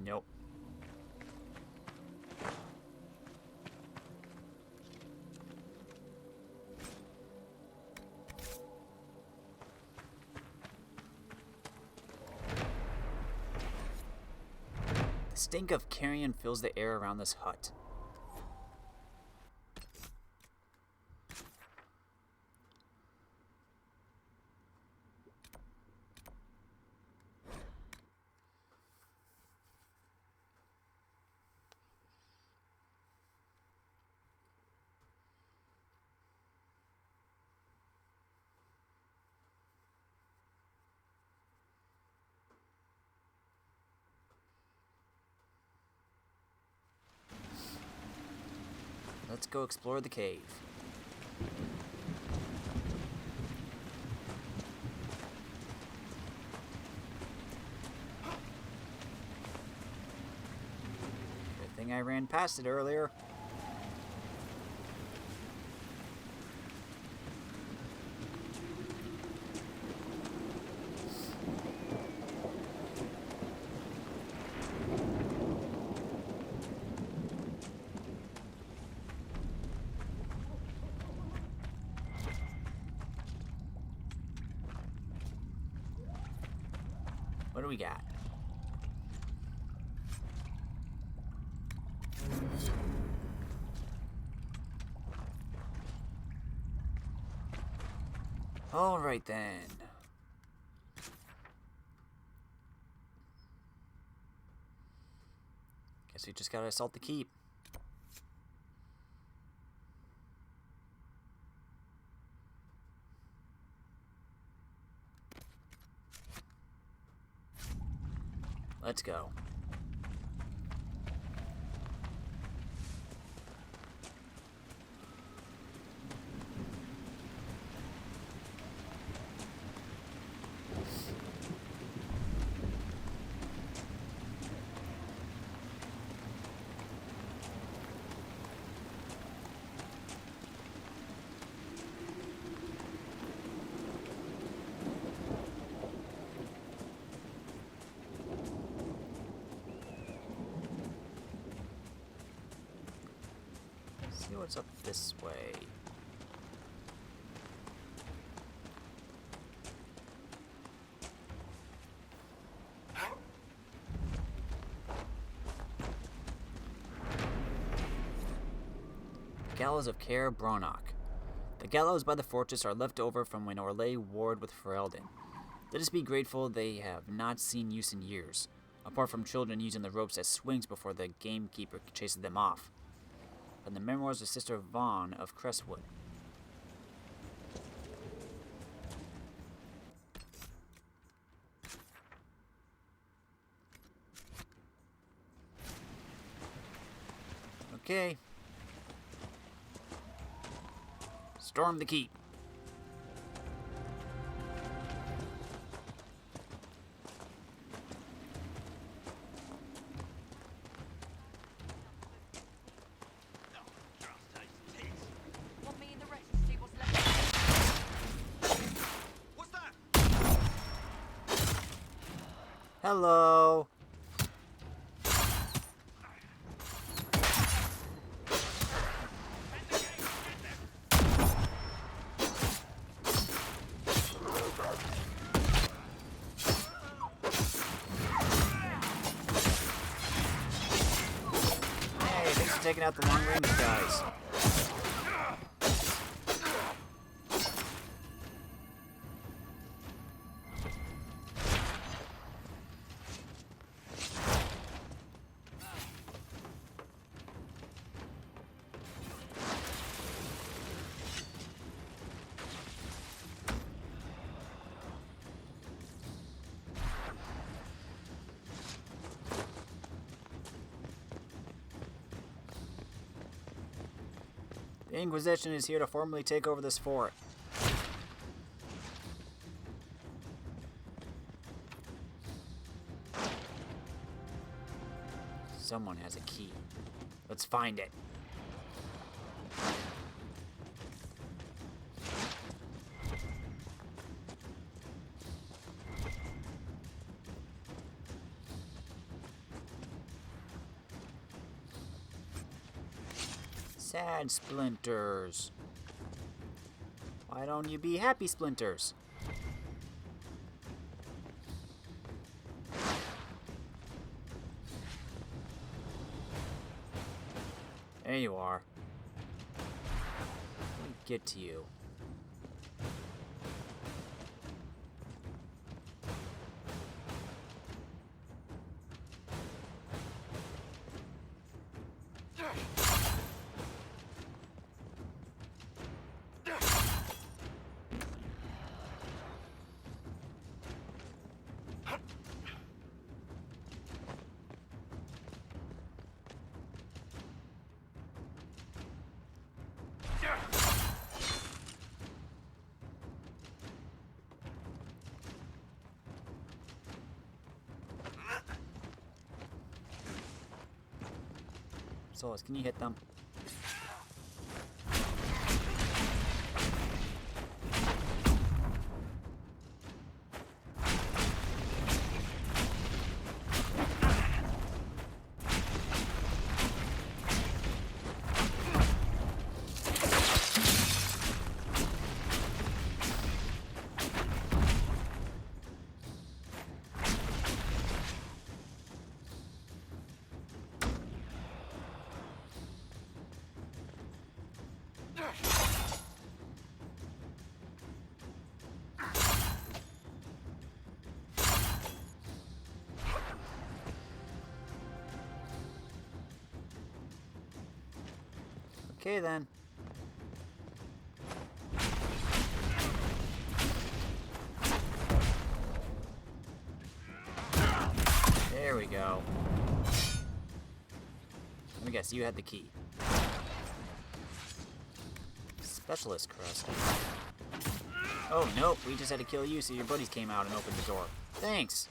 Nope. The stink of carrion fills the air around this hut. Let's go explore the cave. Good thing I ran past it earlier. What do we got? All right then. Guess we just gotta assault the keep. Let's go. See what's up this way. Gallows of Caer Bronach. The gallows by the fortress are left over from when Orlais warred with Ferelden. Let us be grateful they have not seen use in years, apart from children using the ropes as swings before the gamekeeper chases them off. From the memoirs of Sister Vaughn of Crestwood. Okay. Storm the keep. Hello. Hey, thanks for taking out the long range guys. The Inquisition is here to formally take over this fort. Someone has a key. Let's find it. Sad splinters. Why don't you be happy splinters? There you are. Let me get to you. Solus, can you hit them? Okay then. There we go. Let me guess, you had the key. Specialist crest. Oh, nope, we just had to kill you so your buddies came out and opened the door. Thanks!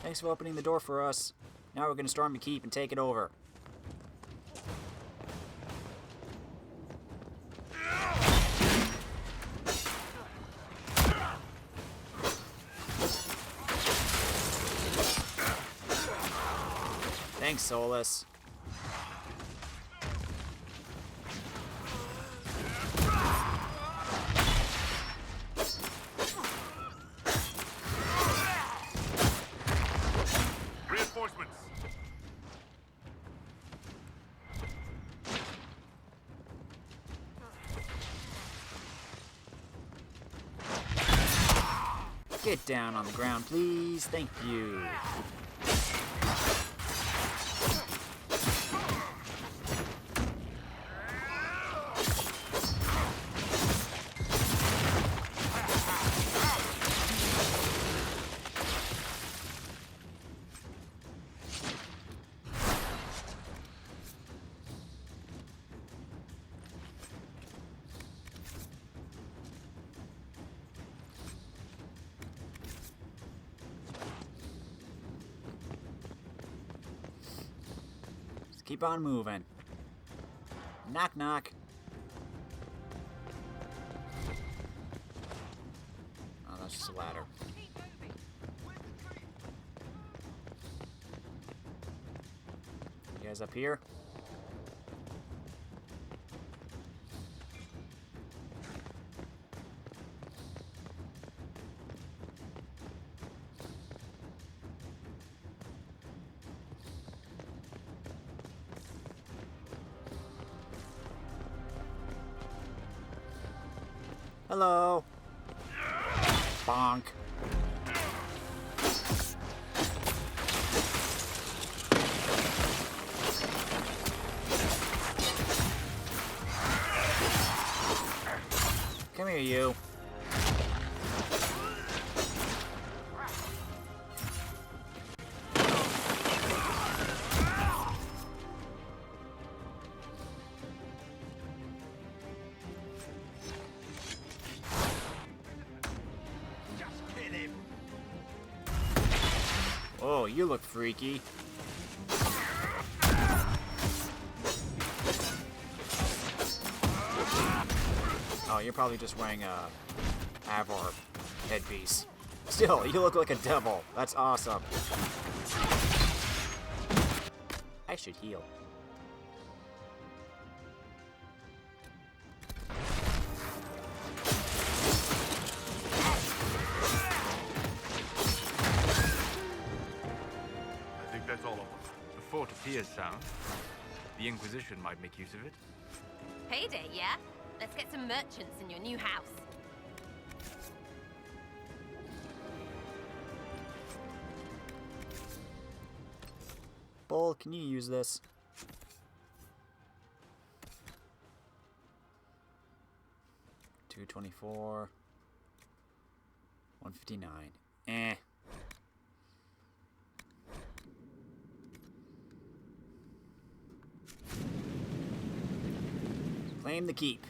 Thanks for opening the door for us. Now we're gonna storm the keep and take it over. Thanks, Solus. Get down on the ground, please. Thank you. Keep on moving. Knock, knock. Oh, that's just a ladder. You guys up here? Hello. Bonk. Come here, you. Oh, you look freaky. Oh, you're probably just wearing a Avar headpiece. Still, you look like a devil. That's awesome. I should heal. That's all of them. The fort appears sound. The Inquisition might make use of it. Payday, yeah? Let's get some merchants in your new house. Bull, can you use this? $224. $159. Eh. Claim the keep.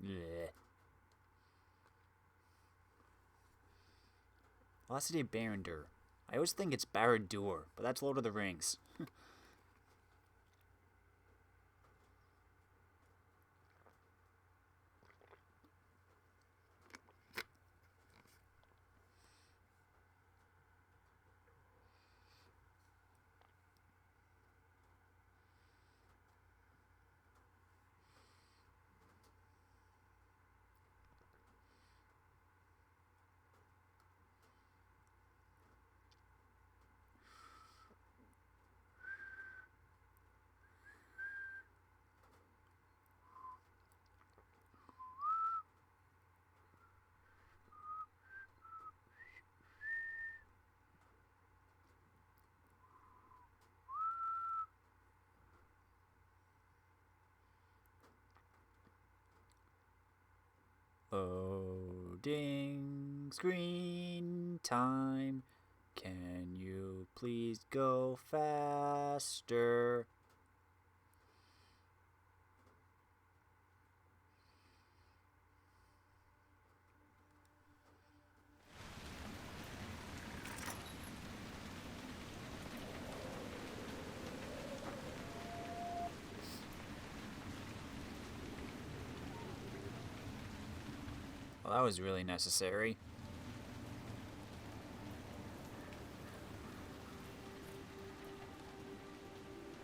Yeah. Velocity of Barondur. I always think it's Barad-dûr, but that's Lord of the Rings. Loading screen time. Can you please go faster? Well, that was really necessary.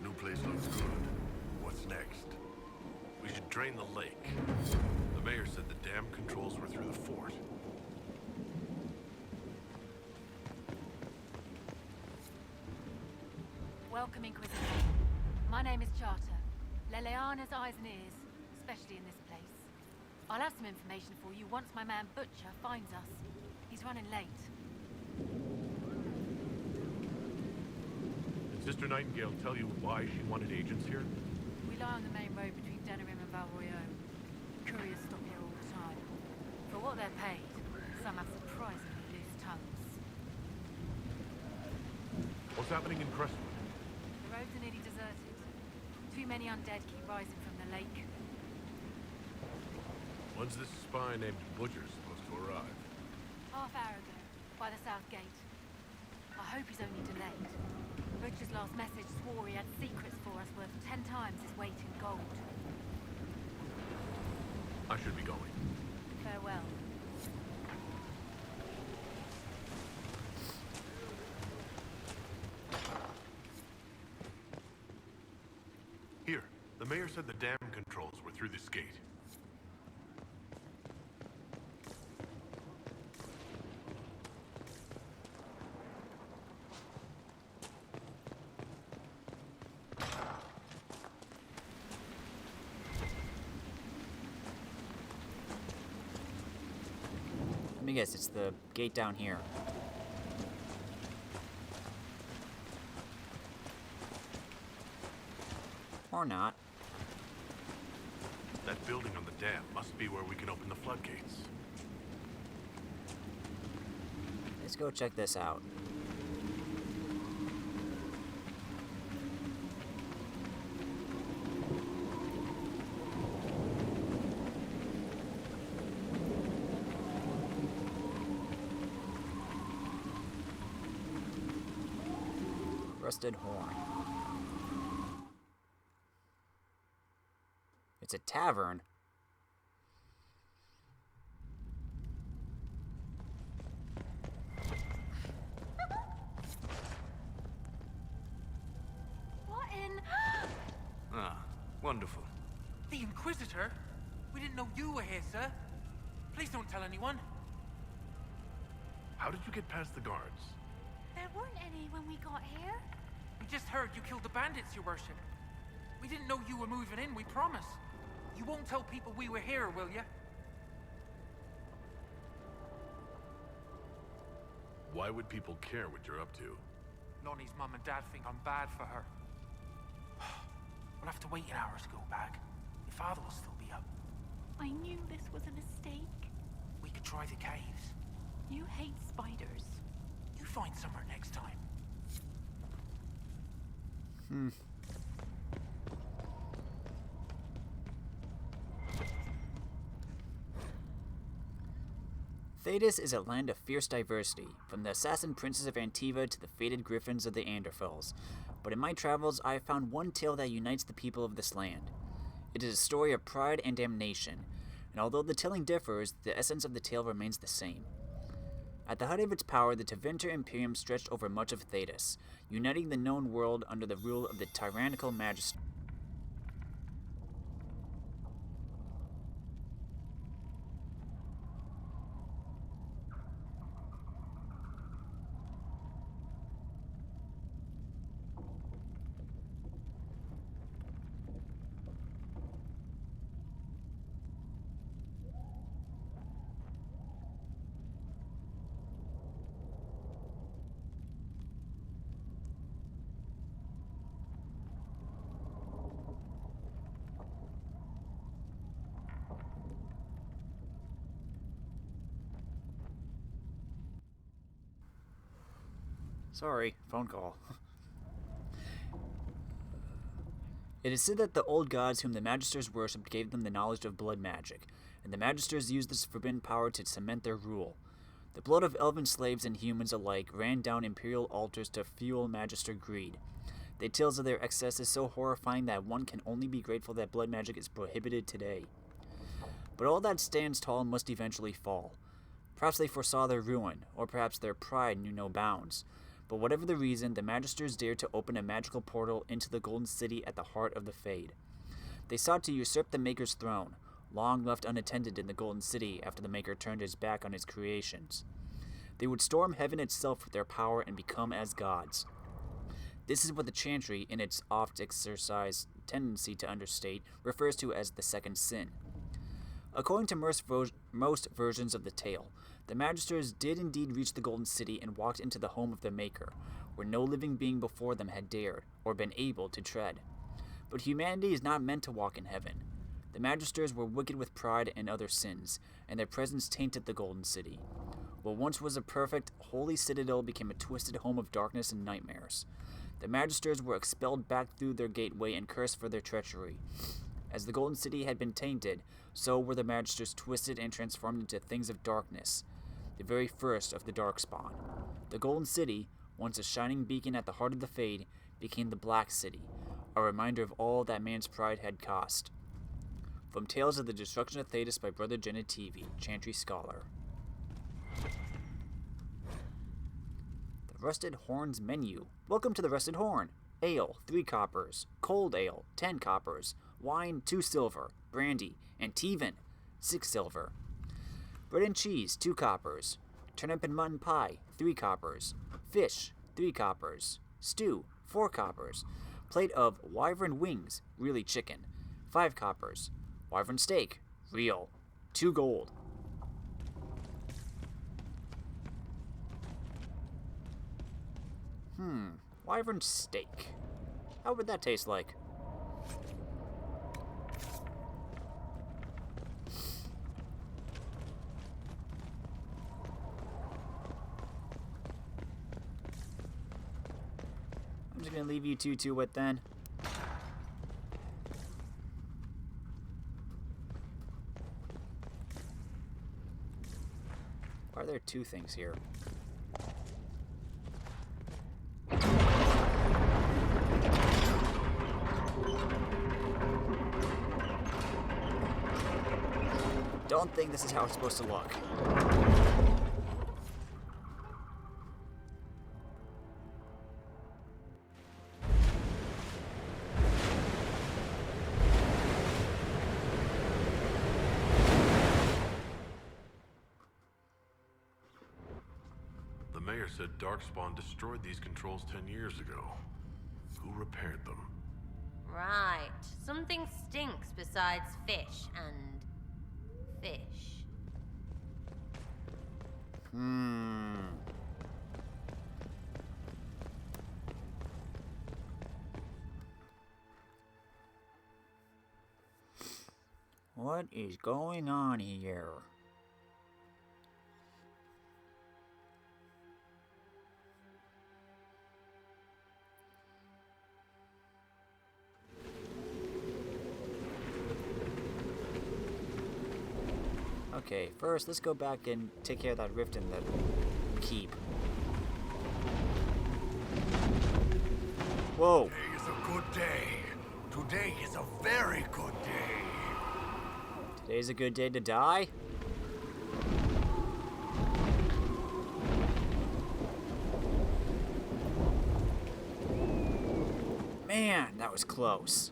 New place looks good. What's next? We should drain the lake. The mayor said the dam controls were through the fort. Welcome, Inquisitor. My name is Charter. Leleana's eyes and ears, especially in this place. I'll have some information for you once my man Butcher finds us. He's running late. Did Sister Nightingale tell you why she wanted agents here? We lie on the main road between Denerim and Valroyo. Couriers stop here all the time. For what they're paid, some have surprisingly loose tongues. What's happening in Crestwood? The roads are nearly deserted. Too many undead keep rising from the lake. When's this spy named Butcher supposed to arrive? Half hour ago, by the south gate. I hope he's only delayed. Butcher's last message swore he had secrets for us worth 10 times his weight in gold. I should be going. Farewell. Here, the mayor said the dam controls were through this gate. Let me guess, it's the gate down here. Or not. That building on the dam must be where we can open the floodgates. Let's go check this out. Rusted horn. It's a tavern. What in? Ah, wonderful. The Inquisitor? We didn't know you were here, sir. Please don't tell anyone. How did you get past the guards? There weren't any when we got here. We just heard you killed the bandits, your worship. We didn't know you were moving in, we promise. You won't tell people we were here, will you? Why would people care what you're up to? Lonnie's mum and dad think I'm bad for her. We'll have to wait an hour to go back. Your father will still be up. I knew this was a mistake. We could try the caves. You hate spiders. You find somewhere next time. Thedas is a land of fierce diversity, from the assassin princes of Antiva to the fated griffins of the Anderfells. But in my travels, I have found one tale that unites the people of this land. It is a story of pride and damnation, and although the telling differs, the essence of the tale remains the same. At the height of its power, the Tevinter Imperium stretched over much of Thedas, uniting the known world under the rule of the tyrannical magistrate. Sorry, phone call. It is said that the old gods whom the Magisters worshipped gave them the knowledge of blood magic, and the Magisters used this forbidden power to cement their rule. The blood of elven slaves and humans alike ran down imperial altars to fuel Magister greed. The tales of their excess is so horrifying that one can only be grateful that blood magic is prohibited today. But all that stands tall must eventually fall. Perhaps they foresaw their ruin, or perhaps their pride knew no bounds. But whatever the reason, the Magisters dared to open a magical portal into the Golden City at the heart of the Fade. They sought to usurp the Maker's throne, long left unattended in the Golden City after the Maker turned his back on his creations. They would storm heaven itself with their power and become as gods. This is what the Chantry, in its oft-exercised tendency to understate, refers to as the second sin. According to most versions of the tale, the Magisters did indeed reach the Golden City and walked into the home of their Maker, where no living being before them had dared, or been able, to tread. But humanity is not meant to walk in heaven. The Magisters were wicked with pride and other sins, and their presence tainted the Golden City. What once was a perfect, holy citadel became a twisted home of darkness and nightmares. The Magisters were expelled back through their gateway and cursed for their treachery. As the Golden City had been tainted, so were the Magisters twisted and transformed into things of darkness, the very first of the Darkspawn. The Golden City, once a shining beacon at the heart of the Fade, became the Black City, a reminder of all that man's pride had cost. From Tales of the Destruction of Thedas by Brother Genetivi, Chantry Scholar. The Rusted Horn's Menu. Welcome to the Rusted Horn. Ale, 3 coppers. Cold ale, 10 coppers. Wine, 2 silver. Brandy, and Teven, 6 silver. Bread and cheese, 2 coppers. Turnip and mutton pie, 3 coppers. Fish, 3 coppers. Stew, 4 coppers. Plate of wyvern wings, really chicken, 5 coppers. Wyvern steak, real, 2 gold. Wyvern steak. How would that taste like? I'm just gonna leave you two to it then. Why are there 2 things here? Don't think this is how it's supposed to look. The mayor said Darkspawn destroyed these controls 10 years ago. Who repaired them? Right. Something stinks besides fish and... fish. What is going on here? Okay, first let's go back and take care of that rift in the keep. Whoa! Today is a good day. Today is a very good day. Today's a good day to die? Man, that was close.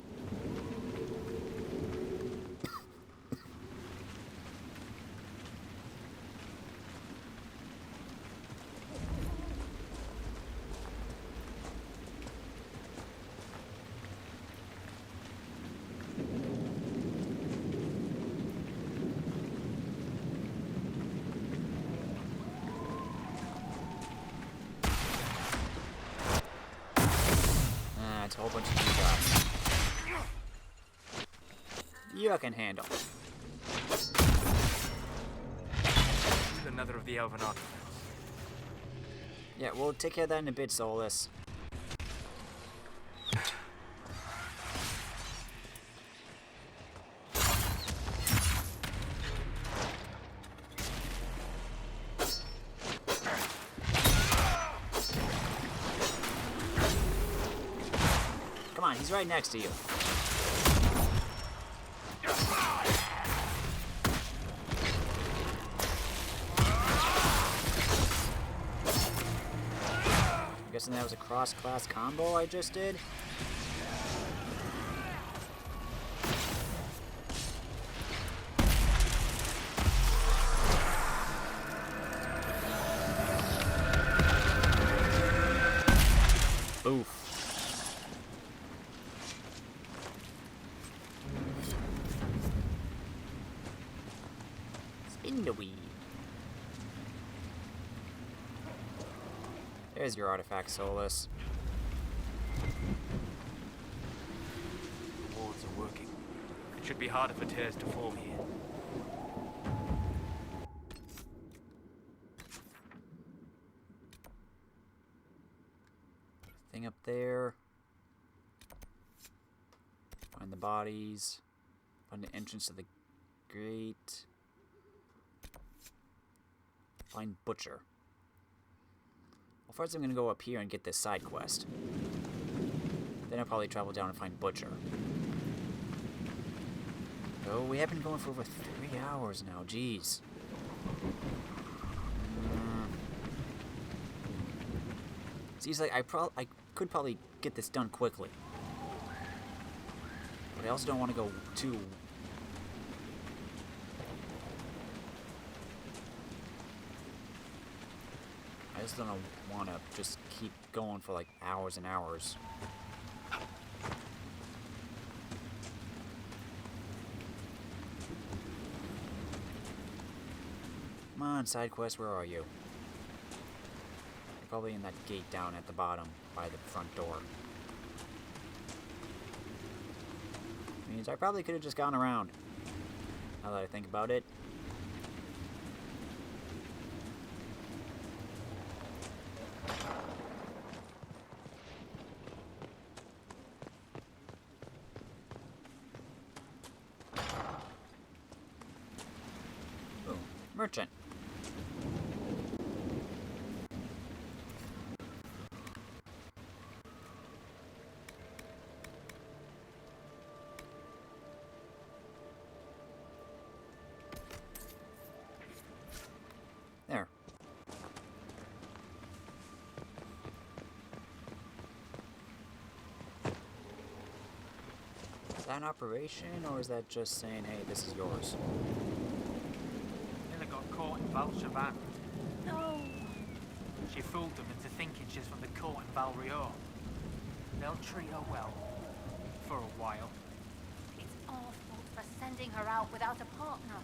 It's a whole bunch of you guys. You can handle. Another of the elven artifacts. Yeah, we'll take care of that in a bit, Solus. Come on, he's right next to you. guessing that was a cross-class combo I just did. Oof. Spin the wheel. There's your artifact, Solus. The wards are working. It should be harder for tears to form here. Thing up there. Find the bodies. Find the entrance to the grate. Find Butcher. Well, first I'm gonna go up here and get this side quest. Then I'll probably travel down and find Butcher. Oh, we have been going for over 3 hours now. Jeez. Seems like I could probably get this done quickly. But I also don't want to go too... I just don't want to just keep going for like hours and hours. Come on, side quest, where are you? You're probably in that gate down at the bottom by the front door. Means I probably could have just gone around. Now that I think about it. Boom. Merchant. There. Is that an operation, or is that just saying, hey, this is yours? Miller got caught in Valchavan. No. She fooled them into thinking she's from the court in Valrior. They'll treat her well. For a while. It's our fault for sending her out without a partner.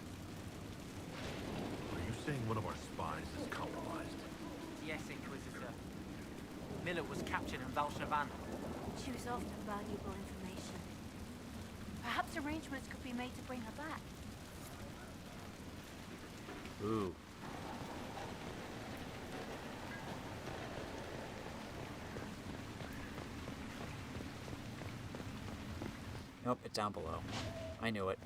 Are you saying one of our spies is compromised? Yes, Inquisitor. Miller was captured in Valchavan. She was often valuable information. Perhaps arrangements could be made to bring her back. Ooh. Nope, it's down below. I knew it.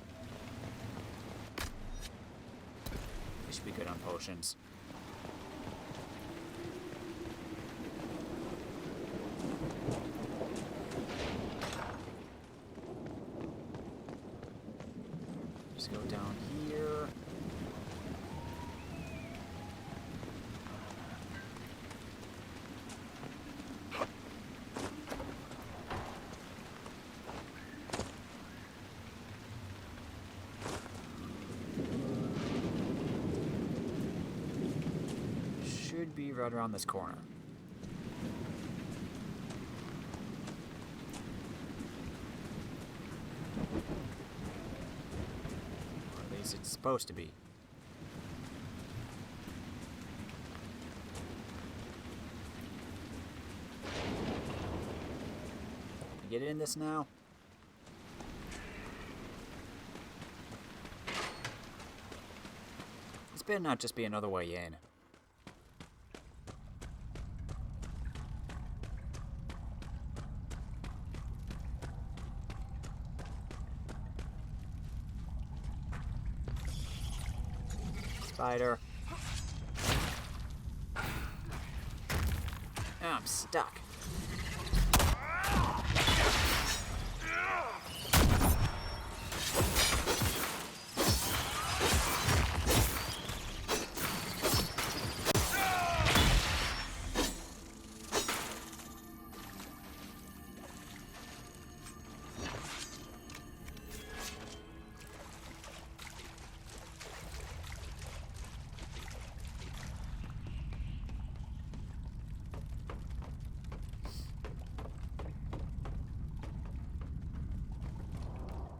We should be good on potions. Just go down here. Should be right around this corner. Or at least it's supposed to be. Get in this now? This better not just be another way in. Spider. Oh, I'm stuck.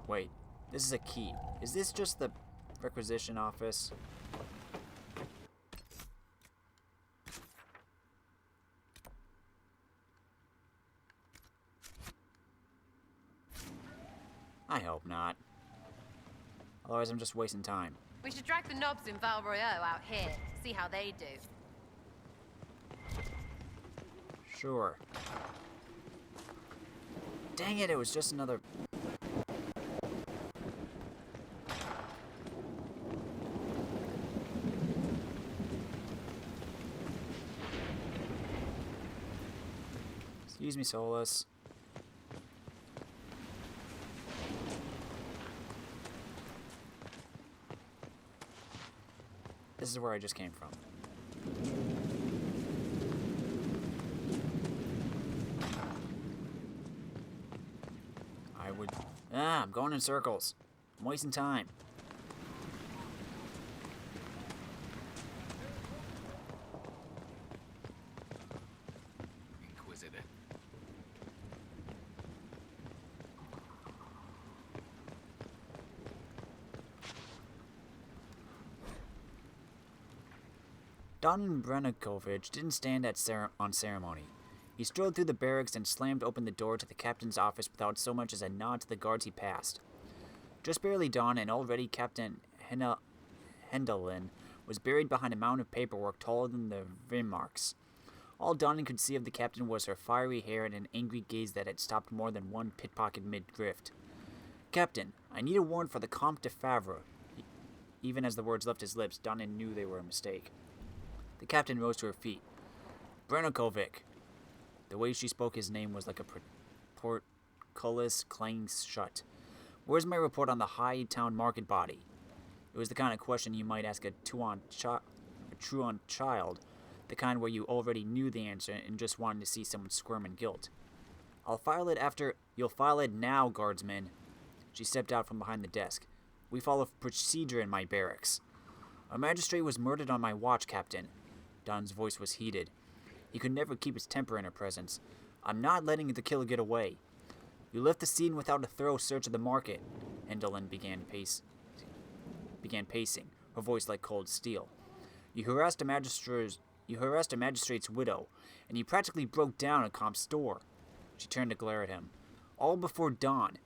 Wait, this is a key. Is this just the requisition office? I hope not. Otherwise I'm just wasting time. We should drag the knobs in Val Royeaux out here, see how they do. Sure. Dang it, it was just another... Excuse me, Solus. This is where I just came from. I would... I'm going in circles. I'm wasting time. Inquisitor. Don Brenikovich didn't stand on ceremony. He strode through the barracks and slammed open the door to the captain's office without so much as a nod to the guards he passed. Just barely dawn, and already Captain Hendelin was buried behind a mound of paperwork taller than the Vimarks. All Donnan could see of the captain was her fiery hair and an angry gaze that had stopped more than one pickpocket mid-grift. "Captain, I need a warrant for the Comte de Favre." Even as the words left his lips, Donnan knew they were a mistake. The captain rose to her feet. "Brenikovich." The way she spoke his name was like a portcullis clanging shut. "Where's my report on the High Town Market body?" It was the kind of question you might ask a truant child, the kind where you already knew the answer and just wanted to see someone squirm in guilt. "I'll file it after..." "You'll file it now, guardsman." She stepped out from behind the desk. "We follow procedure in my barracks." "A magistrate was murdered on my watch, Captain." Don's voice was heated. He could never keep his temper in her presence. "I'm not letting the killer get away." "You left the scene without a thorough search of the market." Hendelin began pacing, her voice like cold steel. You harassed a magistrate's widow, and you practically broke down a comp's store." She turned to glare at him. "All before dawn.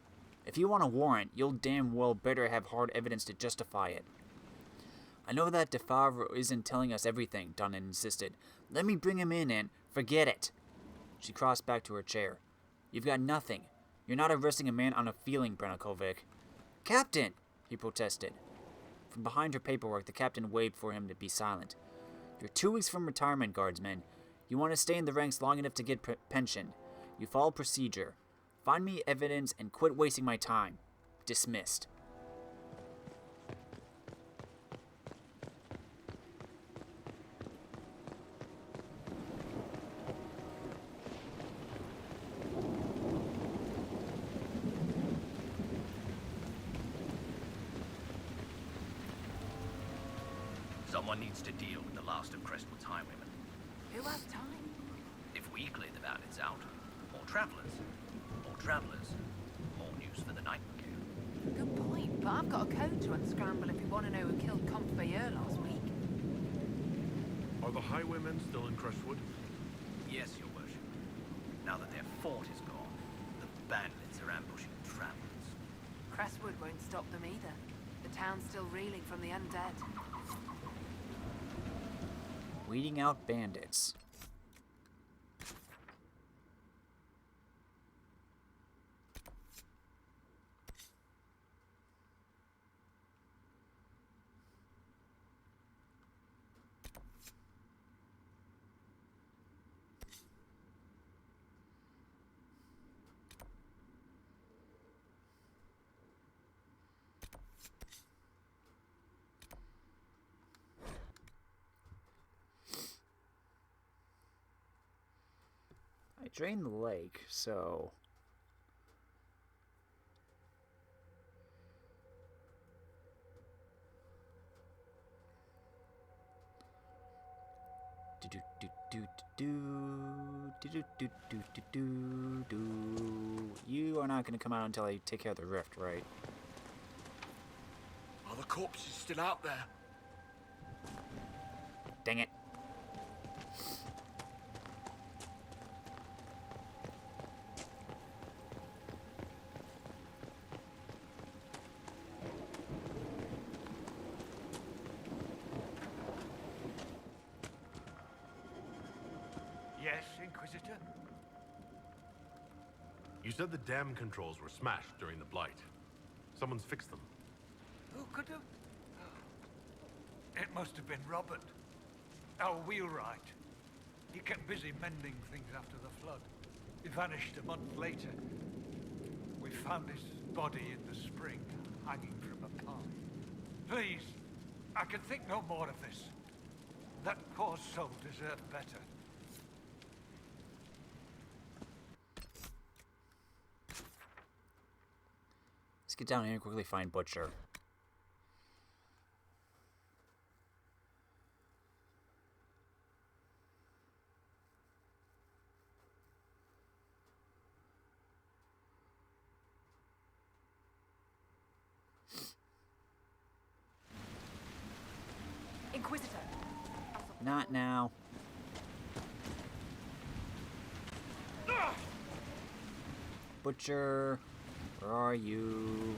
If you want a warrant, you'll damn well better have hard evidence to justify it." "I know that de Favre isn't telling us everything," Donnan insisted. "Let me bring him in and..." "Forget it." She crossed back to her chair. "You've got nothing. You're not arresting a man on a feeling, Brenikovich." "Captain!" he protested. From behind her paperwork, the captain waved for him to be silent. "You're 2 weeks from retirement, guardsman. You want to stay in the ranks long enough to get pension. You follow procedure. Find me evidence and quit wasting my time. Dismissed." Someone needs to deal with the last of Crestwood's highwaymen. Who has time? If we clear the bandits out, more travelers. More travelers. More news for the night. Good point, but I've got a code to unscramble if you want to know who killed Comte Bayeux last week. Are the highwaymen still in Crestwood? Yes, Your Worship. Now that their fort is gone, the bandits are ambushing travelers. Crestwood won't stop them either. The town's still reeling from the undead. Weeding out bandits. I drained the lake, so... Do. You are not going to come out until I take care of the rift, right? Are the corpses still out there? Dang it. Yes, Inquisitor? You said the dam controls were smashed during the Blight. Someone's fixed them. Who could have? It must have been Robert, our wheelwright. He kept busy mending things after the flood. He vanished a month later. We found his body in the spring, hanging from a pine. Please, I can think no more of this. That poor soul deserved better. Let's get down here and quickly find Butcher. Inquisitor. Not now. Butcher, where are you?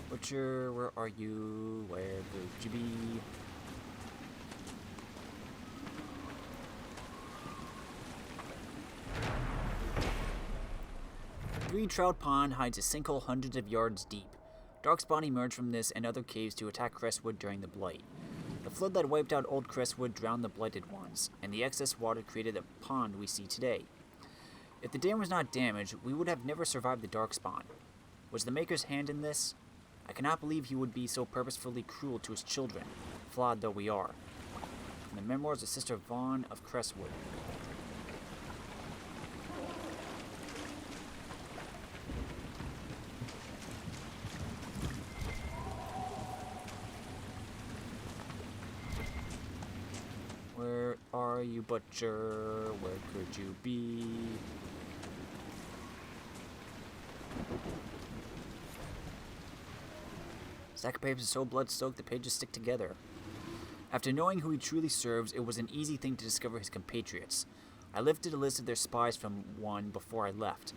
Butcher, where are you? Where could you be? Green Trout Pond hides a sinkhole hundreds of yards deep. Darkspawn emerged from this and other caves to attack Crestwood during the Blight. The flood that wiped out old Crestwood drowned the Blighted ones, and the excess water created the pond we see today. If the dam was not damaged, we would have never survived the Darkspawn. Was the Maker's hand in this? I cannot believe he would be so purposefully cruel to his children, flawed though we are. From the memoirs of Sister Vaughn of Crestwood. Where are you, Butcher? Where could you be? Stack of papers is so blood-soaked the pages stick together. After knowing who he truly serves, it was an easy thing to discover his compatriots. I lifted a list of their spies from one before I left.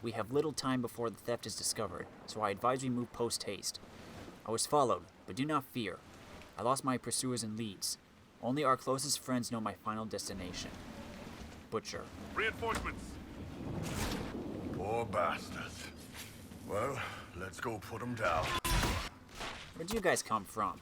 We have little time before the theft is discovered, so I advise we move post-haste. I was followed, but do not fear. I lost my pursuers and leads. Only our closest friends know my final destination. Butcher. Reinforcements! Poor bastards. Well, let's go put them down. Where'd you guys come from?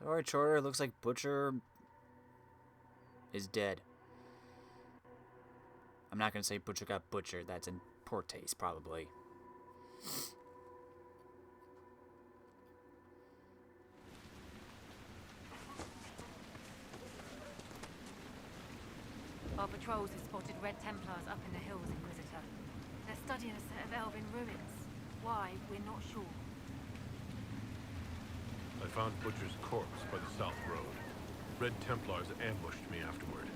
Sorry, Charter. Looks like Butcher is dead. I'm not gonna say Butcher got butchered. That's in poor taste, probably. Our patrols have spotted Red Templars up in the hills, Inquisitor. They're studying a set of elven ruins. Why, we're not sure. I found Butcher's corpse by the South Road. Red Templars ambushed me afterward.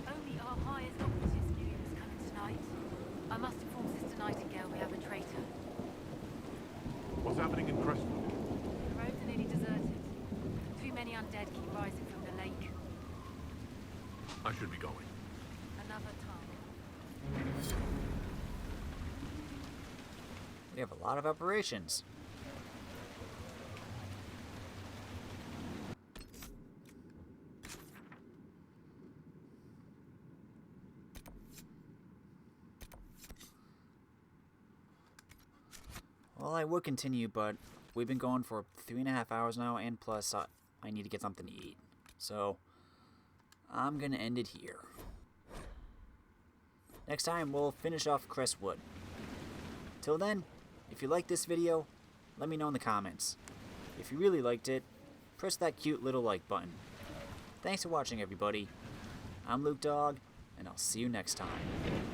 Only our highest operatives knew he was coming tonight. I must inform Sister Nightingale we have a traitor. What's happening in Crestwood? The roads are nearly deserted. Too many undead keep rising from the lake. I should be going. Another time. We have a lot of operations. Well, I would continue, but we've been going for 3.5 hours now, and plus I need to get something to eat. So, I'm going to end it here. Next time, we'll finish off Crestwood. Till then, if you liked this video, let me know in the comments. If you really liked it, press that cute little like button. Thanks for watching, everybody. I'm Luke Dog, and I'll see you next time.